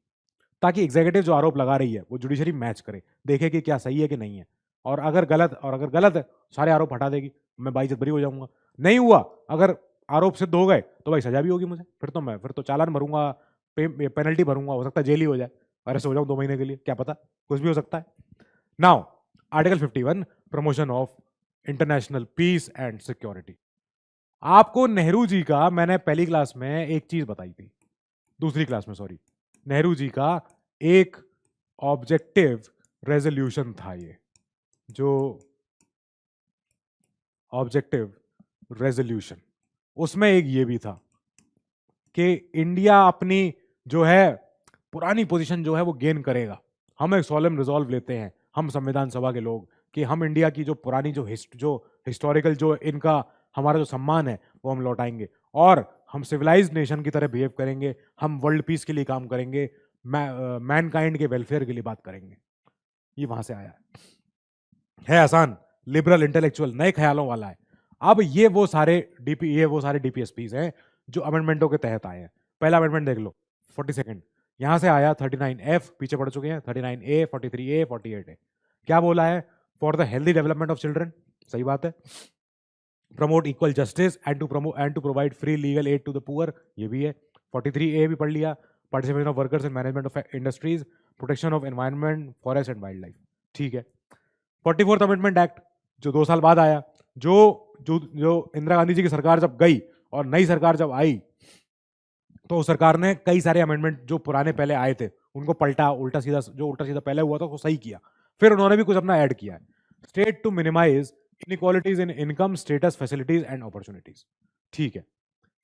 ताकि एग्जीक्यूटिव जो आरोप लगा रही है वो जुडिशरी मैच करे, देखे कि क्या सही है कि नहीं है, और अगर गलत है सारे आरोप हटा देगी, मैं बाइज्जत बरी हो जाऊंगा। नहीं हुआ, अगर आरोप सिद्ध हो गए तो भाई सजा भी होगी मुझे, फिर तो चालान भरूंगा, पेनल्टी भरूंगा, हो सकता है जेल ही हो जाए, अरेस्ट हो जाऊं 2 महीने के लिए, क्या पता, कुछ भी हो सकता है। Now article 51 promotion of international peace and security. आपको नेहरू जी का मैंने पहली क्लास में एक चीज बताई थी, दूसरी क्लास में सॉरी, नेहरू जी का एक ऑब्जेक्टिव रेजोल्यूशन था, ये जो ऑब्जेक्टिव रेजोल्यूशन, उसमें एक ये भी था कि इंडिया अपनी जो है पुरानी पोजीशन जो है वो गेन करेगा। हम एक सोलम रिजॉल्व लेते हैं, हम संविधान सभा के लोग, कि हम इंडिया की जो पुरानी जो हिस्टोरिकल जो इनका हमारा जो सम्मान है वो हम लौटाएंगे, और हम सिविलाइज्ड नेशन की तरह बिहेव करेंगे, हम वर्ल्ड पीस के लिए काम करेंगे, मैनकाइंड के वेलफेयर के लिए बात करेंगे। ये वहां से आया है आसान, लिबरल इंटेलेक्चुअल नए ख्यालों वाला है। अब ये वो सारे डीपीएसपीज हैं जो अमेंडमेंटों के तहत आए हैं। पहला अमेंडमेंट देख लो 42, यहां से आया 39F, पीछे पड़ चुके हैं 39A, 43A, 48A। क्या बोला है, for the healthy development of children, सही बात है, promote equal justice and to provide free legal aid to the poor, ये भी है। 43A भी पढ़ लिया, participation of workers in management of industries, protection of environment, forest and wildlife, ठीक है। 44th अमेंडमेंट एक्ट जो 2 साल बाद आया, जो जो जो इंदिरा गांधी जी की सरकार जब गई और नई सरकार जब आई तो उस सरकार ने कई सारे अमेंडमेंट जो पुराने पहले आए थे उनको पलटा, उल्टा सीधा पहले हुआ था उसको सही किया, फिर उन्होंने भी कुछ अपना ऐड किया है। State to minimise inequalities in income, status, facilities and opportunities, ठीक है।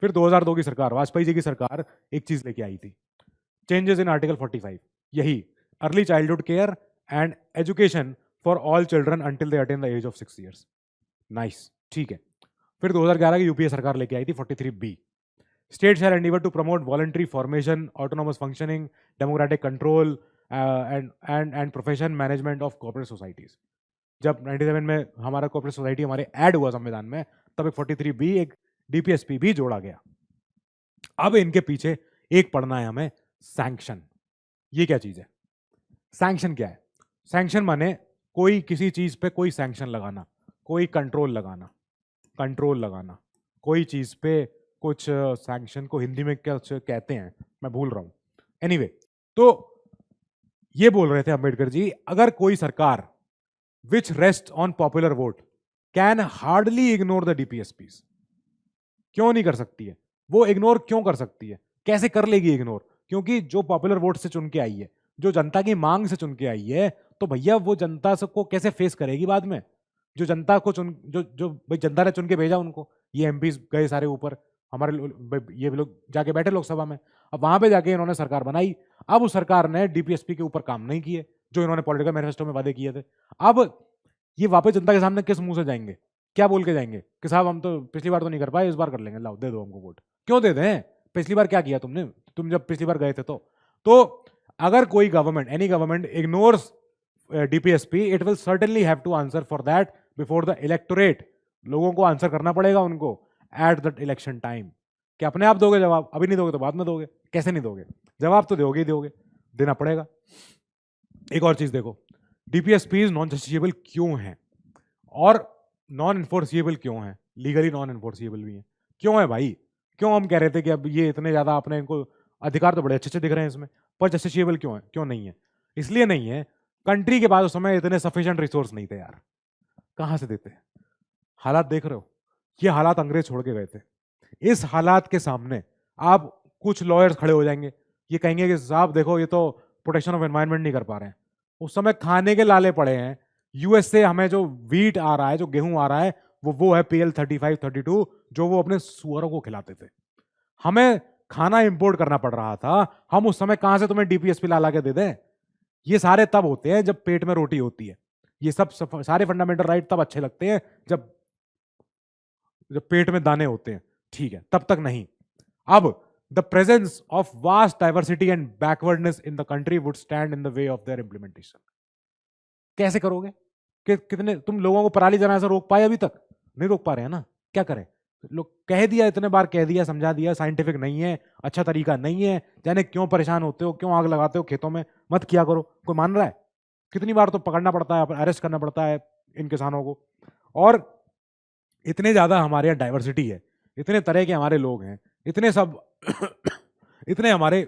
फिर 2002 की सरकार, वाजपेयी जी की सरकार, एक चीज लेके आई थी, चेंजेस इन आर्टिकल 45, यही early childhood care and education for all children until they attain the age of 6 years, nice, ठीक है। फिर 2011 की यूपीए सरकार लेके आई थी 43B, state shall endeavour to promote voluntary formation, autonomous functioning, democratic control and profession management of cooperative societies. जब 97 में हमारा कोऑपरेटिव सोसाइटी हमारे ऐड हुआ संविधान में, तब एक 43B, एक डीपीएसपी भी जोड़ा गया। अब इनके पीछे एक पढ़ना है हमें, सैंक्शन। ये क्या चीज है, सैंक्शन क्या है? सैंक्शन माने कोई किसी चीज पे कोई सैंक्शन लगाना, कोई कंट्रोल लगाना, कोई चीज पे कुछ सैंक्शन को हिंदी में क्या कहते हैं मैं भूल रहा हूं। एनीवे, तो ये बोल रहे थे अंबेडकर जी, अगर कोई सरकार which rest on popular vote can hardly ignore the DPSPs, क्यों नहीं कर सकती है? वो इग्नोर क्यों कर सकती है? कैसे कर लेगी इग्नोर? क्योंकि जो पॉपुलर वोट से चुन के आई है, जो जनता की मांग से चुन के आई है, तो भैया वो जनता सबको कैसे फेस करेगी बाद में? जो जनता को चुन जो जो भाई जनता ने चुन के भेजा उनको, ये एमपीज गए सारे ऊपर, हमारे ये लोग जाके बैठे लोकसभा में, अब वहां पे जाके इन्होंने सरकार बनाई। अब उस सरकार ने डीपीएसपी के ऊपर काम नहीं किए जो इन्होंने पॉलिटिकल मैनिफेस्टो में वादे किए थे। अब ये वापस जनता के सामने किस मुंह से जाएंगे? क्या बोल के जाएंगे कि साहब हम तो पिछली बार तो नहीं कर पाए, इस बार कर लेंगे, लाओ दे दो हमको वोट। क्यों दे दें? पिछली बार क्या किया तुमने? तुम जब पिछली बार गए थे तो अगर कोई government, any government ignores DPSP, it will certainly have to answer for that before the electorate. लोगों को आंसर करना पड़ेगा उनको एट द इलेक्शन टाइम। कि अपने आप दोगे जवाब? अभी नहीं दोगे तो बाद में दोगे। कैसे नहीं दोगे? जवाब तो दोगे ही दोगे, देना पड़ेगा। एक और चीज देखो, डीपीएसपी नॉन जस्टिसेबल क्यों है और नॉन इन्फोर्सिएबल क्यों है, लीगली नॉन इन्फोर्सिएबल भी है। क्यों है भाई? क्यों हम कह रहे थे कि अब ये इतने ज्यादा अपने इनको अधिकार तो बड़े अच्छे अच्छे दिख रहे हैं इसमें, पर जस्टिसेबल क्यों है? क्यों नहीं है? इसलिए नहीं है, कंट्री के पास उस समय इतने सफिशिएंट रिसोर्स नहीं थे यार। कहां से देते? हालात देख रहे हो, ये हालात अंग्रेज छोड़ के गए थे। इस हालात के सामने आप कुछ लॉयर्स खड़े हो जाएंगे, ये कहेंगे कि साहब देखो ये तो प्रोटेक्शन ऑफ एनवायरनमेंट नहीं कर पा रहे हैं। उस समय खाने के लाले पड़े हैं। यूएस से हमें जो वीट आ रहा है, जो गेहूं आ रहा है, वो है PL 35 32, जो वो अपने सुअरों को खिलाते थे। हमें खाना इंपोर्ट करना पड़ रहा था। हम उस समय कहां से तुम्हें डीपीएसपी ला के दे दें? ये सारे तब होते हैं जब पेट में रोटी होती है। ये सब सारे फंडामेंटल राइट तब अच्छे लगते हैं जब जब पेट में दाने होते हैं, ठीक है, तब तक नहीं। अब the presence of vast diversity and backwardness in the country would stand in the way of their implementation. कैसे करोगे? कितने तुम लोगों को पराली जलाने से रोक पाए? अभी तक नहीं रोक पा रहे हैं ना। क्या करें? लोग कह दिया, इतने बार कह दिया, समझा दिया, साइंटिफिक नहीं है, अच्छा तरीका नहीं है, जाने क्यों परेशान होते हो, क्यों आग लगाते हो खेतों में, मत किया करो। कोई मान रहा है? कितनी बार तो पकड़ना पड़ता है, अरेस्ट करना पड़ता है इन किसानों को। और इतने ज्यादा हमारे यहाँ डाइवर्सिटी है, इतने तरह के हमारे लोग हैं, इतने सब इतने हमारे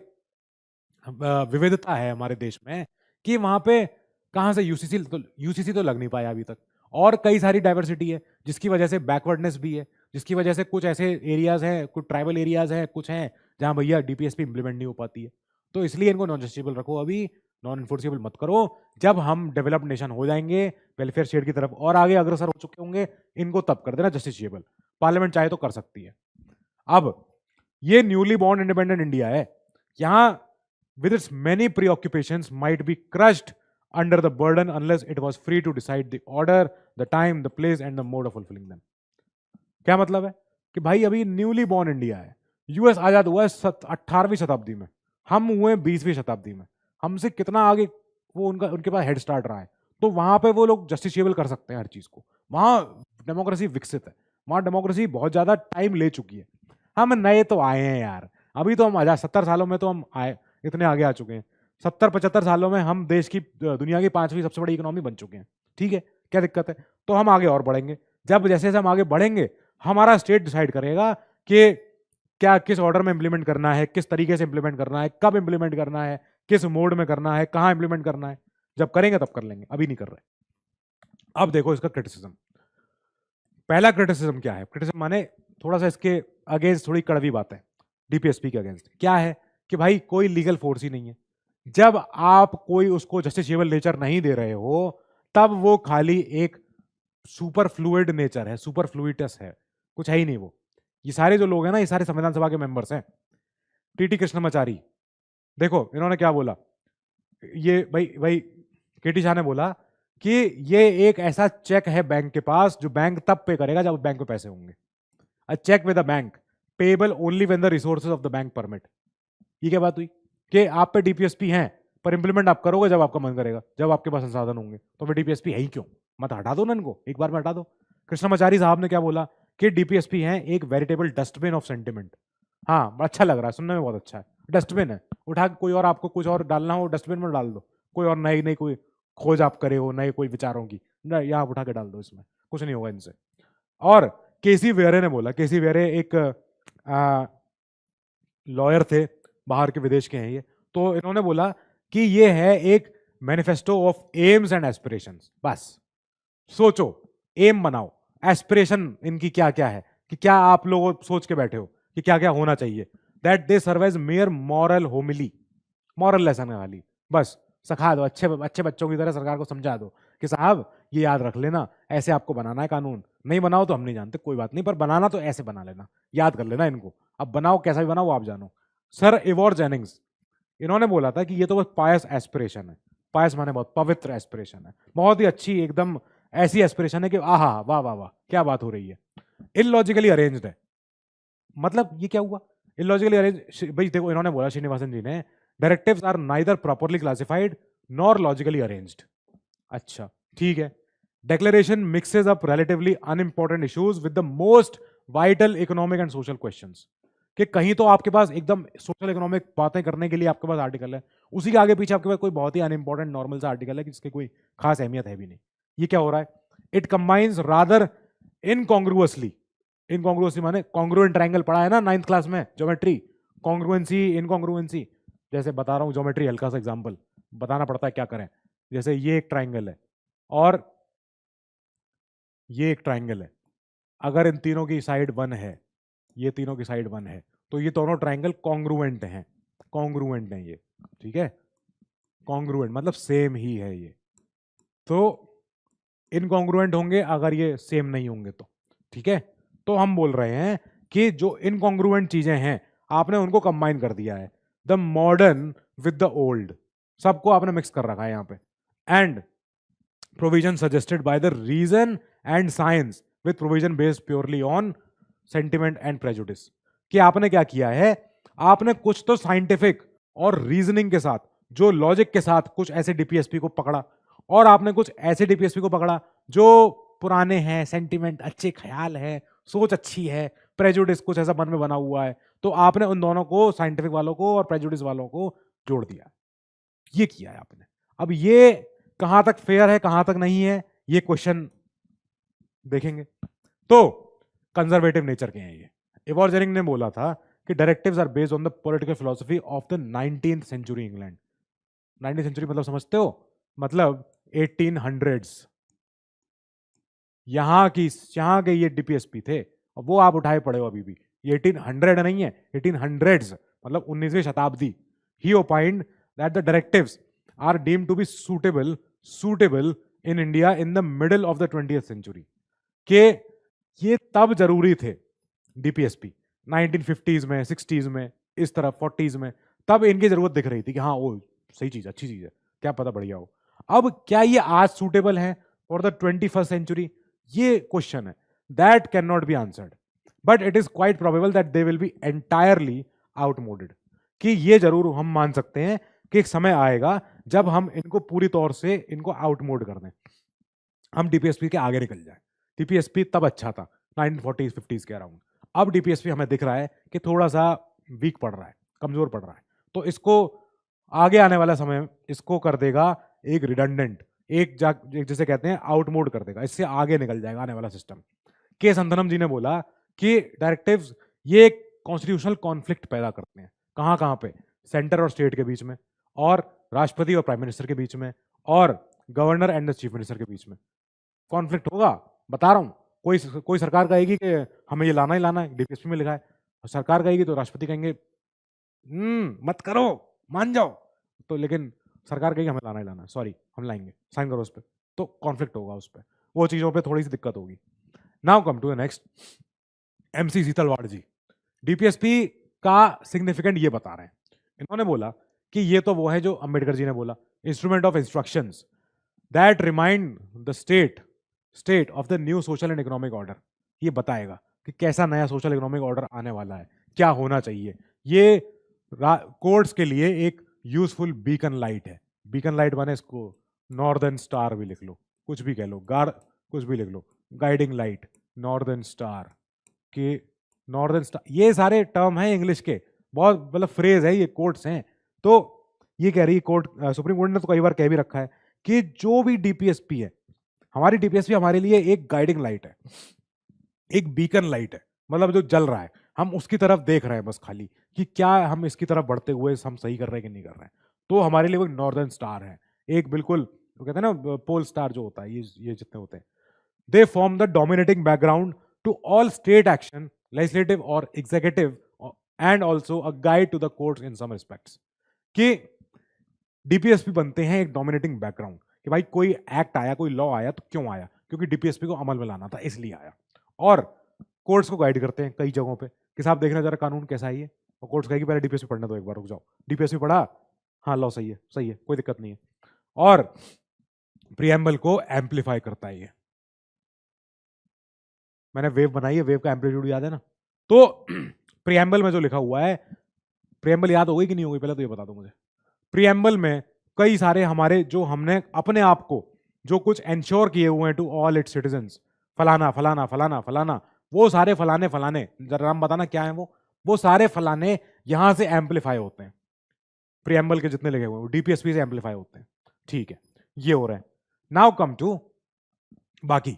विविधता है हमारे देश में कि वहां पे कहां से यूसीसी तो लग नहीं पाया अभी तक। और कई सारी डाइवर्सिटी है जिसकी वजह से बैकवर्डनेस भी है, जिसकी वजह से कुछ ऐसे एरियाज हैं, कुछ ट्राइबल एरियाज हैं, कुछ हैं जहां भैया डीपीएसपी इंप्लीमेंट नहीं हो पाती है। तो इसलिए इनको नॉन जस्टिसेबल रखो, अभी नॉन इन्फोर्सिबल मत करो। जब हम डेवलप्ड नेशन हो जाएंगे, वेलफेयर स्टेट की तरफ और आगे अग्रसर हो चुके होंगे, इनको तब कर देना जस्टिसेबल। पार्लियामेंट चाहे तो कर सकती है। अब ये न्यूली बॉर्न इंडिपेंडेंट इंडिया है, यहां with its many preoccupations might be crushed under the burden unless it was free to decide the order, the time, the place and the mode of fulfilling them। क्या मतलब है? कि भाई अभी newly born India है, US आजाद हुआ है 18वीं शताब्दी में, हम हुए 20वीं शताब्दी में, हमसे कितना आगे वो उनके पास हेड स्टार्ट रहा है। तो वहां पे वो लोग जस्टिसेबल कर सकते हैं हर चीज को। वहां डेमोक्रेसी विकसित है, वहां डेमोक्रेसी बहुत ज्यादा टाइम ले चुकी है। हम नए तो आए हैं यार, अभी तो हम आजाद 70 सालों में तो हम आए, इतने आगे आ चुके हैं। 70-75 सालों में हम देश की, दुनिया की 5वीं सबसे बड़ी इकोनॉमी बन चुके हैं। ठीक है, क्या दिक्कत है? तो हम आगे और बढ़ेंगे। जब जैसे जैसे हम आगे बढ़ेंगे, हमारा स्टेट डिसाइड करेगा कि क्या किस ऑर्डर में इंप्लीमेंट करना है, किस तरीके से इंप्लीमेंट करना है, कब इंप्लीमेंट करना है, किस मोड में करना है, कहां इंप्लीमेंट करना है। जब करेंगे तब कर लेंगे, अभी नहीं कर रहे। अब देखो इसका क्रिटिसिज्म। पहला क्रिटिसिज्म क्या है? क्रिटिसिज्म माने थोड़ा सा इसके अगेंस्ट थोड़ी कड़वी बात है। डीपीएसपी के अगेंस्ट क्या है कि भाई कोई लीगल फोर्स ही नहीं है। जब आप कोई उसको जस्टिसेबल नेचर नहीं दे रहे हो, तब वो खाली एक सुपर फ्लूइड नेचर है, सुपर फ्लूइटस है, कुछ है ही नहीं वो। ये सारे जो लोग हैं ना, ये सारे संविधान सभा के मेंबर्स हैं। टीटी कृष्णमाचारी, देखो इन्होंने क्या बोला, ये भाई केटी शाह ने बोला कि ये एक ऐसा चेक है बैंक के पास जो बैंक तब पे करेगा जब बैंक पे पैसे होंगे। A cheque with a bank payable only when the resources of the bank permit. ये क्या बात हुई कि आप पे डीपीएसपी हैं पर इंप्लीमेंट आप करोगे जब आपका मन करेगा, जब आपके पास संसाधन होंगे। तो फिर डीपीएसपी है ही क्यों? मत हटा दो ना इनको, एक बार में हटा दो। कृष्णमाचारी साहब ने क्या बोला कि डीपीएसपी हैं एक वेरिटेबल डस्टबिन ऑफ सेंटिमेंट। हाँ, अच्छा लग रहा है, सुनने में बहुत अच्छा है। डस्टबिन है, उठा कोई और आपको कुछ और डालना हो डस्टबिन में डाल दो। कोई और नई नई कोई खोज आप करे हो, नए कोई विचारों की, यहाँ उठा के डाल दो, इसमें कुछ नहीं होगा इनसे। और केसी वेरे ने बोला, केसी वेरे एक लॉयर थे, बाहर के विदेश के हैं ये, तो इन्होंने बोला कि ये है एक manifesto of AIIMS and aspirations. बस सोचो, एम बनाओ, एस्पिरेशन इनकी क्या क्या है कि क्या आप लोग सोच के बैठे हो कि क्या क्या होना चाहिए? That they serve as mere moral homily, moral lesson है खाली, बस सिखा दो, अच्छे अच्छे बच्चों की तरह सरकार को समझा दो कि साहब ये याद रख लेना, ऐसे आपको बनाना है कानून, नहीं बनाओ तो हम नहीं जानते, कोई बात नहीं, पर बनाना तो ऐसे बना लेना, याद कर लेना इनको, अब बनाओ कैसा भी बनाओ आप जानो। सर इवॉर जेनिंग्स, इन्होंने बोला था कि ये तो बस पायस एस्पिरेशन है, पायस माने बहुत पवित्र एस्पिरेशन है, बहुत ही अच्छी एकदम ऐसी एस्पिरेशन है कि आहा वाह वाह वाह क्या बात हो रही है, इलॉजिकली अरेंज्ड है। मतलब ये क्या हुआ इलॉजिकली अरेंज? भाई देखो इन्होंने बोला श्रीनिवासन जी ने, directives are neither properly classified nor logically arranged. अच्छा ठीक है, declaration mixes up relatively unimportant issues with the most vital economic and social questions. कि कहीं तो आपके पास एकदम सोशल इकोनॉमिक बातें करने के लिए आपके पास आर्टिकल है, उसी के आगे पीछे आपके पास कोई बहुत ही अनइंपॉर्टेंट नॉर्मल सा आर्टिकल है जिसकी कोई खास अहमियत है भी नहीं। ये क्या हो रहा है? इट कंबाइंस रादर इनकॉन्ग्रुअसली, इनकॉन्ग्रुएंसी माने कॉन्ग्रुएंट ट्रायंगल पढ़ा है ना 9th क्लास में ज्योमेट्री, कॉन्ग्रुएंसी इनकॉन्ग्रुएंसी, जैसे बता रहा हूं ज्योमेट्री हल्का सा एग्जांपल बताना पड़ता है क्या करें। जैसे ये एक ट्रायंगल है और ये एक ट्रायंगल है, अगर इन तीनों की साइड 1 है, ये तीनों की साइड 1 है, तो ये दोनों ट्रायंगल कॉन्ग्रुएंट हैं, कॉन्ग्रुएंट हैं ये, ठीक है, कॉन्ग्रुएंट मतलब सेम ही है ये। तो इनकॉन्ग्रुएंट होंगे अगर ये सेम नहीं होंगे तो, ठीक है। तो हम बोल रहे हैं कि जो इनकॉन्ग्रुएंट चीजें हैं आपने उनको कंबाइन कर दिया है, the modern with the old, सबको आपने मिक्स कर रखा है यहाँ पे। And provision suggested by the reason and science with provision based purely on sentiment and prejudice. कि आपने क्या किया है, आपने कुछ तो साइंटिफिक और रीजनिंग के साथ, जो लॉजिक के साथ कुछ ऐसे डीपीएसपी को पकड़ा, और आपने कुछ ऐसे डीपीएसपी को पकड़ा जो पुराने हैं, सेंटिमेंट अच्छे ख्याल है, सोच अच्छी है, प्रेजुडिस कुछ ऐसा मन में बना हुआ है, तो आपने उन दोनों को, साइंटिफिक वालों को और प्रेजुडिस वालों को जोड़ दिया। ये किया है आपने। अब ये कहां तक फेयर है कहां तक नहीं है ये क्वेश्चन देखेंगे। तो कंजर्वेटिव नेचर के हैं ये। इवॉर जेनिंग ने बोला था कि directives are based on the political philosophy of the 19th century England. 19th century मतलब समझते हो, मतलब 1800s, यहां के ये डीपीएसपी थे और वो आप उठाए पड़े हो अभी भी, ये 1800 नहीं है, 1800s मतलब 19वीं शताब्दी। He opined that the directives are deemed to be suitable in India in the middle of the 20th century. के ये तब जरूरी थे डीपीएसपी 1950s में, 60s में, इस तरफ 40s में, तब इनकी जरूरत दिख रही थी कि हाँ वो सही चीज, अच्छी चीज है, क्या पता बढ़िया हो। अब क्या ये आज सूटेबल है फॉर द 21st सेंचुरी, ये क्वेश्चन है, that can not be answered, but it is quite probable that they will be entirely outmoded. कि ये जरूर हम मान सकते हैं कि एक समय आएगा जब हम इनको पूरी तौर से इनको आउटमोड कर दें, हम डीपीएसपी के आगे निकल जाए। डीपीएसपी तब अच्छा था 1940s 50s के अराउंड, अब डीपीएसपी हमें दिख रहा है कि थोड़ा सा वीक पड़ रहा है, कमजोर पड़ रहा है, तो इसको आगे आने वाला समय इसको कर देगा एक रिडंडेंट, एक जैसे कहते हैं आउटमोड कर देगा, इससे आगे निकल जाएगा आने वाला सिस्टम। के संतनम जी ने बोला कि डायरेक्टिव्स ये एक कॉन्स्टिट्यूशनल कॉन्फ्लिक्ट पैदा करते हैं, कहां कहां पे, सेंटर और स्टेट के बीच में, और राष्ट्रपति और प्राइम मिनिस्टर के बीच में, और governor and the chief minister के बीच में कॉन्फ्लिक्ट होगा। बता रहा हूं, कोई सरकार कहेगी कि हमें ये लाना ही लाना है, डीपीएसपी में लिखा है, और सरकार कहेगी तो राष्ट्रपति कहेंगे मत करो, मान जाओ, तो लेकिन सरकार कहेगी हमें लाना ही लाना है, सॉरी हम लाएंगे, साइन करो उस पर, तो कॉन्फ्लिक्ट होगा उस पर, वो चीजों पे थोड़ी सी दिक्कत होगी। Now come to the next, MC Setalvad ji DPSP का सिग्निफिकेंट ये बता रहे हैं। इन्होंने बोला कि ये तो वो है जो अंबेडकर जी ने बोला, instrument of instructions that remind the state of the new social and economic order. ये बताएगा कि कैसा नया सोशल इकोनॉमिक ऑर्डर आने वाला है, क्या होना चाहिए। ये कोर्ट्स के लिए एक यूजफुल बीकन लाइट है। बीकन लाइट माने इसको नॉर्दर्न स्टार भी लिख लो, कुछ भी कह लो, कुछ भी लिख लो, गाइडिंग लाइट, नॉर्दर्न स्टार के, नॉर्दर्न स्टार, ये सारे टर्म हैं इंग्लिश के, बहुत मतलब फ्रेज है, ये कोर्ट्स हैं। तो ये कह रही कोर्ट, सुप्रीम कोर्ट ने तो कई बार कह भी रखा है कि जो भी डीपीएसपी है, हमारी डीपीएसपी हमारे लिए एक गाइडिंग लाइट है, एक बीकन लाइट है, मतलब जो जल रहा है, हम उसकी तरफ देख रहे हैं बस खाली कि क्या हम इसकी तरफ बढ़ते हुए हम सही कर रहे हैं कि नहीं कर रहे हैं। तो हमारे लिए वो नॉर्दर्न स्टार है, एक बिल्कुल तो कहते हैं ना पोल स्टार जो होता है, ये जितने होते हैं, they form the dominating background to all state action, legislative और executive, and also a guide to the courts in some respects. कि डीपीएसपी बनते हैं एक डोमिनेटिंग बैकग्राउंड, कि भाई कोई एक्ट आया, कोई लॉ आया तो क्यों आया, क्योंकि डीपीएसपी को अमल में लाना था इसलिए आया। और कोर्ट्स को गाइड करते हैं कई जगहों पे कि साहब देखना जरा कानून कैसा है ये, और कोर्ट्स कहेगी पहले डीपीएसपी पढ़ने दो, एक बार रुक जाओ, डीपीएसपी पढ़ा, हाँ लॉ सही है, कोई दिक्कत नहीं है। और प्रीएम्बल को एम्पलीफाई करता है ये। मैंने वेव बनाई है, वेव का एम्पलीट्यूड याद है ना? तो प्रीएम्बल में जो लिखा हुआ है, प्रीएम्बल याद हो गई कि नहीं हो गई, पहले तो ये बता दो मुझे। प्रीएम्बल में कई सारे हमारे जो हमने अपने आप को जो कुछ एंश्योर किए हुए हैं टू ऑल इट्स सिटीजन्स, फलाना फलाना फलाना फलाना, वो सारे फलाने फलाने, जरा नाम बताना क्या है वो सारे फलाने यहां से एम्पलीफाई होते हैं। प्रीएम्बल के जितने लिखे हुए हैं वो डीपीएसपी से एम्पलीफाई होते हैं। ठीक है, ये हो रहा है। नाउ कम टू बाकी।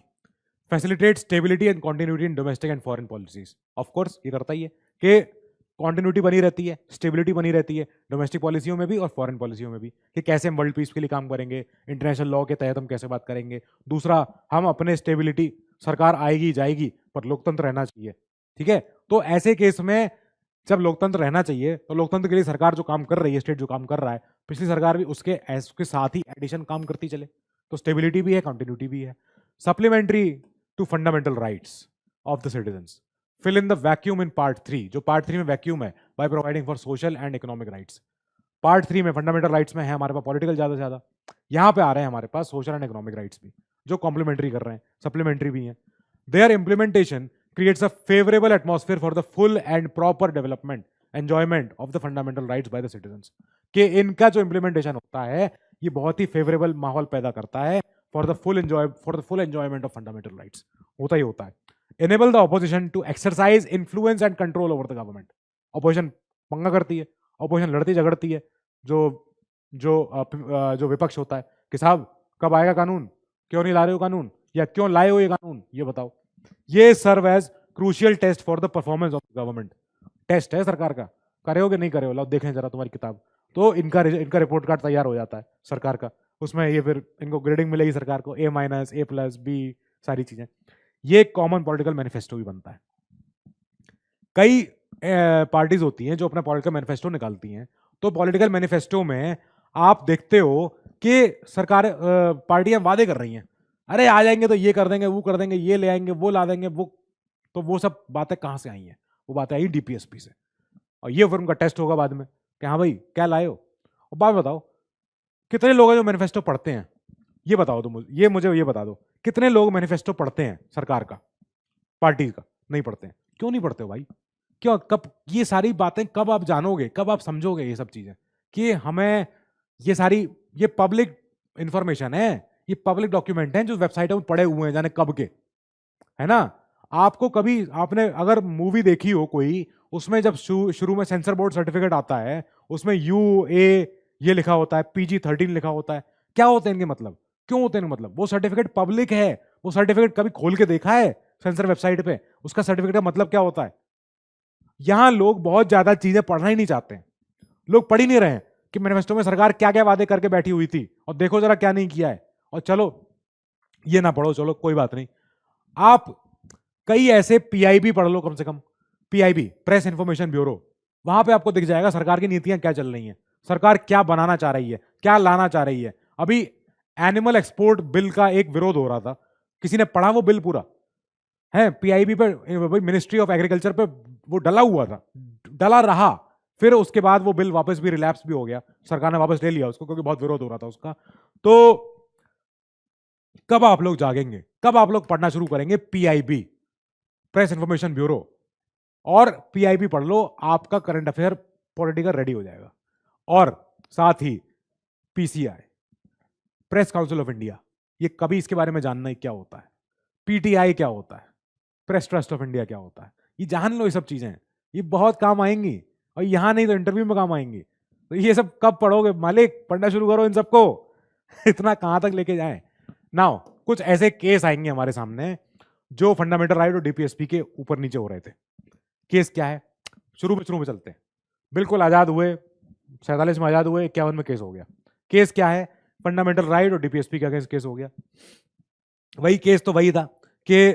Facilitate stability and continuity in domestic and foreign policies. Of course ये करता ही है कि कॉन्टिन्यूटी बनी रहती है, स्टेबिलिटी बनी रहती है डोमेस्टिक पॉलिसियों में भी और फॉरेन पॉलिसियों में भी, कि कैसे हम वर्ल्ड पीस के लिए काम करेंगे, इंटरनेशनल लॉ के तहत हम कैसे बात करेंगे। दूसरा, हम अपने स्टेबिलिटी, सरकार आएगी जाएगी पर लोकतंत्र रहना चाहिए। ठीक है, तो ऐसे केस में जब लोकतंत्र रहना चाहिए तो लोकतंत्र के लिए सरकार जो काम कर रही है, स्टेट जो काम कर रहा है, पिछली सरकार भी उसके साथ ही एडिशन काम करती चले, तो स्टेबिलिटी भी है, कंटिन्यूटी भी है। Supplementary to fundamental rights of the citizens, fill in the vacuum in part 3, जो पार्ट 3 में वैक्यूम है, by providing for social and economic rights. Part 3 में फंडामेंटल राइट्स में है हमारे पास पॉलिटिकल ज्यादा से ज्यादा, यहां पे आ रहे हैं हमारे पास सोशल एंड इकोनॉमिक राइट्स भी, जो कॉम्प्लीमेंट्री कर रहे हैं, सप्लीमेंट्री भी हैं। Their implementation creates a favorable atmosphere for the full and proper development enjoyment of the fundamental rights by the citizens। कि इनका जो इंप्लीमेंटेशन होता है ये बहुत ही फेवरेबल माहौल पैदा करता है for the full enjoyment of fundamental rights, होता ही होता है। enable the opposition to exercise influence and control over the government। Opposition पंगा करती है, अपोजिशन लड़ती झगड़ती है, जो जो जो विपक्ष होता है कि साहब कब आएगा कानून, क्यों नहीं ला रहे हो कानून, या क्यों लाए हो ये कानून, ये बताओ। ये serve as crucial test for the performance of government. Test है सरकार का, करे हो कि नहीं करे हो, लाओ देखें जरा तुम्हारी किताब। तो इनका रिपोर्ट कार्ड तैयार हो जाता है सरकार का, उसमें ये फिर इनको ग्रेडिंग मिलेगी सरकार को, A-, A+, B, सारी चीजें। ये कॉमन पॉलिटिकल मैनिफेस्टो भी बनता है। कई पार्टीज होती हैं जो अपना पॉलिटिकल मैनिफेस्टो निकालती हैं, तो पॉलिटिकल मैनिफेस्टो में आप देखते हो कि सरकार पार्टियां वादे कर रही हैं, अरे आ जाएंगे तो ये कर देंगे, वो कर देंगे, ये ले आएंगे, वो ला देंगे, तो वो सब बातें कहां से आई हैं? वो बातें आई डीपीएसपी से, और ये फिर उनका टेस्ट होगा बाद में कि हाँ भाई क्या लाए हो। और बात बताओ, कितने लोग हैं जो मैनिफेस्टो पढ़ते हैं? ये बताओ तो मुझे ये बता दो, कितने लोग मैनिफेस्टो पढ़ते हैं सरकार का, पार्टी का? नहीं पढ़ते हैं। क्यों नहीं पढ़ते हो भाई? क्यों? कब ये सारी बातें कब आप जानोगे, कब आप समझोगे ये सब चीजें कि हमें ये सारी, ये पब्लिक इंफॉर्मेशन है, ये पब्लिक डॉक्यूमेंट हैं जो वेबसाइटों में पड़े हुए हैं जाने कब के, है ना? आपको कभी, आपने अगर मूवी देखी हो कोई, उसमें जब शुरू में सेंसर बोर्ड सर्टिफिकेट आता है, उसमें UA ये लिखा होता है, PG-13 लिखा होता है, क्या होते हैं इनके मतलब? क्यों होते हैं इनके मतलब? वो सर्टिफिकेट पब्लिक है, वो सर्टिफिकेट कभी खोल के देखा है सेंसर वेबसाइट पे? उसका सर्टिफिकेट का मतलब क्या होता है? यहां लोग बहुत ज्यादा चीजें पढ़ना ही नहीं चाहते हैं, लोग पढ़ ही नहीं रहे हैं कि मैनिफेस्टो में सरकार क्या क्या वादे करके बैठी हुई थी और देखो जरा क्या नहीं किया है, और चलो ये ना पढ़ो, चलो कोई बात नहीं। आप कई ऐसे PIB पढ़ लो, कम से कम PIB, प्रेस इंफॉर्मेशन ब्यूरो, वहां पे आपको दिख जाएगा सरकार की नीतियां क्या चल रही हैं, सरकार क्या बनाना चाह रही है, क्या लाना चाह रही है। अभी एनिमल एक्सपोर्ट बिल का एक विरोध हो रहा था, किसी ने पढ़ा वो बिल पूरा? है PIB पे, मिनिस्ट्री ऑफ एग्रीकल्चर पे वो डला हुआ था, डला रहा, फिर उसके बाद वो बिल वापस भी रिलैप्स भी हो गया, सरकार ने वापस ले लिया उसको क्योंकि बहुत विरोध हो रहा था उसका। तो कब आप लोग जागेंगे, कब आप लोग पढ़ना शुरू करेंगे PIB, प्रेस इंफॉर्मेशन ब्यूरो? और PIB पढ़ लो, आपका करंट अफेयर पॉलिटिकल रेडी हो जाएगा। और साथ ही PCI, press council of India, ये कभी इसके बारे में जानना ही क्या होता है, PTI क्या होता है, प्रेस ट्रस्ट ऑफ इंडिया क्या होता है, ये जान लो। ये सब चीजें ये बहुत काम आएंगी, और यहां नहीं तो इंटरव्यू में काम आएंगी। तो ये सब कब पढ़ोगे मालिक? पढ़ना शुरू करो इन सबको। इतना कहां तक लेके जाए? नाउ कुछ ऐसे केस आएंगे हमारे सामने जो फंडामेंटल राइट और डीपीएसपी के ऊपर नीचे हो रहे थे। केस क्या है? शुरू में चलते हैं, बिल्कुल आजाद हुए, 47 में आजाद हुए, 51 में केस हो गया। केस क्या है? फंडामेंटल राइट और डीपीएसपी का केस हो गया। वही केस तो वही था कि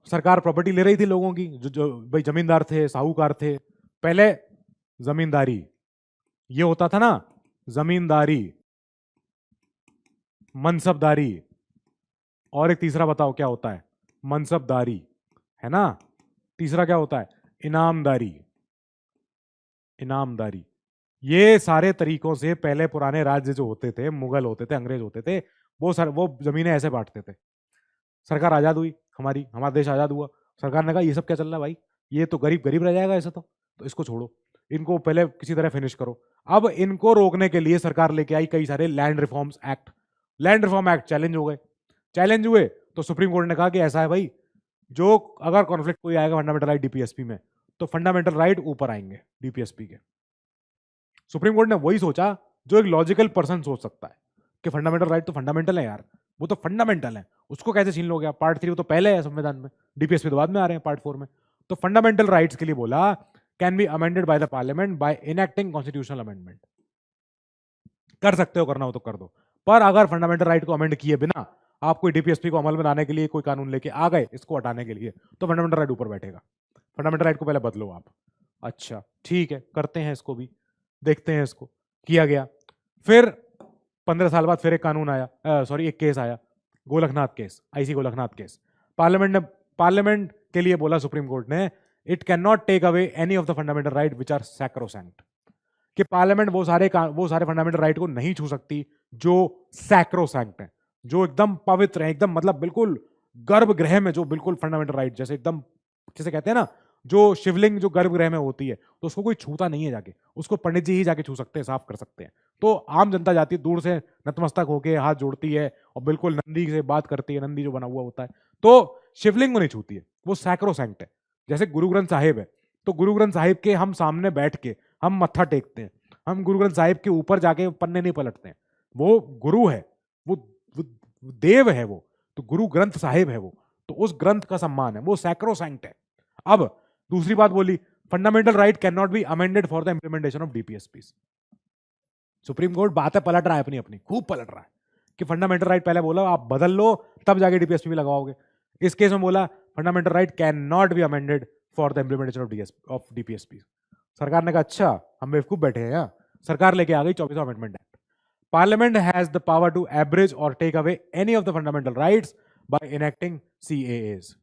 सरकार प्रॉपर्टी ले रही थी लोगों की, जो भाई जमींदार थे, साहूकार थे। पहले जमींदारी, ये होता था ना, जमींदारी, मनसबदारी, और एक तीसरा बताओ क्या होता है, मनसबदारी, है ना। तीसरा क्या होता है, इनामदारी। इनामदारी, ये सारे तरीकों से पहले पुराने राज्य जो होते थे, मुगल होते थे, अंग्रेज होते थे, वो जमीनें ऐसे बांटते थे। सरकार आजाद हुई, हमारा देश आजाद हुआ, सरकार ने कहा ये सब क्या चल रहा है भाई, ये तो गरीब गरीब रह जाएगा ऐसे, तो इसको छोड़ो, इनको पहले किसी तरह फिनिश करो। अब इनको रोकने के लिए सरकार लेके आई कई सारे land reforms act. Land reform act challenge हो गए, चैलेंज हुए तो सुप्रीम कोर्ट ने कहा कि ऐसा है भाई, जो अगर कॉन्फ्लिक्ट कोई आएगा फंडामेंटल राइट डीपीएसपी में, तो फंडामेंटल राइट ऊपर आएंगे डीपीएसपी के। सुप्रीम कोर्ट ने वही सोचा जो एक लॉजिकल पर्सन सोच सकता है कि फंडामेंटल राइट तो फंडामेंटल है यार, वो तो फंडामेंटल है, उसको कैसे छीन लोगे आप। पार्ट 3 वो तो पहले है संविधान में, डीपीएसपी तो बाद में आ रहे हैं पार्ट 4 में। तो फंडामेंटल राइट्स के लिए बोला can be amended by the parliament by enacting constitutional amendment. कर सकते हो, करना हो तो कर दो, पर अगर फंडामेंटल राइट को अमेंड किए बिना आप कोई डीपीएसपी को अमल में लाने के लिए कोई कानून लेके आ गए इसको हटाने के लिए, तो फंडामेंटल राइट ऊपर बैठेगा। फंडामेंटल राइट को पहले बदलो आप। अच्छा ठीक है, करते हैं इसको भी, देखते हैं इसको। किया गया, फिर 15 साल बाद फिर एक कानून आया, एक केस आया, Golaknath case, IC Golaknath case. Parliament के लिए बोला सुप्रीम कोर्ट ने, it can not take away any of the fundamental right which are sacrosanct, कि पार्लियामेंट वो सारे फंडामेंटल राइट को नहीं छू सकती जो सैक्रोसैंक्ट है, जो एकदम पवित्र है, एकदम मतलब बिल्कुल गर्भगृह में, जो बिल्कुल फंडामेंटल राइट जैसे एकदम, जैसे कहते हैं ना, जो शिवलिंग जो गर्भगृह में होती है तो उसको कोई छूता नहीं है जाके, उसको पंडित जी ही जाके छू सकते हैं, साफ कर सकते हैं। तो आम जनता जाती है दूर से नतमस्तक होके हाथ जोड़ती है और बिल्कुल नंदी से बात करती है, नंदी जो बना हुआ होता है, तो शिवलिंग को नहीं छूती है, वो सैक्रोसैंक्ट है। जैसे गुरु ग्रंथ साहिब है, तो गुरु ग्रंथ साहिब के हम सामने बैठ के हम मत्था टेकते हैं, हम गुरु ग्रंथ साहिब के ऊपर जाके पन्ने नहीं पलटते हैं। वो गुरु है, वो देव है, वो तो गुरु ग्रंथ साहिब है, वो तो उस ग्रंथ का सम्मान है, वो सैक्रोसैंक्ट है। अब दूसरी बात बोली, fundamental right can not be amended for the implementation of DPSP. Supreme court बातें पलट रहा है, अपनी अपनी खूब पलट रहा है कि फंडामेंटल राइट पहले बोला आप बदल लो तब जाके डीपीएसपी में लगाओगे। इस केस में बोला fundamental right can not be amended for the implementation of DPSP. सरकार ने कहा अच्छा हम बेवकूफ बैठे हैं यहाँ, सरकार लेके आ गई 24वां amendment act. Parliament has the power to abridge और take away any of the fundamental rights by enacting CAs.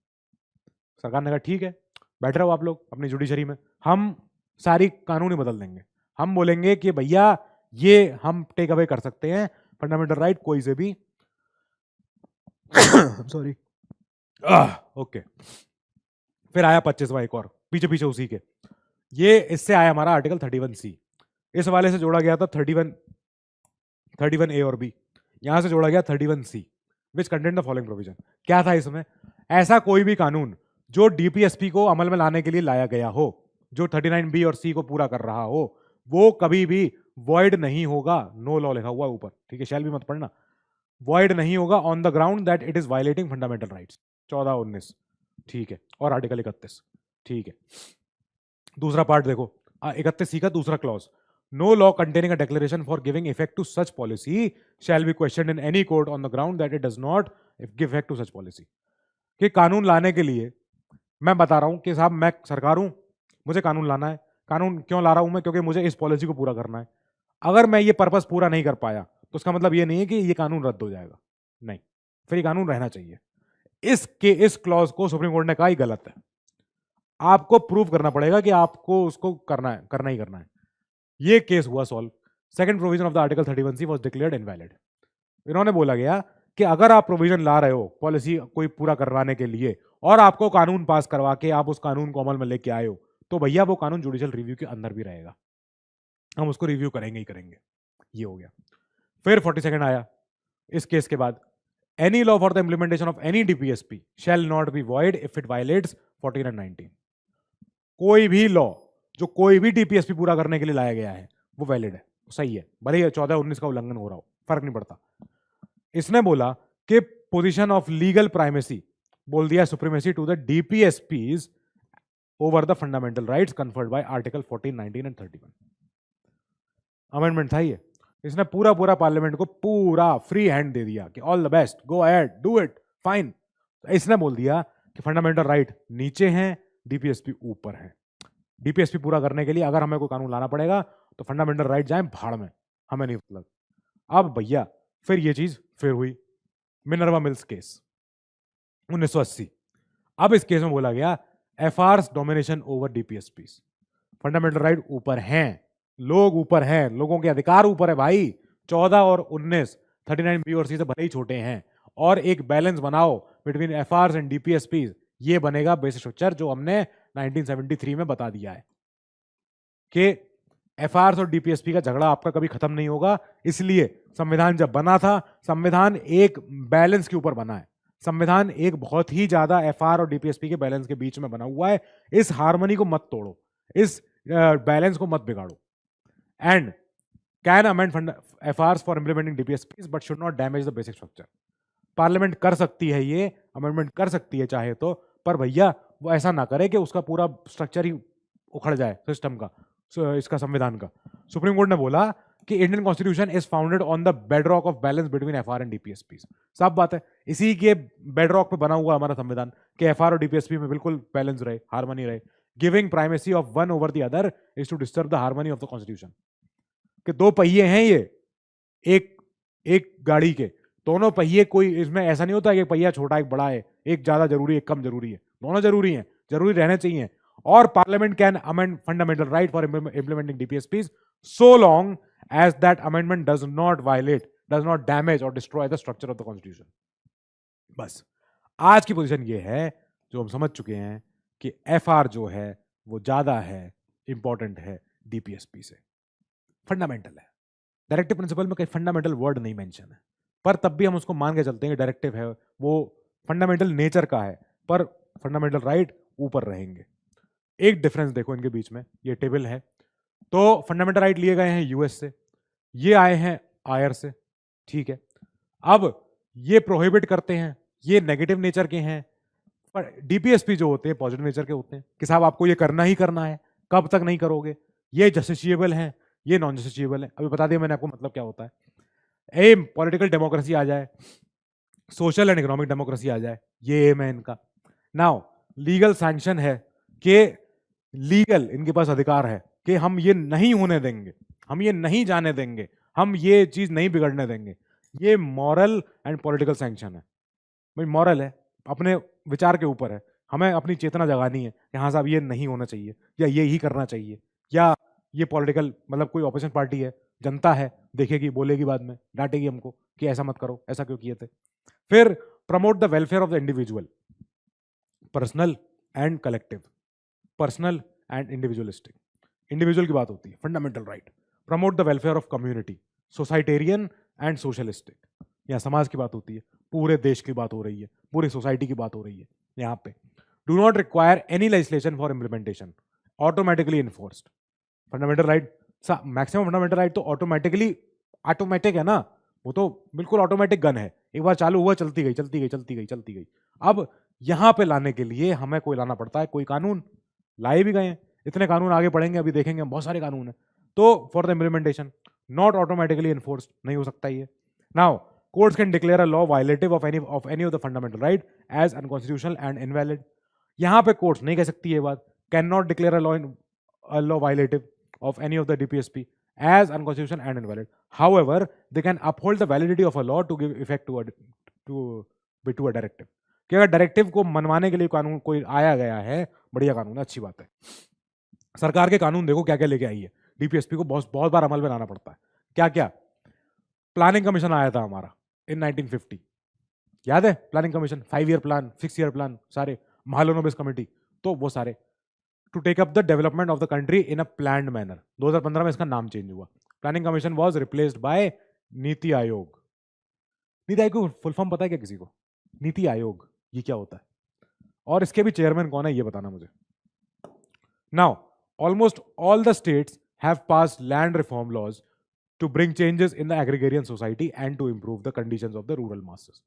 सरकार ने कहा ठीक है, बैठ रहे हो आप लोग अपनी जुडिशरी में, हम सारी कानून ही बदल देंगे। हम बोलेंगे कि भैया ये हम टेक अवे कर सकते हैं फंडामेंटल राइट कोई से भी। Sorry, okay. फिर आया 25वां एक और पीछे पीछे उसी के, ये इससे आया हमारा आर्टिकल 31C। इस वाले से जोड़ा गया था 31A और B, यहां से जोड़ा गया 31C which contain the following provision. क्या था इसमें, ऐसा कोई भी कानून जो डीपीएसपी को अमल में लाने के लिए लाया गया हो, जो 39B और C को पूरा कर रहा हो, वो कभी भी वॉइड नहीं होगा। नो लॉ लिखा हुआ है ऊपर, ठीक है, शैल भी मत पढ़ना। वॉइड नहीं होगा on the ground that it is violating fundamental rights. 14-19, ठीक है, और आर्टिकल 31, ठीक है। दूसरा पार्ट देखो, 31C का दूसरा clause, no law containing a declaration for giving effect to such policy shall be questioned in any court on the ground that it does not give effect to such policy. कि कानून लाने के लिए मैं बता रहा हूं कि साहब मैं सरकार हूं, मुझे कानून लाना है। कानून क्यों ला रहा हूं मैं, क्योंकि मुझे इस पॉलिसी को पूरा करना है। अगर मैं ये पर्पस पूरा नहीं कर पाया तो उसका मतलब ये नहीं है कि ये कानून रद्द हो जाएगा, नहीं, फिर ये कानून रहना चाहिए। इस क्लॉज को सुप्रीम कोर्ट ने कहा ही गलत है, आपको प्रूव करना पड़ेगा कि आपको उसको करना है, करना ही करना है। ये केस हुआ solve. Second provision of the article 31C was declared invalid. इन्होंने बोला गया कि अगर आप प्रोविजन ला रहे हो पॉलिसी कोई पूरा करवाने के लिए और आपको कानून पास करवा के आप उस कानून को अमल में लेके आए हो, तो भैया वो कानून जुडिशियल रिव्यू के अंदर भी रहेगा, हम उसको रिव्यू करेंगे ही करेंगे। ये हो गया। फिर 42 आया इस केस के बाद, any law for the implementation of any DPSP shall not be void if it violets 14 और 19। कोई भी लॉ जो कोई भी डीपीएसपी पूरा करने के लिए लाया गया है वो वैलिड है, सही है, भले ही 14-19 का उल्लंघन हो रहा हो, फर्क नहीं पड़ता। इसने बोला कि पोजीशन ऑफ लीगल प्राइमेसी, बोल दिया supremacy to the DPSPs over the fundamental rights conferred by article 14, 19 and 31। Amendment था ये। इसने पूरा पार्लियामेंट को पूरा फ्री हैंड दे दिया कि all the best, go ahead, do it, fine. इसने बोल दिया कि फंडामेंटल राइट नीचे हैं, डीपीएसपी ऊपर है। डीपीएसपी पूरा करने के लिए अगर हमें कोई कानून लाना पड़ेगा तो फंडामेंटल राइट जाए भाड़ में, हमें नहीं मतलब। अब भैया फिर ये चीज फिर हुई, मिनर्वा मिल्स केस 1980। अब इस केस में बोला गया FRs domination over DPSP, fundamental right ऊपर हैं, लोग ऊपर हैं, लोगों के अधिकार ऊपर है भाई। 14 और 19 39B और C से भले ही छोटे हैं, और एक बैलेंस बनाओ बिटवीन एफआरस एंड डीपीएसपी, ये बनेगा बेसिक स्ट्रक्चर जो हमने 1973 में बता दिया है कि एफआरस और डीपीएसपी का झगड़ा आपका कभी खत्म नहीं होगा। इसलिए संविधान जब बना था, संविधान एक बैलेंस के ऊपर बना है, संविधान एक बहुत ही ज्यादा एफआर और डीपीएसपी के बैलेंस के बीच में बना हुआ है। इस हार्मनी को मत तोड़ो, इस बैलेंस को मत बिगाड़ो। And can amend FRs for implementing DPSP but should not damage the basic structure. Parliament कर सकती है, ये अमेंडमेंट कर सकती है चाहे तो, पर भैया वो ऐसा ना करे कि उसका पूरा स्ट्रक्चर ही उखड़ जाए सिस्टम का, इसका संविधान का। सुप्रीम कोर्ट ने बोला कि Indian constitution is founded on the bedrock of balance between FR and DPSP. साफ बात है, इसी के बेडरॉक पे बना हुआ हमारा संविधान कि एफआर और डीपीएसपी में बिल्कुल बैलेंस रहे, हार्मनी रहे। Giving primacy of one over the other is to disturb the harmony of the constitution. कि दो पहिए हैं ये एक गाड़ी के, दोनों पहिए, कोई इसमें ऐसा नहीं होता कि एक पहिया छोटा एक बड़ा है, एक ज्यादा जरूरी एक कम जरूरी है, दोनों जरूरी हैं, जरूरी रहने चाहिए। और parliament can amend fundamental right for implementing DPSPs so long as that amendment does not violate, does not damage और destroy the structure of the constitution. बस आज की पोजीशन ये है जो हम समझ चुके हैं कि एफआर जो है वो ज्यादा है, इंपॉर्टेंट है डीपीएसपी से, फंडामेंटल है। डायरेक्टिव प्रिंसिपल में कहीं फंडामेंटल वर्ड नहीं मेंशन है, पर तब भी हम उसको मान के चलते हैं कि डायरेक्टिव है, वो फंडामेंटल नेचर का है, पर फंडामेंटल राइट ऊपर रहेंगे। एक डिफरेंस देखो इनके बीच में, ये टेबल है। तो फंडामेंटल राइट लिए गए हैं यूएस से, ये आए हैं आयर से, ठीक है। अब ये प्रोहिबिट करते हैं, ये नेगेटिव नेचर के हैं, पर डीपीएसपी जो होते हैं पॉजिटिव नेचर के होते हैं कि साहब आपको ये करना ही करना है, कब तक नहीं करोगे। ये जस्टिसिएबल हैं, ये नॉन जस्टिसिएबल है। अभी बता दिया मैंने आपको मतलब क्या होता है। एम पॉलिटिकल डेमोक्रेसी आ जाए, सोशल एंड इकोनॉमिक डेमोक्रेसी आ जाए, ये एम है इनका। नाउ लीगल सैंक्शन है कि लीगल इनके पास अधिकार है कि हम ये नहीं होने देंगे, हम ये नहीं जाने देंगे, हम ये चीज नहीं बिगड़ने देंगे। ये मॉरल एंड पॉलिटिकल सैंक्शन है। भाई मॉरल है, अपने विचार के ऊपर है, हमें अपनी चेतना जगानी है कि हाँ साहब ये नहीं होना चाहिए या ये ही करना चाहिए, या ये पॉलिटिकल मतलब कोई ऑपोजिशन पार्टी है, जनता है, देखेगी बोलेगी बाद में, डांटेगी हमको कि ऐसा मत करो, ऐसा क्यों किए थे। फिर promote the welfare of the individual, personal and collective, personal and individualistic. Individual की बात होती है fundamental right. Promote the welfare of community, societarian and socialistic. यहाँ समाज की बात होती है, पूरे देश की बात हो रही है, पूरी सोसाइटी की बात हो रही है यहाँ पे। Do not require any legislation for implementation, automatically enforced. Fundamental right, maximum fundamental right तो ऑटोमेटिकली, ऑटोमेटिक है ना, वो तो बिल्कुल ऑटोमेटिक गन है, एक बार चालू हुआ चलती गई चलती गई चलती गई चलती गई। अब यहां पे लाने के लिए हमें कोई लाना पड़ता है, कोई कानून लाए भी गए हैं, इतने कानून आगे पढ़ेंगे अभी देखेंगे, बहुत सारे कानून है। तो for the implementation not automatically enforced, नहीं हो सकता ये। Now courts can declare a law violative of any of the fundamental right as unconstitutional and invalid. यहां पे courts नहीं कह सकती ये बात, cannot declare a law violative of any of the DPSP as unconstitutional and invalid. However, they can uphold the validity of a law to give effect to a directive. कि अगर directive को मनवाने के लिए कानून कोई आया गया है, बढ़िया कानून है, अच्छी बात है। सरकार के कानून देखो क्या क्या लेके आई है, डीपीएसपी को बहुत बहुत बार अमल में लाना पड़ता है। क्या क्या, प्लानिंग कमीशन आया था हमारा इन 1950, याद है planning commission, 5 year plan, 6 year plan, सारे महालोनोबिस कमेटी, तो वो सारे to take up the development of the country in a planned manner. 2015 में इसका नाम चेंज हुआ, planning commission was replaced by NITI Aayog. NITI Aayog को फुल फॉर्म पता है क्या किसी को? नीति आयोग ये क्या होता है और इसके भी चेयरमैन कौन है ये बताना मुझे। Now almost all the states have passed land reform laws to bring changes in the agrarian society and to improve the conditions of the rural masses.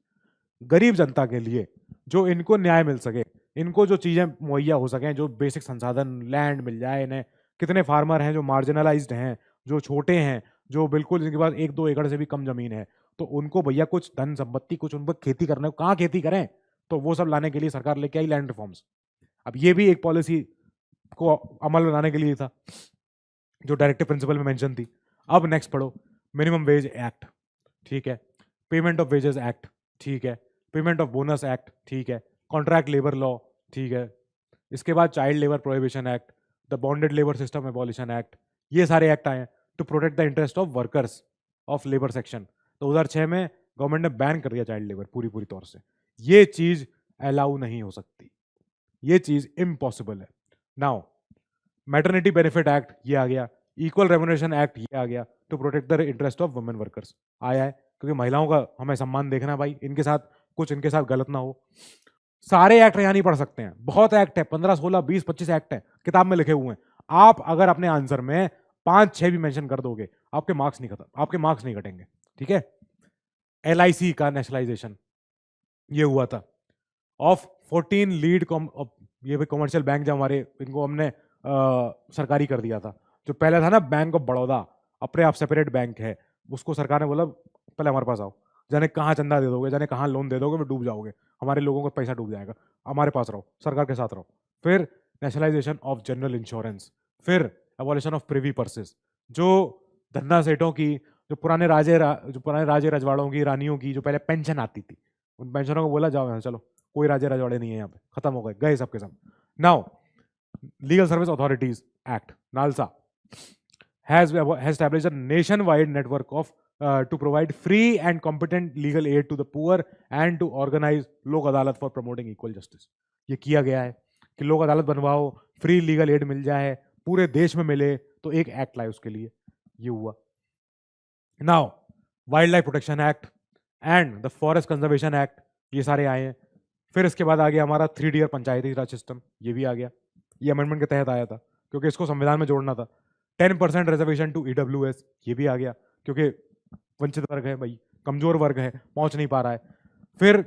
गरीब जनता के लिए जो इनको न्याय मिल सके, इनको जो चीजें मुहैया हो सकें, जो बेसिक संसाधन, लैंड मिल जाए इन्हें। कितने फार्मर हैं जो मार्जिनलाइज्ड हैं, जो छोटे हैं, जो बिल्कुल जिनके पास 1-2 एकड़ से भी कम जमीन है, तो उनको भैया कुछ धन संपत्ति, कुछ उनको खेती करने को, कहाँ खेती करें, तो वो सब लाने के लिए सरकार लेके आई लैंड रिफॉर्म्स। अब ये भी एक पॉलिसी को अमल में लाने के लिए था, जो डायरेक्टिव प्रिंसिपल में मेंशन थी। अब नेक्स्ट पढ़ो, मिनिमम वेज एक्ट, ठीक है, पेमेंट ऑफ वेजेस एक्ट, ठीक है, पेमेंट ऑफ बोनस एक्ट, ठीक है, कॉन्ट्रैक्ट लेबर लॉ, ठीक है, इसके बाद child labour prohibition act, the bonded labour system abolition act, ये सारे एक्ट आए हैं to protect the interest of workers of labour section. 2006 में गवर्नमेंट ने बैन कर दिया चाइल्ड लेबर पूरी पूरी तौर से। ये चीज अलाउ नहीं हो सकती, ये चीज इम्पॉसिबल है। नाउ मैटरनिटी बेनिफिट एक्ट ये आ गया, इक्वल रेम्युनरेशन एक्ट ये आ गया to protect the interest of women workers आया है, क्योंकि महिलाओं का हमें सम्मान देखना है भाई, इनके साथ कुछ इनके साथ गलत ना हो। सारे एक्ट यहाँ नहीं पढ़ सकते हैं, बहुत एक्ट है, 15 16 20 25 एक्ट है किताब में लिखे हुए हैं। आप अगर अपने आंसर में 5 6 भी मेंशन कर दोगे, आपके मार्क्स नहीं खत्म, आपके मार्क्स नहीं घटेंगे, ठीक है। LIC का नेशनलाइजेशन ये हुआ था ऑफ 14 लीड ये भी कॉमर्शियल बैंक जो हमारे, इनको हमने सरकारी कर दिया था। जो पहले था ना बैंक ऑफ बड़ौदा, अपने आप सेपरेट बैंक है, उसको सरकार ने बोला पहले हमारे पास आओ, जाने कहाँ चंदा दे दोगे, जाने कहाँ लोन दे दोगे, वो डूब जाओगे, हमारे लोगों का पैसा डूब जाएगा, हमारे पास रहो, सरकार के साथ रहो। फिर नेशनलाइजेशन ऑफ जनरल इंश्योरेंस, फिर एबॉलिशन ऑफ प्रिवी पर्सेस, जो धन्ना सेठों की, जो पुराने राजे रजवाड़ों की, रानियों की जो पहले पेंशन आती थी, उन पेंशनों को बोला जाओ यहाँ चलो, कोई राजे रजवाड़े नहीं है यहाँ पे, खत्म हो गए सबके सब। Now legal service authorities act NALSA has established a nationwide network of to provide free and competent legal aid to the poor and to organize लोक अदालत for promoting equal justice। ये किया गया है कि लोक अदालत बनवाओ, फ्री लीगल एड मिल जाए, पूरे देश में मिले, तो एक एक्ट लाए उसके लिए, ये हुआ। Now wild life protection act and the forest conservation act, ये सारे आए हैं। फिर इसके बाद आ गया हमारा 3 ईयर पंचायती राज सिस्टम, ये भी आ गया, ये अमेंडमेंट के तहत आया था क्योंकि इसको संविधान में जोड़ना था। 10% रिजर्वेशन टू EWS, ये भी आ गया क्योंकि वंचित वर्ग है भाई, कमजोर वर्ग है, पहुंच नहीं पा रहा है। फिर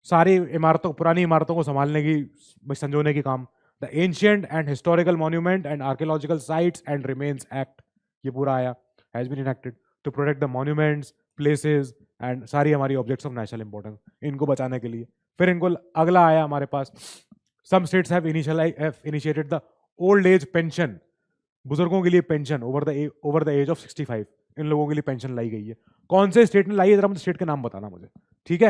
सारी इमारतों, पुरानी इमारतों को संभालने की, संजोने की काम, the ancient and historical monument and archaeological sites and remains act, ये पूरा आया, has been enacted to protect the monuments, places and सारी हमारी ऑब्जेक्ट्स ऑफ नेशनल इंपॉर्टेंस, इनको बचाने के लिए। फिर इनको अगला आया हमारे पास, some states have initiated the old age pension, बुजुर्गों के लिए pension over the age of 65, इन लोगों के लिए पेंशन लाई गई है। कौन से स्टेट ने लाई है, जरा मुझे स्टेट के नाम बताना मुझे, ठीक है।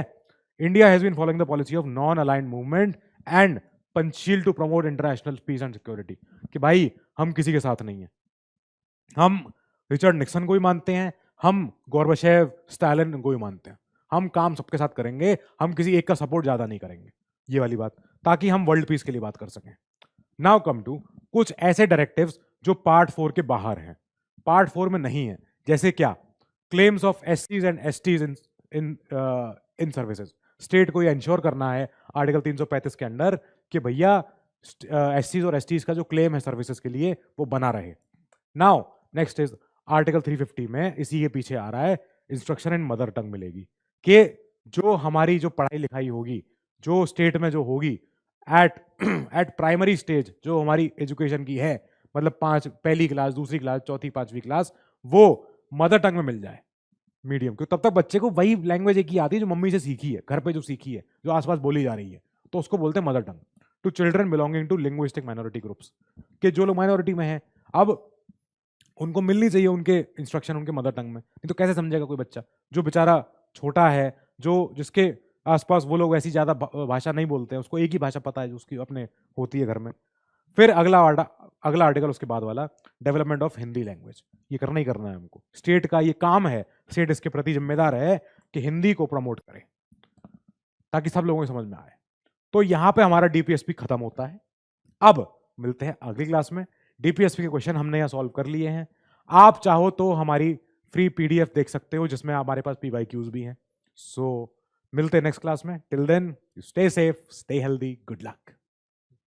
India has been following the policy of non aligned movement and Panchsheel to promote international peace and security, कि भाई हम किसी के साथ नहीं है, हम रिचर्ड निक्सन को ही मानते हैं, हम गोर्बाचेव स्टालिन को ही मानते हैं, हम काम सबके साथ करेंगे, हम किसी एक का सपोर्ट ज्यादा नहीं करेंगे, ये वाली बात, ताकि हम वर्ल्ड पीस के लिए बात कर सकें। नाउ कम टू कुछ ऐसे डायरेक्टिव्स जो पार्ट 4 के बाहर हैं, पार्ट 4 में नहीं है, जैसे क्या, claims of SCs and STs in services. State को ये इंश्योर करना है आर्टिकल 335 के अंडर कि भैया SCs और STs का जो क्लेम है सर्विसेज के लिए वो बना रहे। नाउ नेक्स्ट इज आर्टिकल 350 में, इसी के पीछे आ रहा है, इंस्ट्रक्शन इन मदर टंग मिलेगी, कि जो हमारी जो पढ़ाई लिखाई होगी, जो स्टेट में जो होगी एट प्राइमरी स्टेज, जो हमारी एजुकेशन की है, मतलब पहली क्लास, दूसरी क्लास, चौथी 5वीं क्लास, वो मदर टंग में मिल जाए, मीडियम, क्योंकि तब तक बच्चे को वही लैंग्वेज एक ही आती है जो मम्मी से सीखी है, घर पे जो सीखी है, जो आसपास बोली जा रही है, तो उसको बोलते हैं mother tongue. To children belonging to linguistic minority groups, कि जो लोग माइनॉरिटी में हैं, अब उनको मिलनी चाहिए उनके इंस्ट्रक्शन उनके मदर टंग में, नहीं तो कैसे समझेगा कोई बच्चा जो बेचारा छोटा है, जिसके आसपास वो लोग ऐसी ज्यादा भाषा नहीं बोलते हैं, उसको एक ही भाषा पता है जो उसकी अपने होती है घर में। फिर अगला आर्टिकल उसके बाद वाला, डेवलपमेंट ऑफ हिंदी लैंग्वेज, ये करना ही करना है हमको, स्टेट का ये काम है, स्टेट इसके प्रति जिम्मेदार है कि हिंदी को प्रमोट करे ताकि सब लोगों को समझ में आए। तो यहां पे हमारा DPSP खत्म होता है। अब मिलते हैं अगली क्लास में। DPSP के क्वेश्चन हमने यहाँ सॉल्व कर लिए हैं, आप चाहो तो हमारी फ्री PDF देख सकते हो जिसमें हमारे पास PYQs भी हैं। सो मिलते हैं नेक्स्ट क्लास में, till then stay safe, stay healthy, good luck.